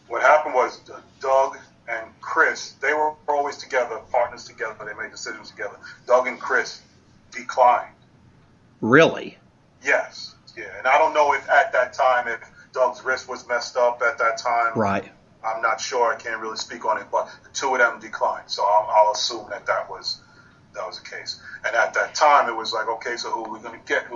What happened was Doug and Chris, they were always together, partners together. They made decisions together. Doug and Chris declined. Really? Yes. Yeah, and I don't know if at that time if Doug's wrist was messed up at that time. Right. I'm not sure. I can't really speak on it, but the two of them declined. So I'll assume that was the case. And at that time, it was like, okay, so who are we going to get?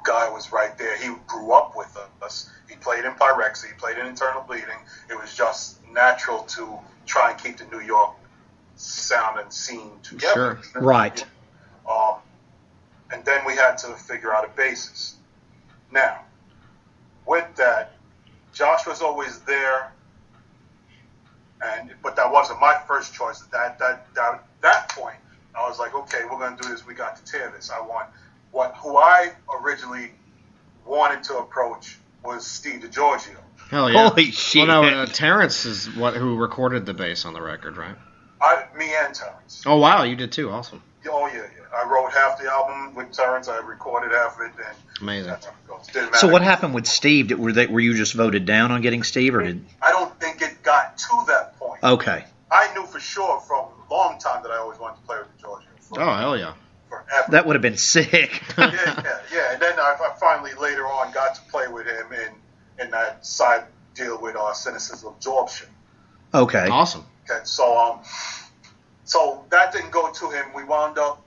Guy was right there. He grew up with us. He played in Pyrexia. He played in Internal Bleeding. It was just natural to try and keep the New York sound and scene together. Sure. Right. And then we had to figure out a basis. Now, with that, Josh was always there, but that wasn't my first choice. At that point, I was like, okay, we're going to do this. We got to tear this. I want who I originally wanted to approach was Steve DiGiorgio. Hell yeah. Holy shit. Well, no, Terrence is who recorded the bass on the record, right? Me and Terrence. Oh, wow, you did too. Awesome. Oh, yeah. I wrote half the album with Terrence. I recorded half of it. And amazing. That's how it goes. Didn't matter. So what happened with Steve? Were you just voted down on getting Steve, or did? I don't think it got to that point. Okay. I knew for sure from a long time that I always wanted to play with DiGiorgio. Oh, hell yeah. Forever. That would have been sick. yeah. And then I finally later on got to play with him in that side deal with Cynicism Absorption. Okay. Awesome. Okay, so that didn't go to him. We wound up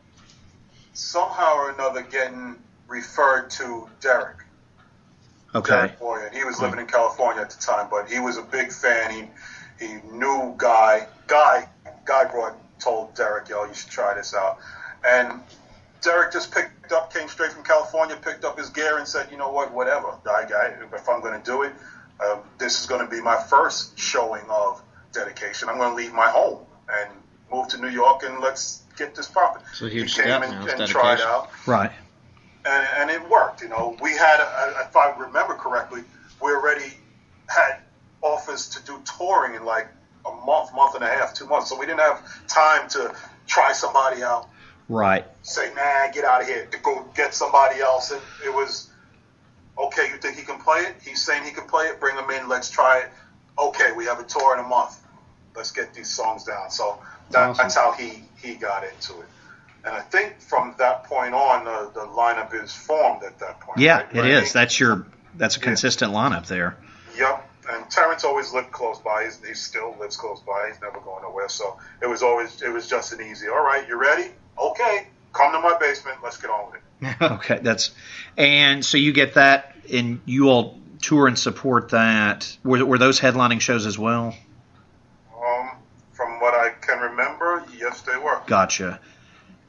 somehow or another getting referred to Derek. Okay. Derek Boyer. He was living in California at the time, but he was a big fan. He knew Guy. Guy told Derek, yo, you should try this out. And Derek just came straight from California, picked up his gear and said, you know what, whatever, Guy, if I'm going to do it, this is going to be my first showing of dedication. I'm going to leave my home and move to New York and let's get this popping. So he came and tried out. Right. And it worked. You know, we had, if I remember correctly, we already had offers to do touring in like a month and a half, 2 months. So we didn't have time to try somebody out. Right. Say, nah, get out of here, to go get somebody else. And it was, okay, you think he can play it? He's saying he can play it? Bring him in, let's try it. Okay, we have a tour in a month. Let's get these songs down. So that's how he got into it. And I think from that point on, the lineup is formed at that point. Yeah, right? it is. That's a consistent lineup there. Yep. And Terrence always lived close by. He still lives close by. He's never going nowhere. So it was just an easy, all right, you ready? Okay, come to my basement. Let's get on with it. Okay, and so you get that, and you all tour and support that. Were those headlining shows as well? From what I can remember, yes, they were. Gotcha.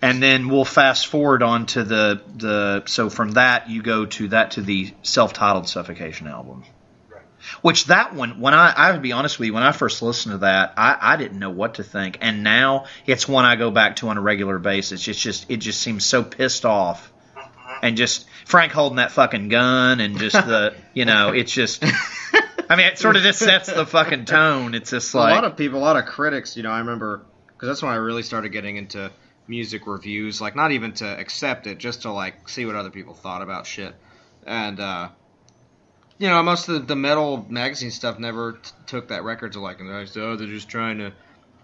And then we'll fast forward on to the so from that you go to the self-titled Suffocation album. Right. Which that one, when I would be honest with you, when I first listened to that, I didn't know what to think, and now it's one I go back to on a regular basis. It just seems so pissed off, and just Frank holding that fucking gun, and just it's just. I mean, it sort of just sets the fucking tone. It's just like a lot of critics. I remember because that's when I really started getting into music reviews, like not even to accept it, just to like see what other people thought about shit. And most of the metal magazine stuff never took that record to like, and they're just trying to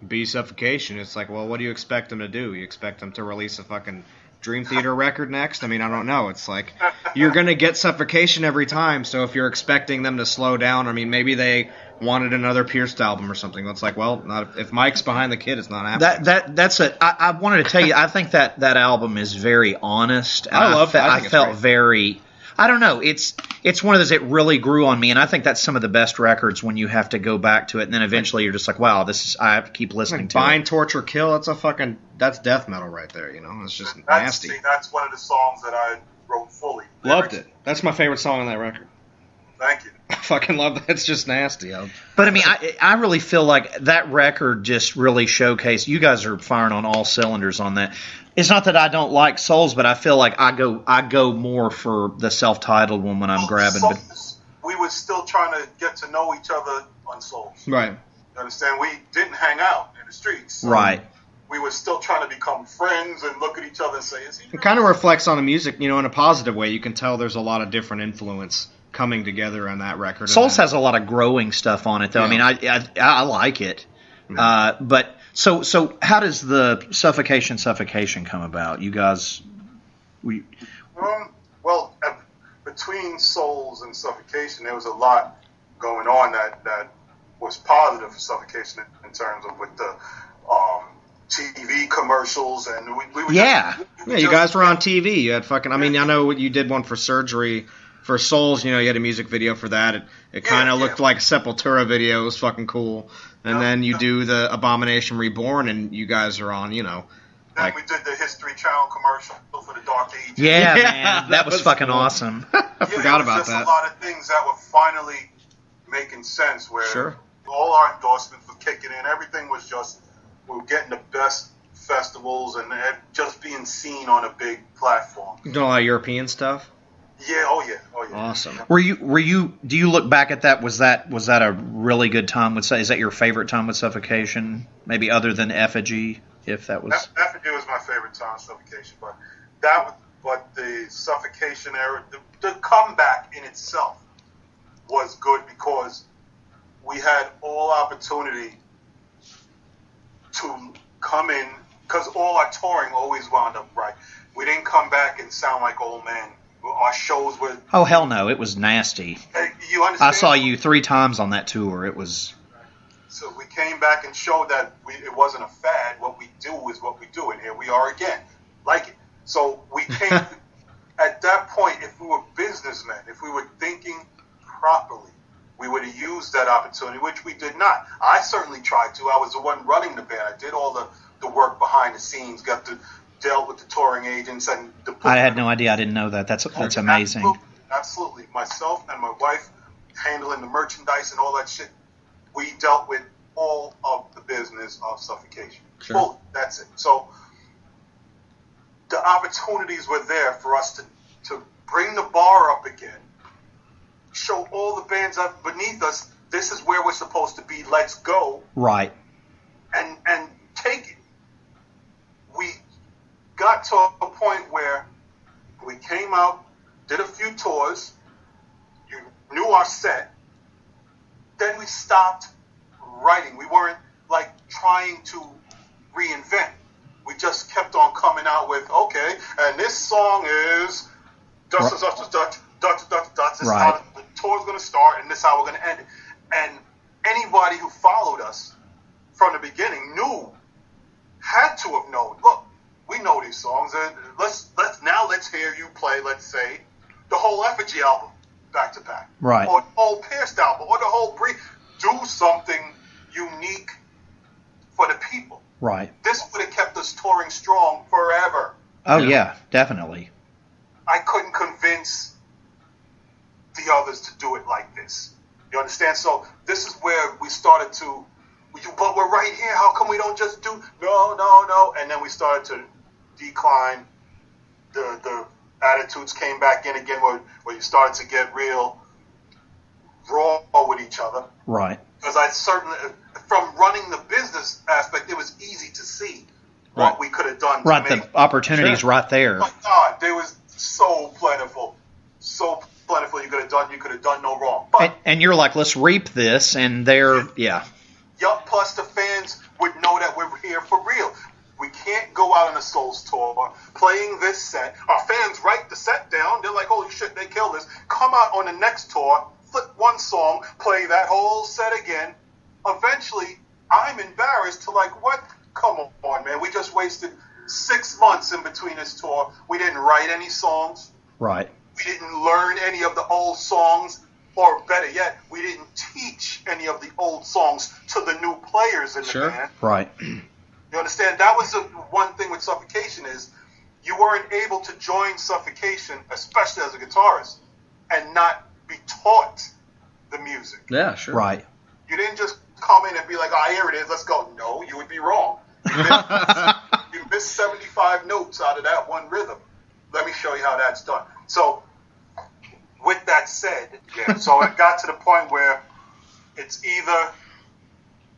be Suffocation. It's like, well, what do you expect them to do? You expect them to release a fucking Dream Theater record next? I mean, I don't know. It's like you're gonna get Suffocation every time. So if you're expecting them to slow down, I mean, maybe they wanted another Pierced album or something. It's like, well, not if Mike's behind the kid, it's not happening. That's it. I wanted to tell you, I think that album is very honest. And I felt very. I don't know. It's one of those that really grew on me, and I think that's some of the best records when you have to go back to it, and then eventually you're just like, wow, I have to keep listening to it. Bind, Torture, Kill. That's death metal right there. It's just nasty. That's one of the songs that I wrote fully. Loved it. That's my favorite song on that record. Thank you. I fucking love that. It's just nasty. But I mean, I really feel like that record just really showcased. You guys are firing on all cylinders on that. It's not that I don't like Souls, but I feel like I go more for the self-titled one when I'm grabbing. But we were still trying to get to know each other on Souls. Right. You understand? We didn't hang out in the streets. So right. We were still trying to become friends and look at each other and say, is he? It kind of reflects on the music, in a positive way. You can tell there's a lot of different influence coming together on that record. Souls has a lot of growing stuff on it, though. Yeah. I mean, I like it. Mm-hmm. But so how does the Suffocation come about? You guys, well, between Souls and Suffocation, there was a lot going on that was positive for Suffocation in terms of with the TV commercials, and we were you guys were on TV. You had fucking. I mean, I know you did one for Surgery. For Souls, you had a music video for that. It kind of looked like a Sepultura video. It was fucking cool. And then you do the Abomination Reborn, and you guys are on, Then we did the History Channel commercial for the Dark Ages. Yeah, man, that was fucking awesome. I forgot about that. There was just a lot of things that were finally making sense, where all our endorsements were kicking in. Everything was just, we were getting the best festivals and just being seen on a big platform. You doing a lot of European stuff? Yeah, oh yeah. Awesome. Do you look back at that? Was that a really good time with? Is that your favorite time with Suffocation? Maybe other than Effigy, if that was. Effigy was my favorite time with Suffocation, but the Suffocation era, the comeback in itself was good because we had all opportunity to come in, because all our touring always wound up right. We didn't come back and sound like old men. Our shows were... Oh, hell no. It was nasty. You understand? I saw you 3 times on that tour. It was... So we came back and showed that it wasn't a fad. What we do is what we do, and here we are again. Like it. So we came... At that point, if we were businessmen, if we were thinking properly, we would have used that opportunity, which we did not. I certainly tried to. I was the one running the band. I did all the work behind the scenes, got to dealt with the touring agents and the... I had no idea. I didn't know that. That's amazing. Absolutely. Myself and my wife handling the merchandise and all that shit. We dealt with all of the business of Suffocation. Sure. Well, that's it. So the opportunities were there for us to bring the bar up again, show all the bands up beneath us, this is where we're supposed to be, let's go. Right. And take it. We got to a point where we came out, did a few tours, you knew our set, then we stopped writing. We weren't like trying to reinvent. We just kept on coming out with, okay, and this song is this is how the tour's going to start, and this is how we're going to end it. And anybody who followed us from the beginning had to have known, look, we know these songs, and let's hear you play, let's say, the whole Effigy album back to back. Right. Or the whole Pierced album, or the whole Brief. Do something unique for the people. Right. This would have kept us touring strong forever. Oh, yeah, definitely. I couldn't convince the others to do it like this. You understand? So this is where we started to, but we're right here. How come we don't just do, no. And then we started to decline. The attitudes came back in again where you started to get real raw with each other. Right. Because I certainly, from running the business aspect, it was easy to see what we could have done. Right, the opportunities right there. Oh my God, they was so plentiful. So plentiful you could have done no wrong. But, and you're like, let's reap this, and yeah. Yup, plus the fans would know that we're here for real. We can't go out on a Souls tour playing this set. Our fans write the set down. They're like, holy shit, they killed this. Come out on the next tour, flip one song, play that whole set again. Eventually, I'm embarrassed to like, what? Come on, man. We just wasted 6 months in between this tour. We didn't write any songs. Right. We didn't learn any of the old songs. Or better yet, we didn't teach any of the old songs to the new players in the band. Right. You understand? That was the one thing with Suffocation is you weren't able to join Suffocation, especially as a guitarist, and not be taught the music. Yeah, sure. Right. You didn't just come in and be like, here it is, let's go. No, you would be wrong. You missed 75 notes out of that one rhythm. Let me show you how that's done. So, with that said, so it got to the point where it's either,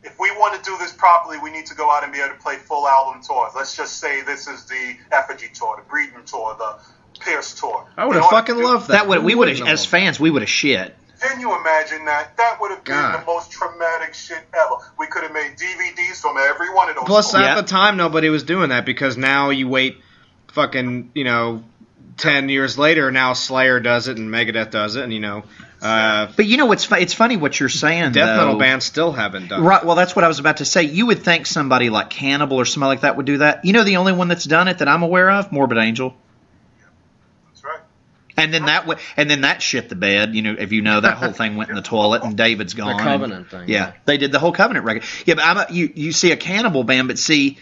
if we want to do this properly, we need to go out and be able to play full album tours. Let's just say this is the Effigy tour, the Breeding tour, the Pierce tour. I would have fucking loved that. We would have, as fans, we would have shit. Can you imagine that? That would have been the most traumatic shit ever. We could have made DVDs from every one of those. Plus, at the time, nobody was doing that because now you wait fucking, 10 years later, now Slayer does it and Megadeth does it, and, but it's funny what you're saying, Death metal bands still haven't done it. Right, well, that's what I was about to say. You would think somebody like Cannibal or somebody like that would do that. You know the only one that's done it that I'm aware of? Morbid Angel. That's right. And then that shit the bed. If that whole thing went in the toilet and David's gone. The Covenant thing. Yeah, they did the whole Covenant record. Yeah, but you see a Cannibal band, but see,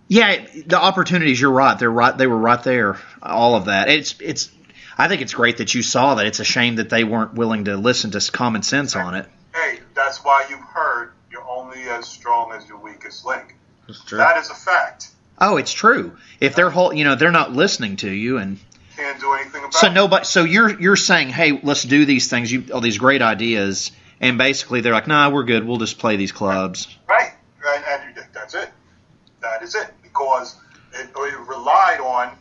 yeah, the opportunities. You're right. They were right there. All of that. It's. I think it's great that you saw that. It's a shame that they weren't willing to listen to common sense on it. Hey, that's why you've heard you're only as strong as your weakest link. That's true. That is a fact. Oh, it's true. If they're they're not listening to you, and can't do anything about So it. nobody. So you're saying, hey, let's do these things. All these great ideas, and basically they're like, nah, we're good. We'll just play these clubs. Right, and that's it. That is it, because it relied on,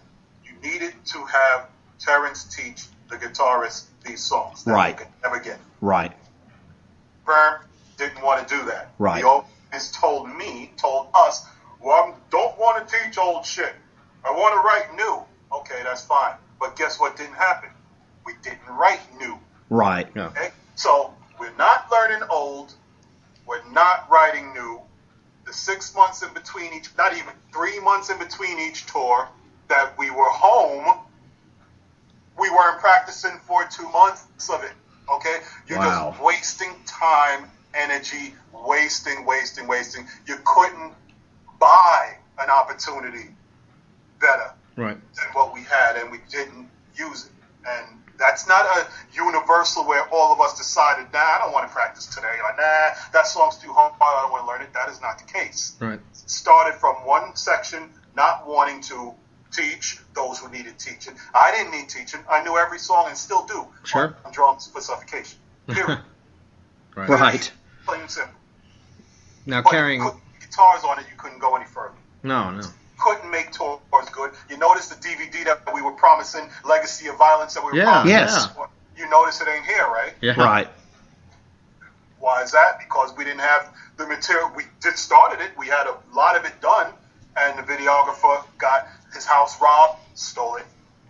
you needed to have Terrence teach the guitarist these songs that Right. they could never get. Right. Berm didn't want to do that. Right. He always told us, well, I don't want to teach old shit. I want to write new. Okay, that's fine. But guess what didn't happen? We didn't write new. Right. Yeah. Okay? So we're not learning old. We're not writing new. The 6 months in between each, not even 3 months in between each tour that we were home, we weren't practicing for 2 months of it. Okay? You're just wasting time, energy, wasting. You couldn't buy an opportunity better Right. than what we had, and we didn't use it. And that's not a universal where all of us decided, nah, I don't want to practice today. Like, nah, that song's too hard, I don't want to learn it. That is not the case. Right. It started from one section not wanting to teach those who needed teaching. I didn't need teaching. I knew every song and still do. Sure. On drums for Suffocation. Period. Right. Plain and simple. Now But carrying. you put guitars on it, you couldn't go any further. No. Couldn't make tours good. You notice the DVD that we were promising, Legacy of Violence, that we were Yeah, promising. Yes. You notice it ain't here, right? Yeah. Right. Why is that? Because we didn't have the material. We did started it. We had a lot of it done, and the videographer got his house robbed, stole it,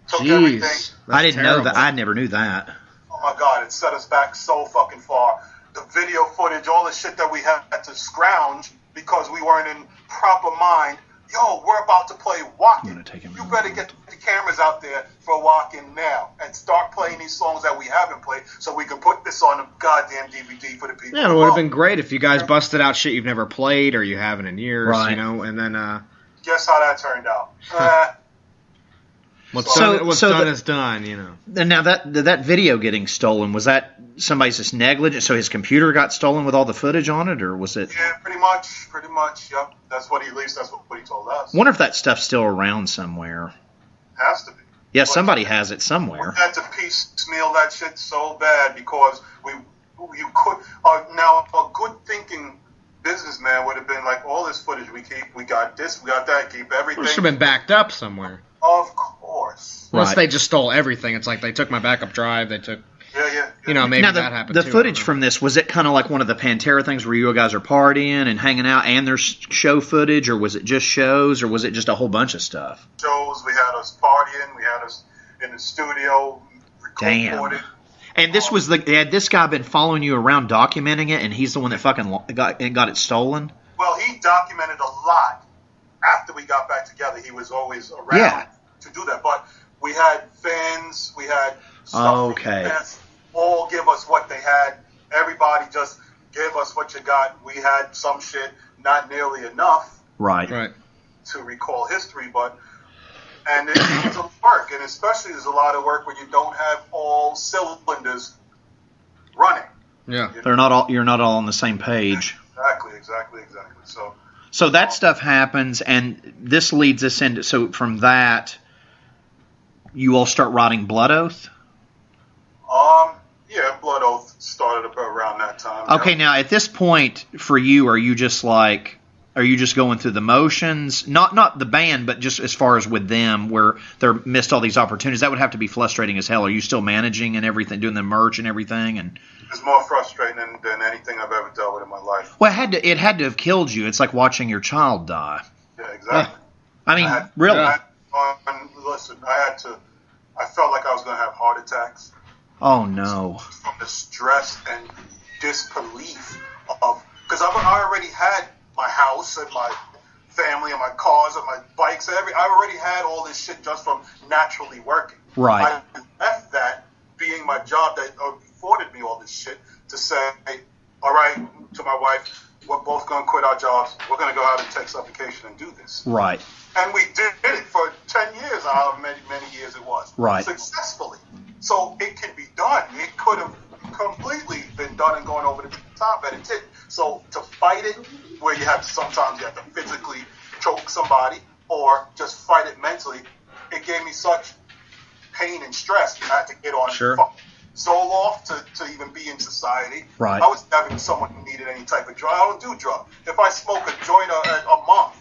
took everything. Jeez. I didn't know that. terrible. I never knew that. Oh my God, it set us back so fucking far. The video footage, all the shit that we had to scrounge because we weren't in proper mind. Yo, we're about to play Walkin'. You better get the cameras out there for Walkin' now and start playing these songs that we haven't played so we can put this on a goddamn DVD for the people. Yeah, it would have been great if you guys busted out shit you've never played or you haven't in years, Right. you know, and then Guess how that turned out? what's So- done, what's so done the- is done, you know. And now that video getting stolen, was that somebody's just negligent? So his computer got stolen with all the footage on it, or was it? Yeah, pretty much, yep. That's what he told us. Wonder if that stuff's still around somewhere. Has to be. Yeah, somebody has it somewhere. We had to piecemeal that shit so bad because you could. Now, a good thinking businessman would have been like, all this footage we keep, we got this, we got that, keep everything. It should have been backed up somewhere. Of course. Unless Right. they just stole everything. It's like they took my backup drive, they took, Yeah. you know, maybe Now that happened the too. footage from this, was it kind of like one of the Pantera things where you guys are partying and hanging out, and there's show footage, or was it just shows, or was it just a whole bunch of stuff? Shows, we had us partying, we had us in the studio, Damn. recorded. And this was had this guy been following you around documenting it, and he's the one that fucking got it stolen? Well, he documented a lot after we got back together. He was always around to do that. But we had fans, we had stuff from fans, all give us what they had. Everybody just give us what you got. We had some shit, not nearly enough Right. to recall history, and it was a work, and especially there's a lot of work when you don't have all cylinders running. Yeah. You're not all on the same page. Exactly. So that stuff happens, and this leads us into, so from that, you all start writing Blood Oath? Yeah, Blood Oath started up around that time. Okay, now at this point, for you, are you just going through the motions? Not the band, but just as far as with them, where they're missed all these opportunities. That would have to be frustrating as hell. Are you still managing and everything, doing the merch and everything? And it's more frustrating than anything I've ever dealt with in my life. well, it had to have killed you. It's like watching your child die. Yeah, exactly. I mean, really. Listen, I felt like I was going to have heart attacks. Oh no. From the stress and disbelief of, because I already had my house and my family and my cars and my bikes and I already had all this shit just from naturally working. Right. I left that being my job that afforded me all this shit to say, all right, to my wife, we're both going to quit our jobs. We're going to go out and take suffocation and do this. Right. And we did it for 10 years, however many years it was. Right. Successfully. So it can be done. It could have completely been done and going over the top, and it didn't. So to fight it, where sometimes you have to physically choke somebody or just fight it mentally, it gave me such pain and stress. You had to get on Sure. Zoloft to even be in society. Right. I was never someone who needed any type of drug. I don't do drugs. If I smoke a joint a month,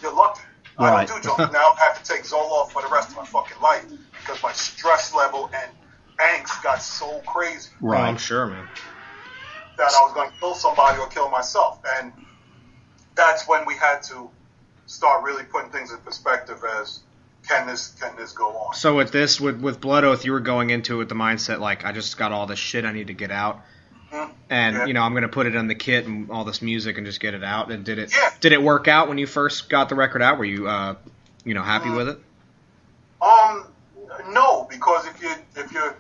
you're lucky. I don't do drugs. Now I have to take Zoloft for the rest of my fucking life because my stress level and angst got so crazy. Right. I'm sure, man. That I was going to kill somebody or kill myself. And that's when we had to start really putting things in perspective as, can this go on? So with this, with Blood Oath, you were going into it with the mindset, like, I just got all this shit I need to get out. Mm-hmm. And, you know, I'm going to put it on the kit and all this music and just get it out. And did it work out when you first got the record out? Were you, happy with it? No, because if you're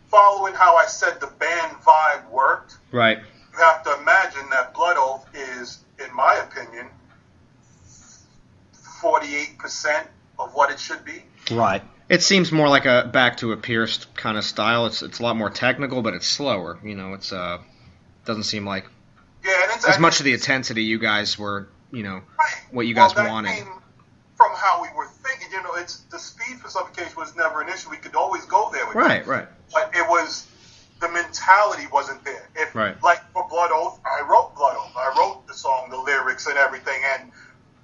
following how I said the band vibe worked, right, you have to imagine that Blood Oath is, in my opinion, 48% of what it should be. Right. It seems more like a back to a Pierce kind of style. It's a lot more technical, but it's slower. You know, it's doesn't seem like as much of the intensity you guys were, what you guys wanted. Came from how we were thinking, it's the speed for Suffocation was never an issue. We could always go there with right. But it was, the mentality wasn't there. Like for Blood Oath, I wrote Blood Oath. I wrote the song, the lyrics and everything, and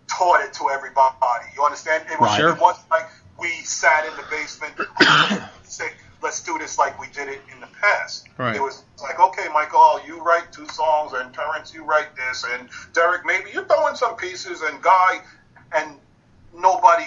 taught it to everybody. You understand? It wasn't like we sat in the basement and said, let's do this like we did it in the past. Right. It was like, okay, Michael, you write 2 songs, and Terrence, you write this, and Derek, maybe you're throwing some pieces, and Guy, and nobody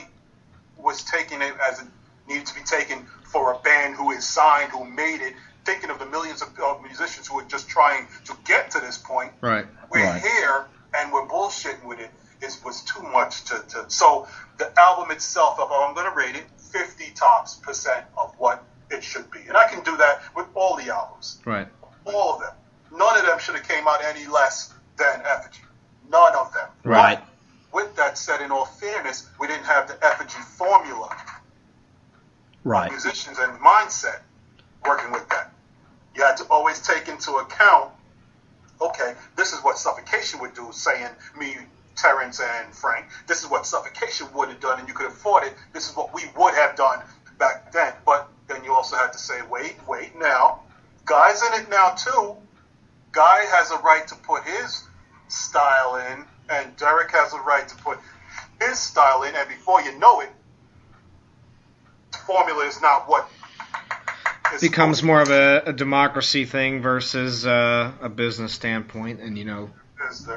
was taking it as it needed to be taken for a band who is signed, who made it, thinking of the millions of musicians who are just trying to get to this point. Right. We're here, and we're bullshitting with it. It was too much to. So the album itself, if I'm going to rate it, 50% of what it should be. And I can do that with all the albums. Right. All of them. None of them should have came out any less than Effigy. None of them. Right. With that said, in all fairness, we didn't have the Effigy formula. Right. Musicians and mindset working with that. You had to always take into account, okay, this is what Suffocation would do, saying me, Terrence, and Frank. This is what Suffocation would have done, and you could afford it. This is what we would have done back then. But then you also had to say, wait now. Guy's in it now, too. Guy has a right to put his style in, and Derek has a right to put his style in, and before you know it, the formula is not what it becomes more of a democracy thing versus a business standpoint, and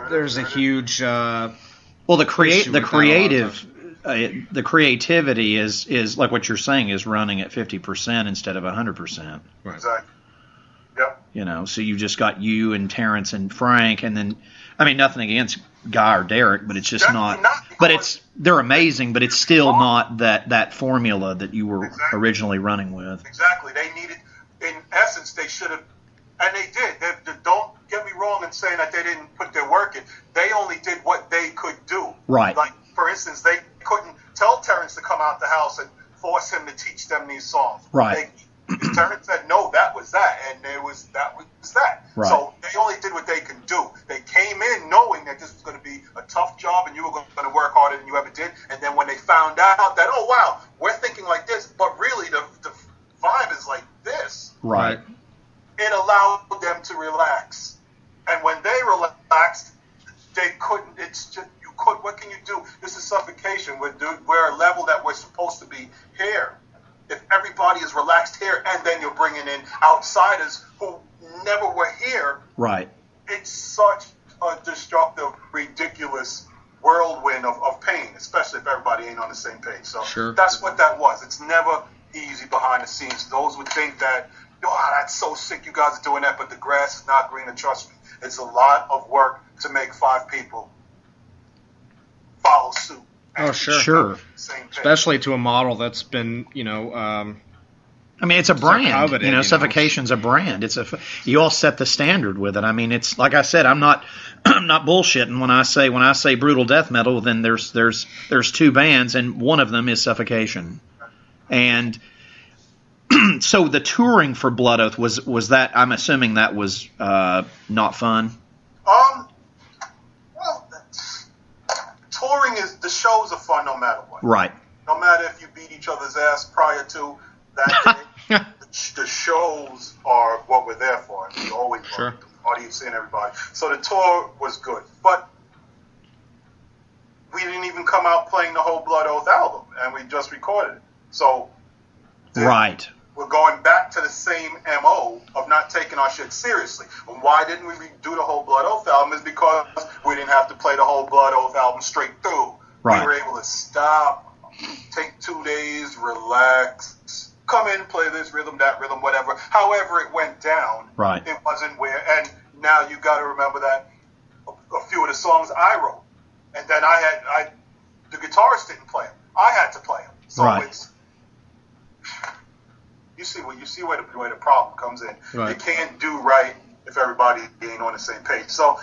there's a huge the creativity is like what you're saying is running at 50% instead of 100%. Right. Exactly. Yep. So you've just got you and Terrence and Frank, and then nothing against Guy or Derek, but it's just Definitely not. But they're amazing, but it's still not that formula that you were originally running with. Exactly. They needed, in essence, they should have, and they did. They don't get me wrong in saying that they didn't put their work in. They only did what they could do. Right. Like, for instance, they couldn't tell Terrence to come out the house and force him to teach them these songs. Right. Terrence said, no, that was that, and that was that. Right. So they only did what they could do. They came in knowing that this was going to be a tough job and you were going to work harder than you ever did. And then when they found out that, oh, wow, we're thinking like this, but really the vibe is like this. Right. It allowed them to relax. And when they relaxed, they couldn't, it's just, what can you do? This is Suffocation. We're a level that we're supposed to be here. If everybody is relaxed here, and then you're bringing in outsiders who never were here, right? It's such a destructive, ridiculous whirlwind of pain, especially if everybody ain't on the same page. So that's what that was. It's never easy behind the scenes. Those would think that, that's so sick you guys are doing that, but the grass is not greener. Trust me, it's a lot of work to make 5 people follow suit. Oh, sure. Especially to a model that's been, it's a brand. Suffocation's a brand. You all set the standard with it. It's like I said, I'm not bullshitting when I say brutal death metal. Then there's 2 bands, and one of them is Suffocation. And so the touring for Blood Oath was that. I'm assuming that was not fun. Touring the shows are fun no matter what. Right. No matter if you beat each other's ass prior to, that day, the shows are what we're there for. And we always Sure. want the audience and everybody. So the tour was good, but we didn't even come out playing the whole Blood Oath album, and we just recorded it. So Right. we're going back to the same MO of not taking our shit seriously. And why didn't we do the whole Blood Oath album is because we didn't have to play the whole Blood Oath album straight through. Right. We were able to stop, take 2 days, relax, come in, play this rhythm, that rhythm, whatever. However it went down, Right. it wasn't where. And now you got to remember that a few of the songs I wrote, and then the guitarist didn't play them. I had to play them. So Right. it's you see where the problem comes in. Right. You can't do right if everybody ain't on the same page. So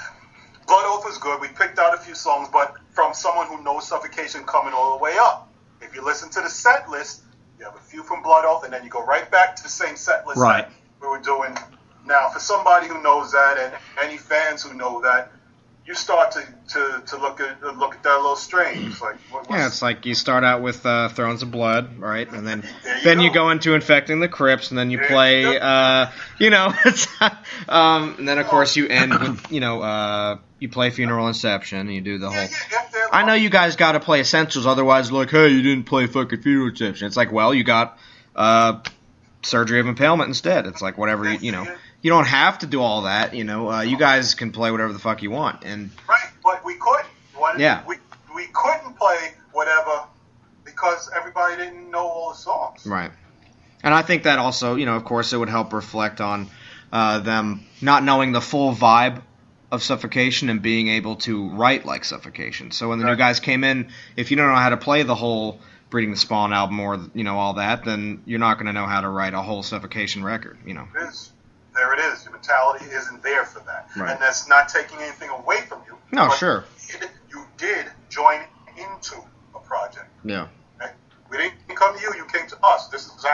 Blood Oath was good. We picked out a few songs, but from someone who knows Suffocation coming all the way up. If you listen to the set list, you have a few from Blood Oath, and then you go right back to the same set list Right. that we were doing. Now, for somebody who knows that, and any fans who know that, you start to look at that a little strange. Like, Yeah, it's like you start out with Thrones of Blood, right? And then There you go. go into Infecting the Crypts, and then you There play, you it's, and then of course you end with, you play Funeral Inception, and you do the whole. I know you guys got to play Essentials, otherwise, like, hey, you didn't play fucking Funeral Inception. It's like, well, you got Surgery of Impalement instead. It's like whatever you don't have to do all that. You guys can play whatever the fuck you want, and right, but we couldn't. Yeah. We couldn't play whatever because everybody didn't know all the songs. right. And I think that also, of course, it would help reflect on them not knowing the full vibe of Suffocation and being able to write like Suffocation. So when the new guys came in, if you don't know how to play the whole Breeding the Spawn album or all that, then you're not going to know how to write a whole Suffocation record. It is. There it is. Your mentality isn't there for that. Right. And that's not taking anything away from you. No, but sure. You did join into a project. Yeah. Okay? We didn't come to you. You came to us. This is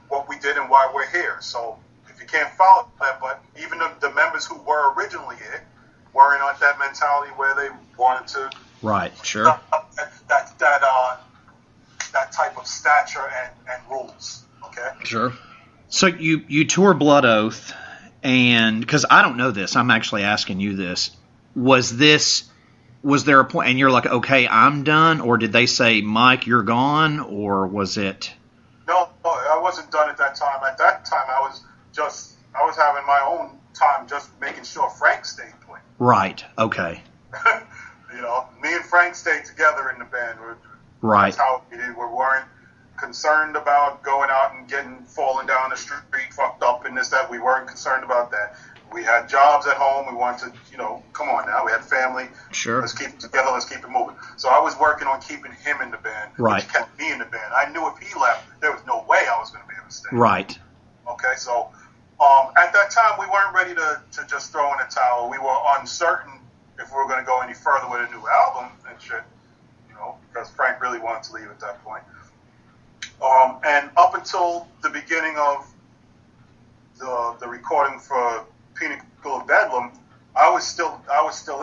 what we did and why we're here. So if you can't follow that, but even the members who were originally here weren't on that mentality where they wanted to. Right. Sure. That type of stature and rules. Okay. Sure. So you tour Blood Oath, and because I don't know this, I'm actually asking you this. Was there a point, and you're like, okay, I'm done, or did they say, Mike, you're gone, or was it? No, I wasn't done at that time. At that time, I was having my own time, just making sure Frank stayed playing. Right. Okay. Me and Frank stayed together in the band. Right. That's how we did. We weren't concerned about going out and falling down the street, fucked up, and this, that. We weren't concerned about that. We had jobs at home. We wanted to, come on now. We had family. Sure. Let's keep it together. Let's keep it moving. So I was working on keeping him in the band. Right. Which kept me in the band. I knew if he left, there was no way I was going to be able to stay. Right. Okay, so at that time, we weren't ready to just throw in a towel. We were uncertain if we were going to go any further with a new album and shit, because Frank really wanted to leave at that point. And up until the beginning of the recording for Pinnacle of Bedlam, I was still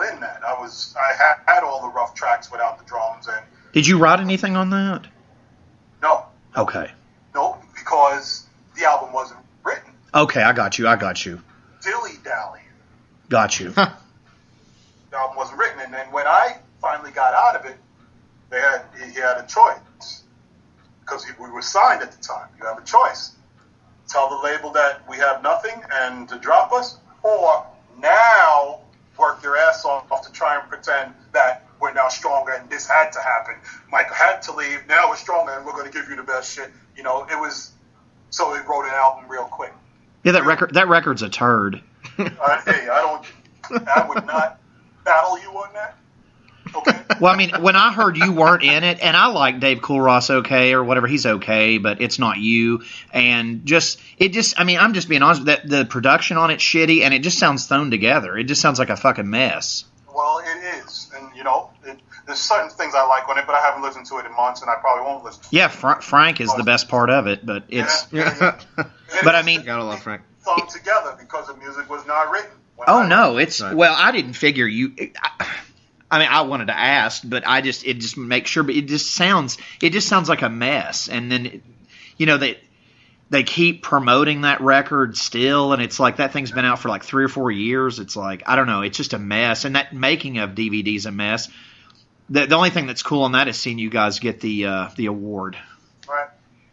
in that. I had all the rough tracks without the drums. And Did you write anything on that? no, Okay. no, because the album wasn't written. Okay, I got you. Dilly-dally. Got you. The album wasn't written, and then when I finally got out of it, he had a choice, because we were signed at the time. You have a choice: tell the label that we have nothing and to drop us, or now work your ass off to try and pretend that we're now stronger and this had to happen. Michael had to leave. Now we're stronger and we're going to give you the best shit. It was. So we wrote an album real quick. Yeah, that record's a turd. Hey, I would not battle you on that. Okay. Well, I mean, when I heard you weren't in it, and I like Dave Coolross okay or whatever, he's okay, but it's not you. And I'm just being honest, that the production on it's shitty, and it just sounds thrown together. It just sounds like a fucking mess. Well, it is, and there's certain things I like on it, but I haven't listened to it in months, and I probably won't listen to it. Yeah, Frank is the best part of it, but it's. Yeah. But I mean, gotta love Frank. Thrown together because the music was not written. Well, I didn't figure you. I mean, I wanted to ask, but it just make sure. But it just sounds like a mess. And then, they keep promoting that record still, and it's like that thing's been out for like 3 or 4 years. It's like, I don't know, it's just a mess, and that making of DVD's a mess. The only thing that's cool on that is seeing you guys get the award. Right.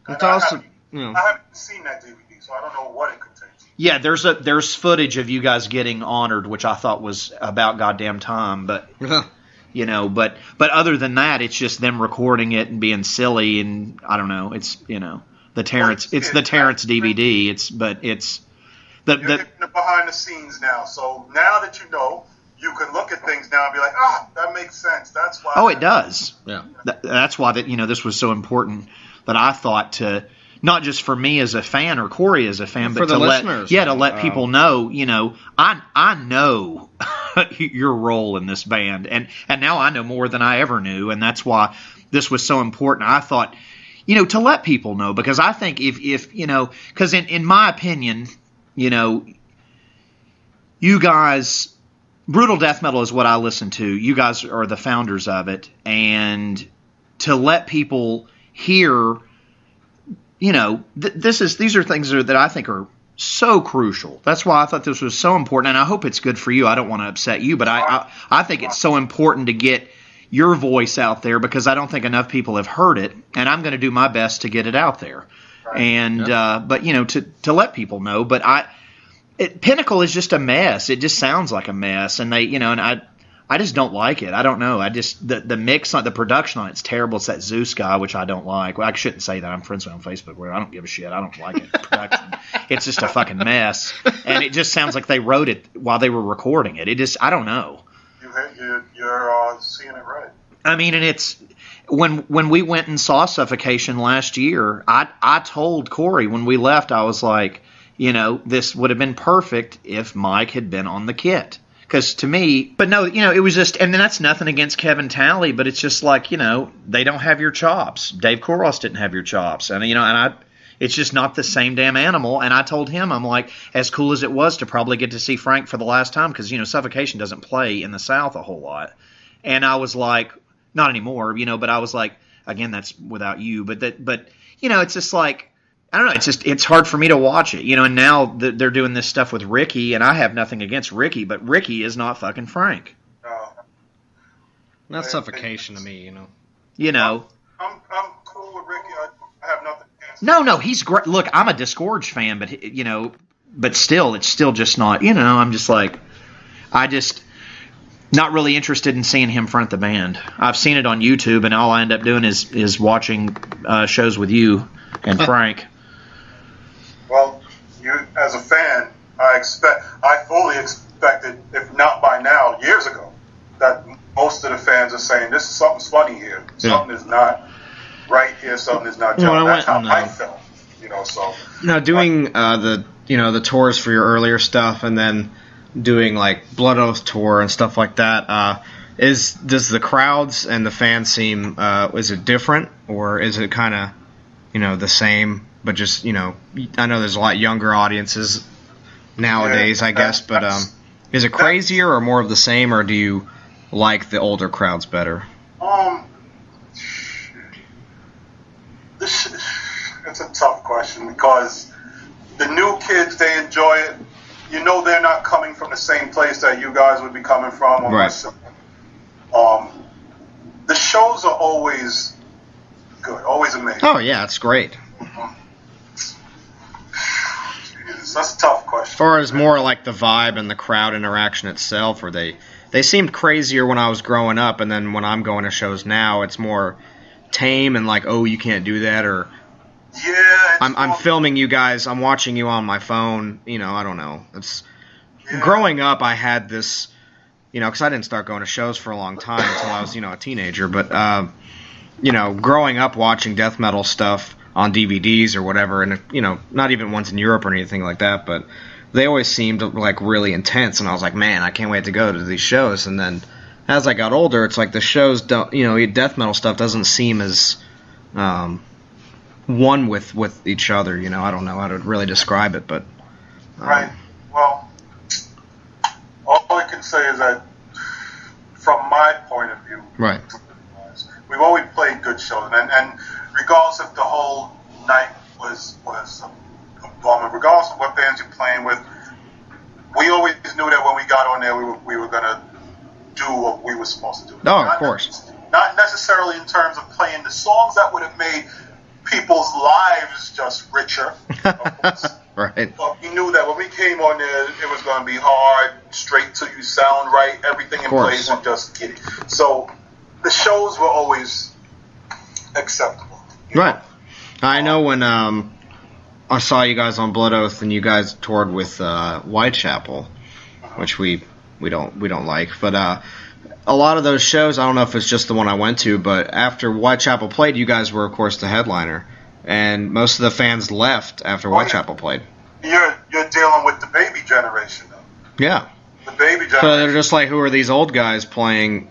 It's also, you know, I haven't seen that DVD, so I don't know what it contains. Yeah, there's footage of you guys getting honored, which I thought was about goddamn time, but you know, but other than that, it's just them recording it and being silly, and I don't know, it's, you know, the Terrence DVD. It's You're getting the behind the scenes now, so now that you know, you can look at things now and be like, that makes sense. That's why. Oh, it does. Yeah. That's why that, you know, this was so important that I thought to, not just for me as a fan or Corey as a fan, but for the to listeners. to let people know, you know, I know your role in this band, and now I know more than I ever knew, and that's why this was so important. I thought, you know, to let people know, because I think if you know, because in my opinion, you know, you guys, brutal death metal is what I listen to. You guys are the founders of it, and to let people hear, you know, these are things that I think are so crucial. That's why I thought this was so important, and I hope it's good for you. I don't want to upset you, but I think it's so important to get your voice out there, because I don't think enough people have heard it, and I'm going to do my best to get it out there. Right. And but you know, to let people know. But Pinnacle is just a mess. It just sounds like a mess, and they, you know, and I just don't like it. I don't know. I just the mix on the production on it's terrible. It's that Zeus guy, which I don't like. Well, I shouldn't say that. I'm friends with him on Facebook. Where I don't give a shit. I don't like it. Production. It's just a fucking mess, and it just sounds like they wrote it while they were recording it. It just, I don't know. You're seeing it right. I mean, and it's when we went and saw Suffocation last year. I told Corey when we left, I was like, you know, this would have been perfect if Mike had been on the kit. Because to me, but no, you know, it was just, and then that's nothing against Kevin Talley, but it's just like, you know, they don't have your chops. Dave Koros didn't have your chops, and you know, it's just not the same damn animal. And I told him, I'm like, as cool as it was to probably get to see Frank for the last time, because you know, Suffocation doesn't play in the South a whole lot, and I was like, not anymore, you know, but I was like, again, that's without you, but you know, it's just like, I don't know. It's hard for me to watch it, you know. And now they're doing this stuff with Ricky, and I have nothing against Ricky, but Ricky is not fucking Frank. That's Suffocation to me, you know. You know. I'm cool with Ricky. I have nothing against. No, he's great. Look, I'm a Disgorge fan, but you know, but still, it's still just not. You know, I'm just like, not really interested in seeing him front the band. I've seen it on YouTube, and all I end up doing is watching shows with you and Frank. Well, you as a fan, I fully expected, if not by now, years ago, that most of the fans are saying this is something's funny here. Something is not right here. Something is not. Well, that's how I felt. You know, so. Now doing the tours for your earlier stuff, and then doing like Blood Oath tour and stuff like that. Does the crowds and the fans seem is it different, or is it kind of, you know, the same, but just, you know, I know there's a lot younger audiences nowadays, I guess, but is it crazier or more of the same, or do you like the older crowds better? It's a tough question, because the new kids, they enjoy it. You know, they're not coming from the same place that you guys would be coming from. Or right. The shows are always good, always amazing. Oh yeah, it's great. Jesus, that's a tough question. As far as more like the vibe and the crowd interaction itself, or they seemed crazier when I was growing up, and then when I'm going to shows now, it's more tame and like, oh, you can't do that, or I'm filming you guys, I'm watching you on my phone, you know, I don't know. It's growing up, I had this, you know, because I didn't start going to shows for a long time until I was, you know, a teenager, but you know, growing up watching death metal stuff on DVDs or whatever, and you know, not even once in Europe or anything like that, but they always seemed like really intense, and I was like, man, I can't wait to go to these shows. And then as I got older, it's like the shows don't, you know, death metal stuff doesn't seem as one with each other, you know. I don't know how to really describe it, but right. Well, all I can say is that from my point of view, right, we've always played good shows, and regardless if the whole night was regardless of what bands you're playing with, we always knew that when we got on there, we were gonna do what we were supposed to do. Oh, of course. Not necessarily in terms of playing the songs that would have made people's lives just richer, of course. Right. But we knew that when we came on there, it was going to be hard, straight till you sound right, everything in place, and just get it. So the shows were always acceptable. Right. I know when I saw you guys on Blood Oath and you guys toured with Whitechapel, which we don't like, but a lot of those shows, I don't know if it's just the one I went to, but after Whitechapel played, you guys were, of course, the headliner. And most of the fans left after Whitechapel played. You're dealing with the baby generation, though. Yeah. The baby generation. So they're just like, who are these old guys playing,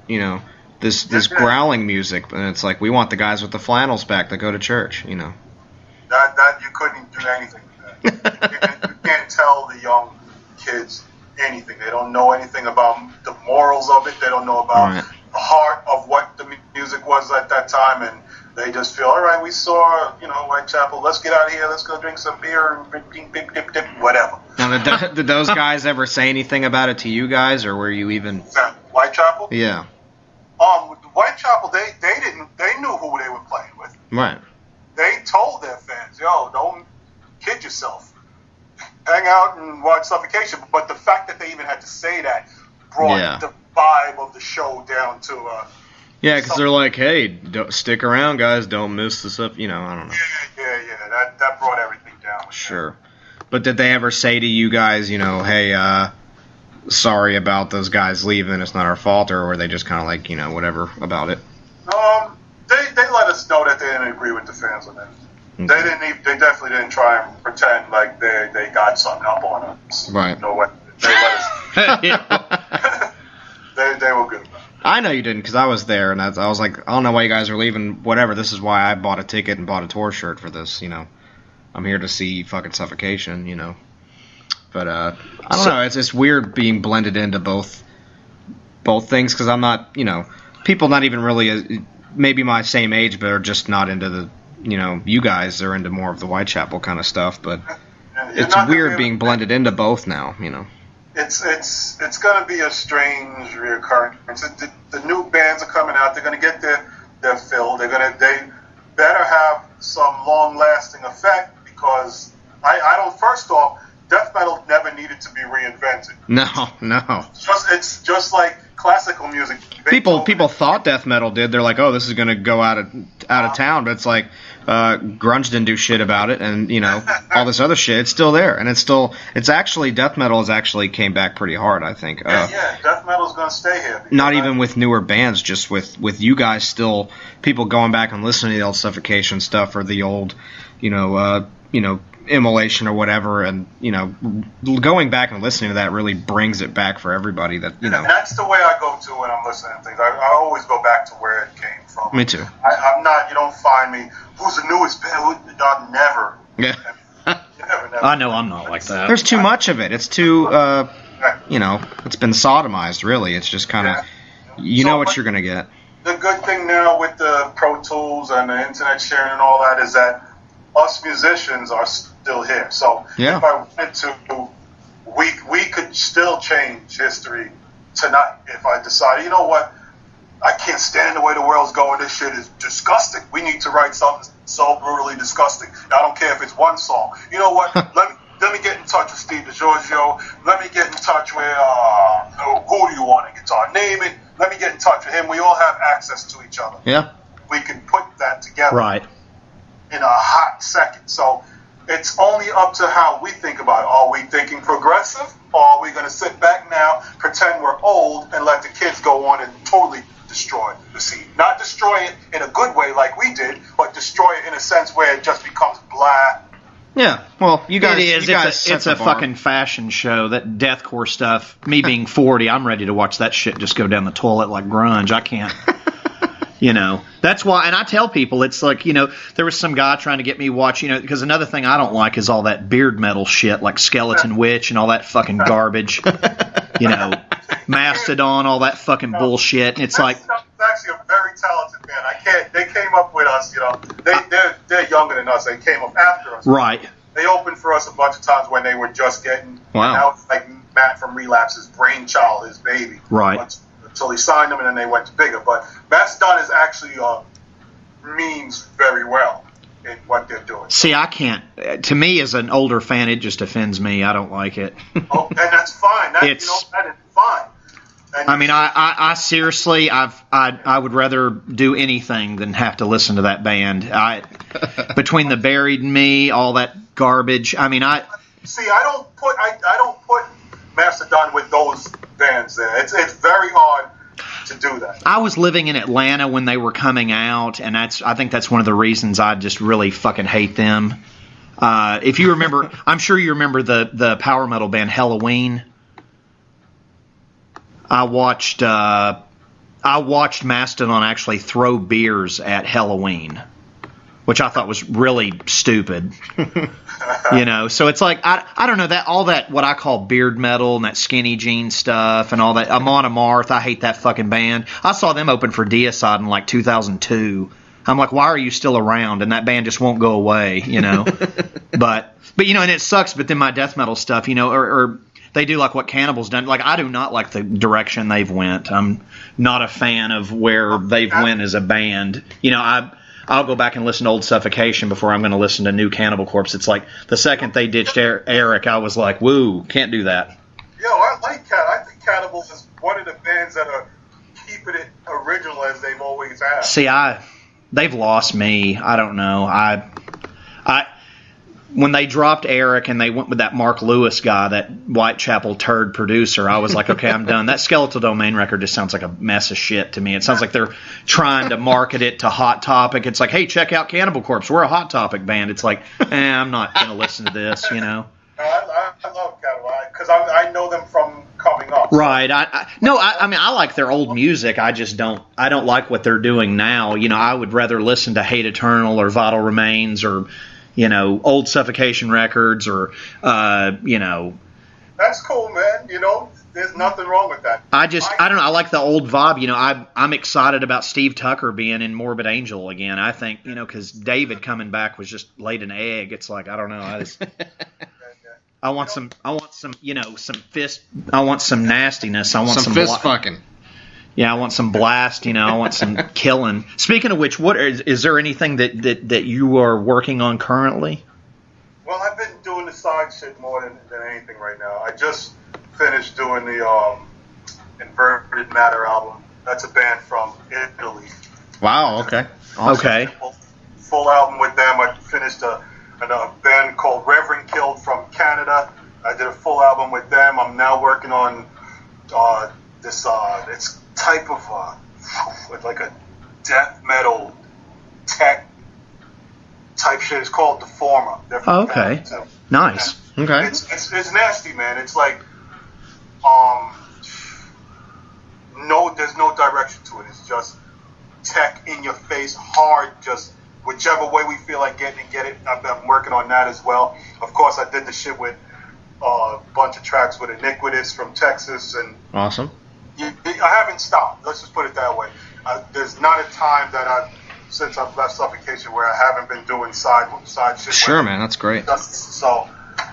this growling music? And it's like, we want the guys with the flannels back that go to church, That you couldn't do anything with that. You can't tell the young kids anything. They don't know anything about the morals of it. They don't know about the heart of what the music was at that time, and they just feel, all right, we saw, Whitechapel, let's get out of here, let's go drink some beer, whatever. Now, did those guys ever say anything about it to you guys, or were you even... Whitechapel? Yeah. Whitechapel, they knew who they were playing with. Right. They told their fans, don't kid yourself. Hang out and watch Suffocation. But the fact that they even had to say that brought the vibe of the show down to... yeah, because they're like, hey, don't stick around, guys. Don't miss this up. I don't know. Yeah. That brought everything down. Sure. But did they ever say to you guys, hey, sorry about those guys leaving, it's not our fault, or were they just kind of like, whatever about it? They let us know that they didn't agree with the fans on that. Okay. They definitely didn't try and pretend like they got something up on us. Right. No way. They let us. They were good about it. I know you didn't, because I was there, and I was like, I don't know why you guys are leaving, whatever. This is why I bought a ticket and bought a tour shirt for this, I'm here to see fucking Suffocation, But, I don't know, it's weird being blended into both things, because I'm not, people not even really, maybe my same age, but are just not into the, you guys are into more of the Whitechapel kind of stuff, but it's weird being blended into both now, It's going to be a strange reoccurrence. The new bands are coming out. They're going to get their fill. They better have some long-lasting effect, because I don't. First off, death metal never needed to be reinvented. No. It's just like classical music. People thought death metal did. They're like, oh, this is going to go out of town, but it's like grunge didn't do shit about it, and all this other shit. It's still there, and it's actually death metal has actually came back pretty hard, I think. Death metal's going to stay here. Not even with newer bands, just with you guys still, people going back and listening to the old Suffocation stuff or the old, Immolation or whatever, and going back and listening to that really brings it back for everybody. That And that's the way I go to when I'm listening to things. I always go back to where it came from. Me too. I'm not. You don't find me. Who's the newest band? Never. Yeah. Never. I know I'm not like that. There's too much of it. It's too. It's been sodomized. Really, it's just kind of. Know what you're gonna get. The good thing now with the Pro Tools and the internet sharing and all that is that us musicians are still here. So if I wanted to, we could still change history tonight. If I decided, you know what, I can't stand the way the world's going. This shit is disgusting. We need to write something so brutally disgusting. I don't care if it's one song. You know what? Let me get in touch with Steve DiGiorgio. Let me get in touch with who do you want a guitar? Name it. Let me get in touch with him. We all have access to each other. Yeah. We can put that together. Right. In a hot second. So it's only up to how we think about it. Are we thinking progressive, or are we going to sit back now, pretend we're old, and let the kids go on and totally destroy the scene? Not destroy it in a good way like we did, but destroy it in a sense where it just becomes blah. Yeah, well, you guys... It is. It's a fucking fashion show. That deathcore stuff, me being 40, I'm ready to watch that shit just go down the toilet like grunge. I can't... That's why, and I tell people, it's like, there was some guy trying to get me watch, because another thing I don't like is all that beard metal shit, like Skeleton Witch and all that fucking garbage, Mastodon, all that fucking bullshit, and it's like... It's actually a very talented band. They came up with us, they're younger than us, they came up after us. Right. They opened for us a bunch of times when they were just getting. Wow. Now it's like Matt from Relapse's brainchild, his baby. Right. Until he signed them, and then they went to bigger. But Mastodon is actually means very well in what they're doing. See, I can't. To me, as an older fan, it just offends me. I don't like it. Oh, and that's fine. That is fine. And I mean, I seriously, I would rather do anything than have to listen to that band. Between the Buried Me, all that garbage. I mean, I don't put Mastodon with those bands there. It's very hard to do that. I was living in Atlanta when they were coming out, and I think that's one of the reasons I just really fucking hate them. If you remember, I'm sure you remember the power metal band Helloween. I watched Mastodon actually throw beers at Helloween, which I thought was really stupid. So it's like I don't know, that all that what I call beard metal and that skinny jean stuff and all that. Amon Amarth, I hate that fucking band. I saw them open for Deicide in like 2002. I'm like, why are you still around? And that band just won't go away, But and it sucks. But then my death metal stuff, or they do like what Cannibal's done. Like, I do not like the direction they've went. I'm not a fan of where they've went as a band. I'll go back and listen to old Suffocation before I'm going to listen to new Cannibal Corpse. It's like the second they ditched Eric, I was like, woo, can't do that. Yo, I like I think Cannibal is one of the bands that are keeping it original as they've always had. See, they've lost me. I don't know. When they dropped Eric and they went with that Mark Lewis guy, that Whitechapel turd producer, I was like, okay, I'm done. That Skeletal Domain record just sounds like a mess of shit to me. It sounds like they're trying to market it to Hot Topic. It's like, hey, check out Cannibal Corpse. We're a Hot Topic band. It's like, I'm not going to listen to this, I love Cannibal because I know them from coming up. Right. I mean, I like their old music. I just don't like what they're doing now. I would rather listen to Hate Eternal or Vital Remains or old Suffocation records or, That's cool, man. There's nothing wrong with that. I don't know. I like the old vibe. I'm excited about Steve Tucker being in Morbid Angel again. I think, because David coming back was just laid an egg. It's like, I don't know. I want some fist. I want some nastiness. I want some fist fucking. Yeah, I want some blast, I want some killing. Speaking of which, what is there anything that you are working on currently? Well, I've been doing the side shit more than anything right now. I just finished doing the Inverted Matter album. That's a band from Italy. Wow, okay. Awesome. Okay. Full album with them. I finished a band called Reverend Killed from Canada. I did a full album with them. I'm now working on this it's type of with like a death metal tech type shit. It's called Deformer. Oh, okay. Nice. And okay. It's nasty, man. It's like there's no direction to it. It's just tech in your face, hard, just whichever way we feel like getting it. I've been working on that as well. Of course, I did the shit with a bunch of tracks with Iniquitous from Texas and awesome. I haven't stopped. Let's just put it that way. There's not a time that since I've left Suffocation where I haven't been doing side shit. Sure, man, that's great. So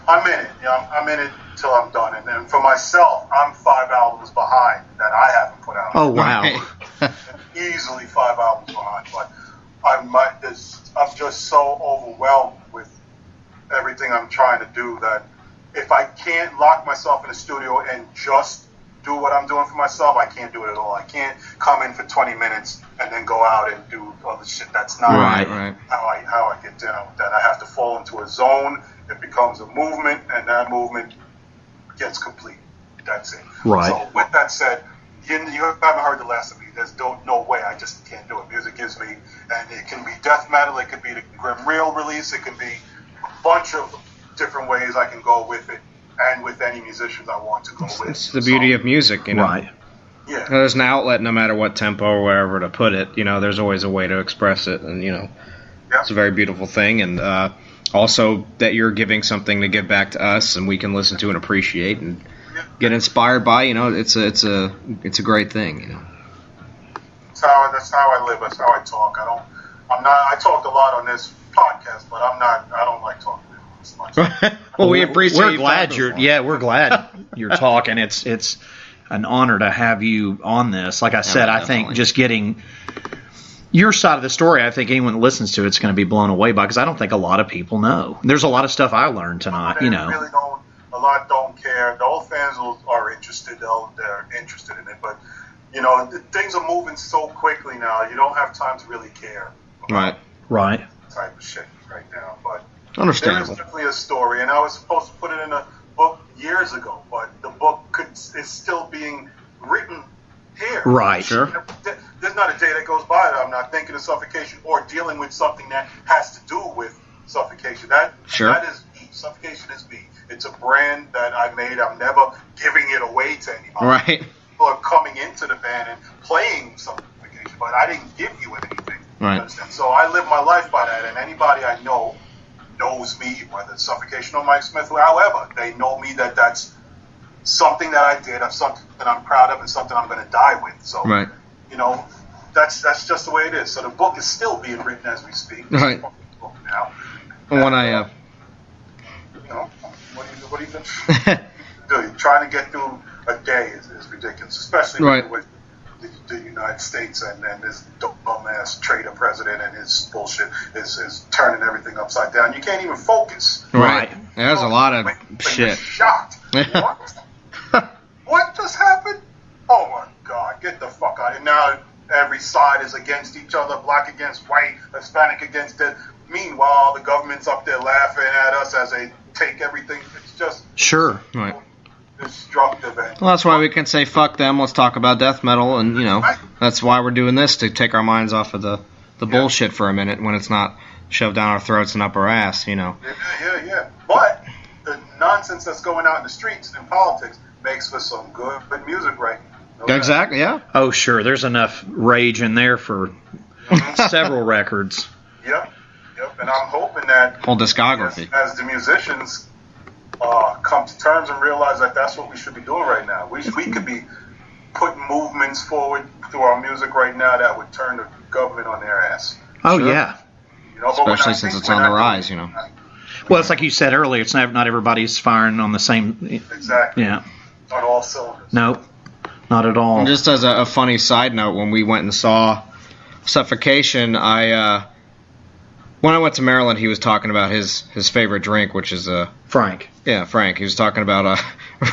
I'm in it. I'm in it till I'm done. And then for myself, I'm 5 albums behind that I haven't put out. Oh wow! Easily 5 albums behind. But I'm just so overwhelmed with everything I'm trying to do that if I can't lock myself in the studio and just do what I'm doing for myself, I can't do it at all. I can't come in for 20 minutes and then go out and do other shit. That's not right. how I get down with that. I have to fall into a zone. It becomes a movement, and that movement gets complete. That's it. Right. So with that said, you haven't heard the last of me. There's no way. I just can't do it. Music gives me, and it can be death metal. It could be the Grim Real release. It can be a bunch of different ways I can go with it. And with any musicians I want to go with. It's the beauty of music, Right. Yeah. There's an outlet no matter what tempo or wherever to put it. There's always a way to express it, and it's a very beautiful thing. And also that you're giving something to give back to us, and we can listen to and appreciate and get inspired by. It's a great thing. That's how I live. That's how I talk. I talk a lot on this podcast, but I don't like talking. this much. Well, we appreciate. We're glad we're glad you're talking. It's an honor to have you on this. Like I said, I think just getting your side of the story, I think anyone that listens to it's going to be blown away by, because I don't think a lot of people know. There's a lot of stuff I learned tonight. Really a lot don't care. The old fans are interested. They're interested in it, but things are moving so quickly now. You don't have time to really care. Right. Type of shit right now, but understandable. There is definitely a story, and I was supposed to put it in a book years ago, but the book is still being written here. Right. Sure. There's not a day that goes by that I'm not thinking of suffocation or dealing with something that has to do with suffocation. That is me. Suffocation is me. It's a brand that I made. I'm never giving it away to anybody. Right. People are coming into the band and playing suffocation, but I didn't give you anything. Right. So I live my life by that, and anybody I know knows me, whether it's Suffocation or Mike Smith, however, they know me that that's something that I did, something that I'm proud of, and something I'm going to die with. So, right. That's just the way it is. So the book is still being written as we speak. Right. Now. When I what do you do? Trying to get through a day is ridiculous, especially with the United States and this dumbass traitor president and his bullshit is turning everything upside down. You can't even focus. Right. There's a lot of shit. You're shocked. What just happened? Oh my God! Get the fuck out of here. Now every side is against each other, black against white, Hispanic against it. Meanwhile, the government's up there laughing at us as they take everything. It's just Right. destructive. Well, that's why we can say fuck them. Let's talk about death metal, and that's why we're doing this, to take our minds off of the bullshit for a minute when it's not shoved down our throats and up our ass. Yeah. But the nonsense that's going out in the streets and in politics makes for some good music, right? Exactly. Yeah. Oh, sure. There's enough rage in there for several records. Yep. And I'm hoping that whole discography, as the musicians come to terms and realize that that's what we should be doing right now. We could be putting movements forward through our music right now that would turn the government on their ass. Oh, yeah. Especially since it's on the rise, Well, it's like you said earlier. It's not everybody's firing on the same. Exactly. Yeah. On all cylinders. Nope. Not at all. And just as a funny side note, when we went and saw Suffocation, when I went to Maryland, he was talking about his favorite drink, which is Frank. Yeah, Frank. He was talking about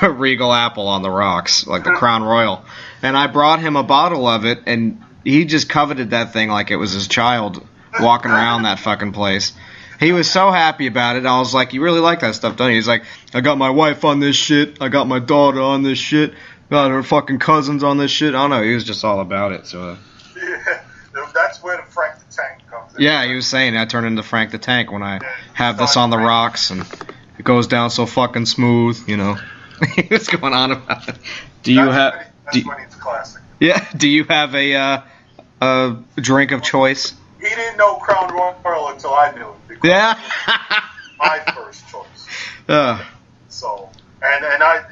a Regal Apple on the rocks, like the Crown Royal. And I brought him a bottle of it, and he just coveted that thing like it was his child walking around that fucking place. He was so happy about it. I was like, you really like that stuff, don't you? He's like, I got my wife on this shit. I got my daughter on this shit. Got her fucking cousins on this shit. I don't know. He was just all about it. So. Yeah, that's where the Frank the Tank comes in. Yeah, he was saying I turn into Frank the Tank when I have this on the rocks, and it goes down so fucking smooth, He was going on about it. Do you have? That's when it's classic. Yeah. Do you have a drink of choice? He didn't know Crown Royal until I knew it. Yeah. My first choice. So, and I,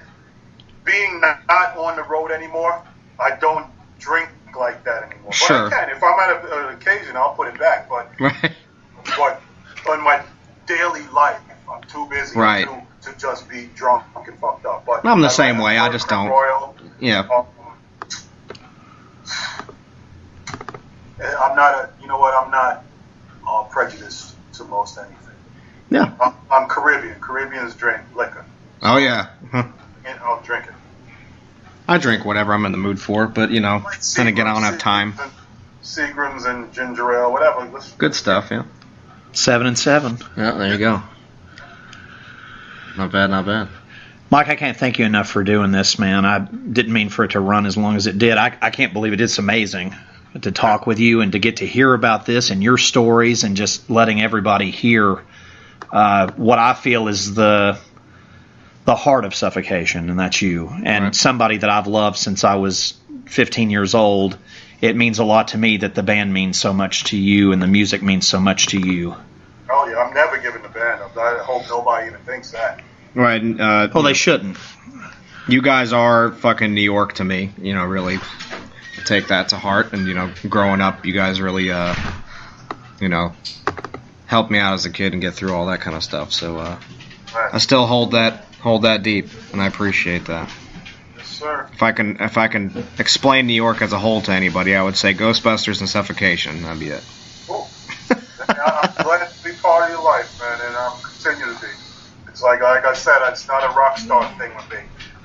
being not on the road anymore, I don't drink like that anymore. Sure. But I can. If I'm at an occasion, I'll put it back. But on my daily life, I'm too busy to just be drunk and fucked up. But I'm the same way. I just don't. Royal, yeah. I'm not I'm not prejudiced to most anything. Yeah. I'm Caribbean. Caribbeans drink liquor. Oh yeah. And I'll drink it. I drink whatever I'm in the mood for, but then again, I don't have time. Seagrams and ginger ale, whatever. Good stuff, yeah. 7 and 7. Yeah, there you go. Not bad. Mike, I can't thank you enough for doing this, man. I didn't mean for it to run as long as it did. I can't believe it. It's amazing to talk with you and to get to hear about this and your stories and just letting everybody hear what I feel is the heart of Suffocation, and that's you. And somebody that I've loved since I was 15 years old. It means a lot to me that the band means so much to you and the music means so much to you. Oh, yeah, I'm never giving the band up. I hope nobody even thinks that. Right. Well, they shouldn't. You guys are fucking New York to me. Really take that to heart. And, growing up, you guys really, helped me out as a kid and get through all that kind of stuff. So I still hold that deep, and I appreciate that. Yes, sir. If I can explain New York as a whole to anybody, I would say Ghostbusters and Suffocation. That'd be it. Cool. I'm glad to be part of your life, man, and I'm continue to be. It's like I said, it's not a rock star thing with me.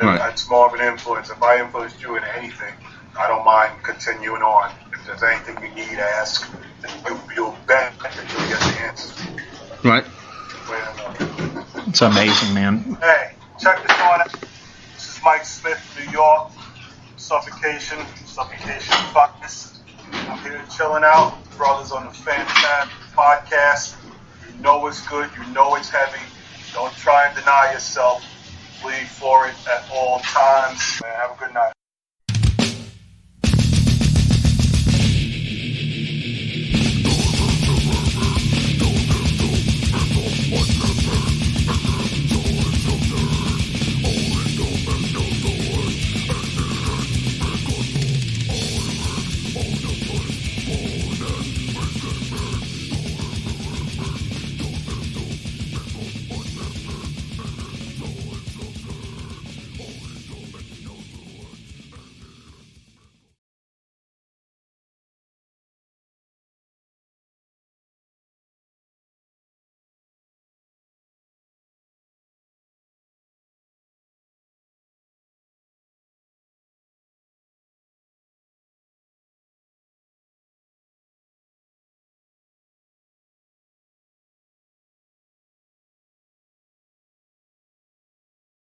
Right. It's more of an influence. If I influenced you in anything, I don't mind continuing on. If there's anything you need, ask, and you'll bet that you'll get the answers. Right. It's amazing, man. Hey, check this one out. This is Mike Smith, New York. Suffocation fuckness. I'm here chilling out. Brothers on the FANTASM Podcast. You know it's good. You know it's heavy. Don't try and deny yourself. Bleed for it at all times. Man, have a good night.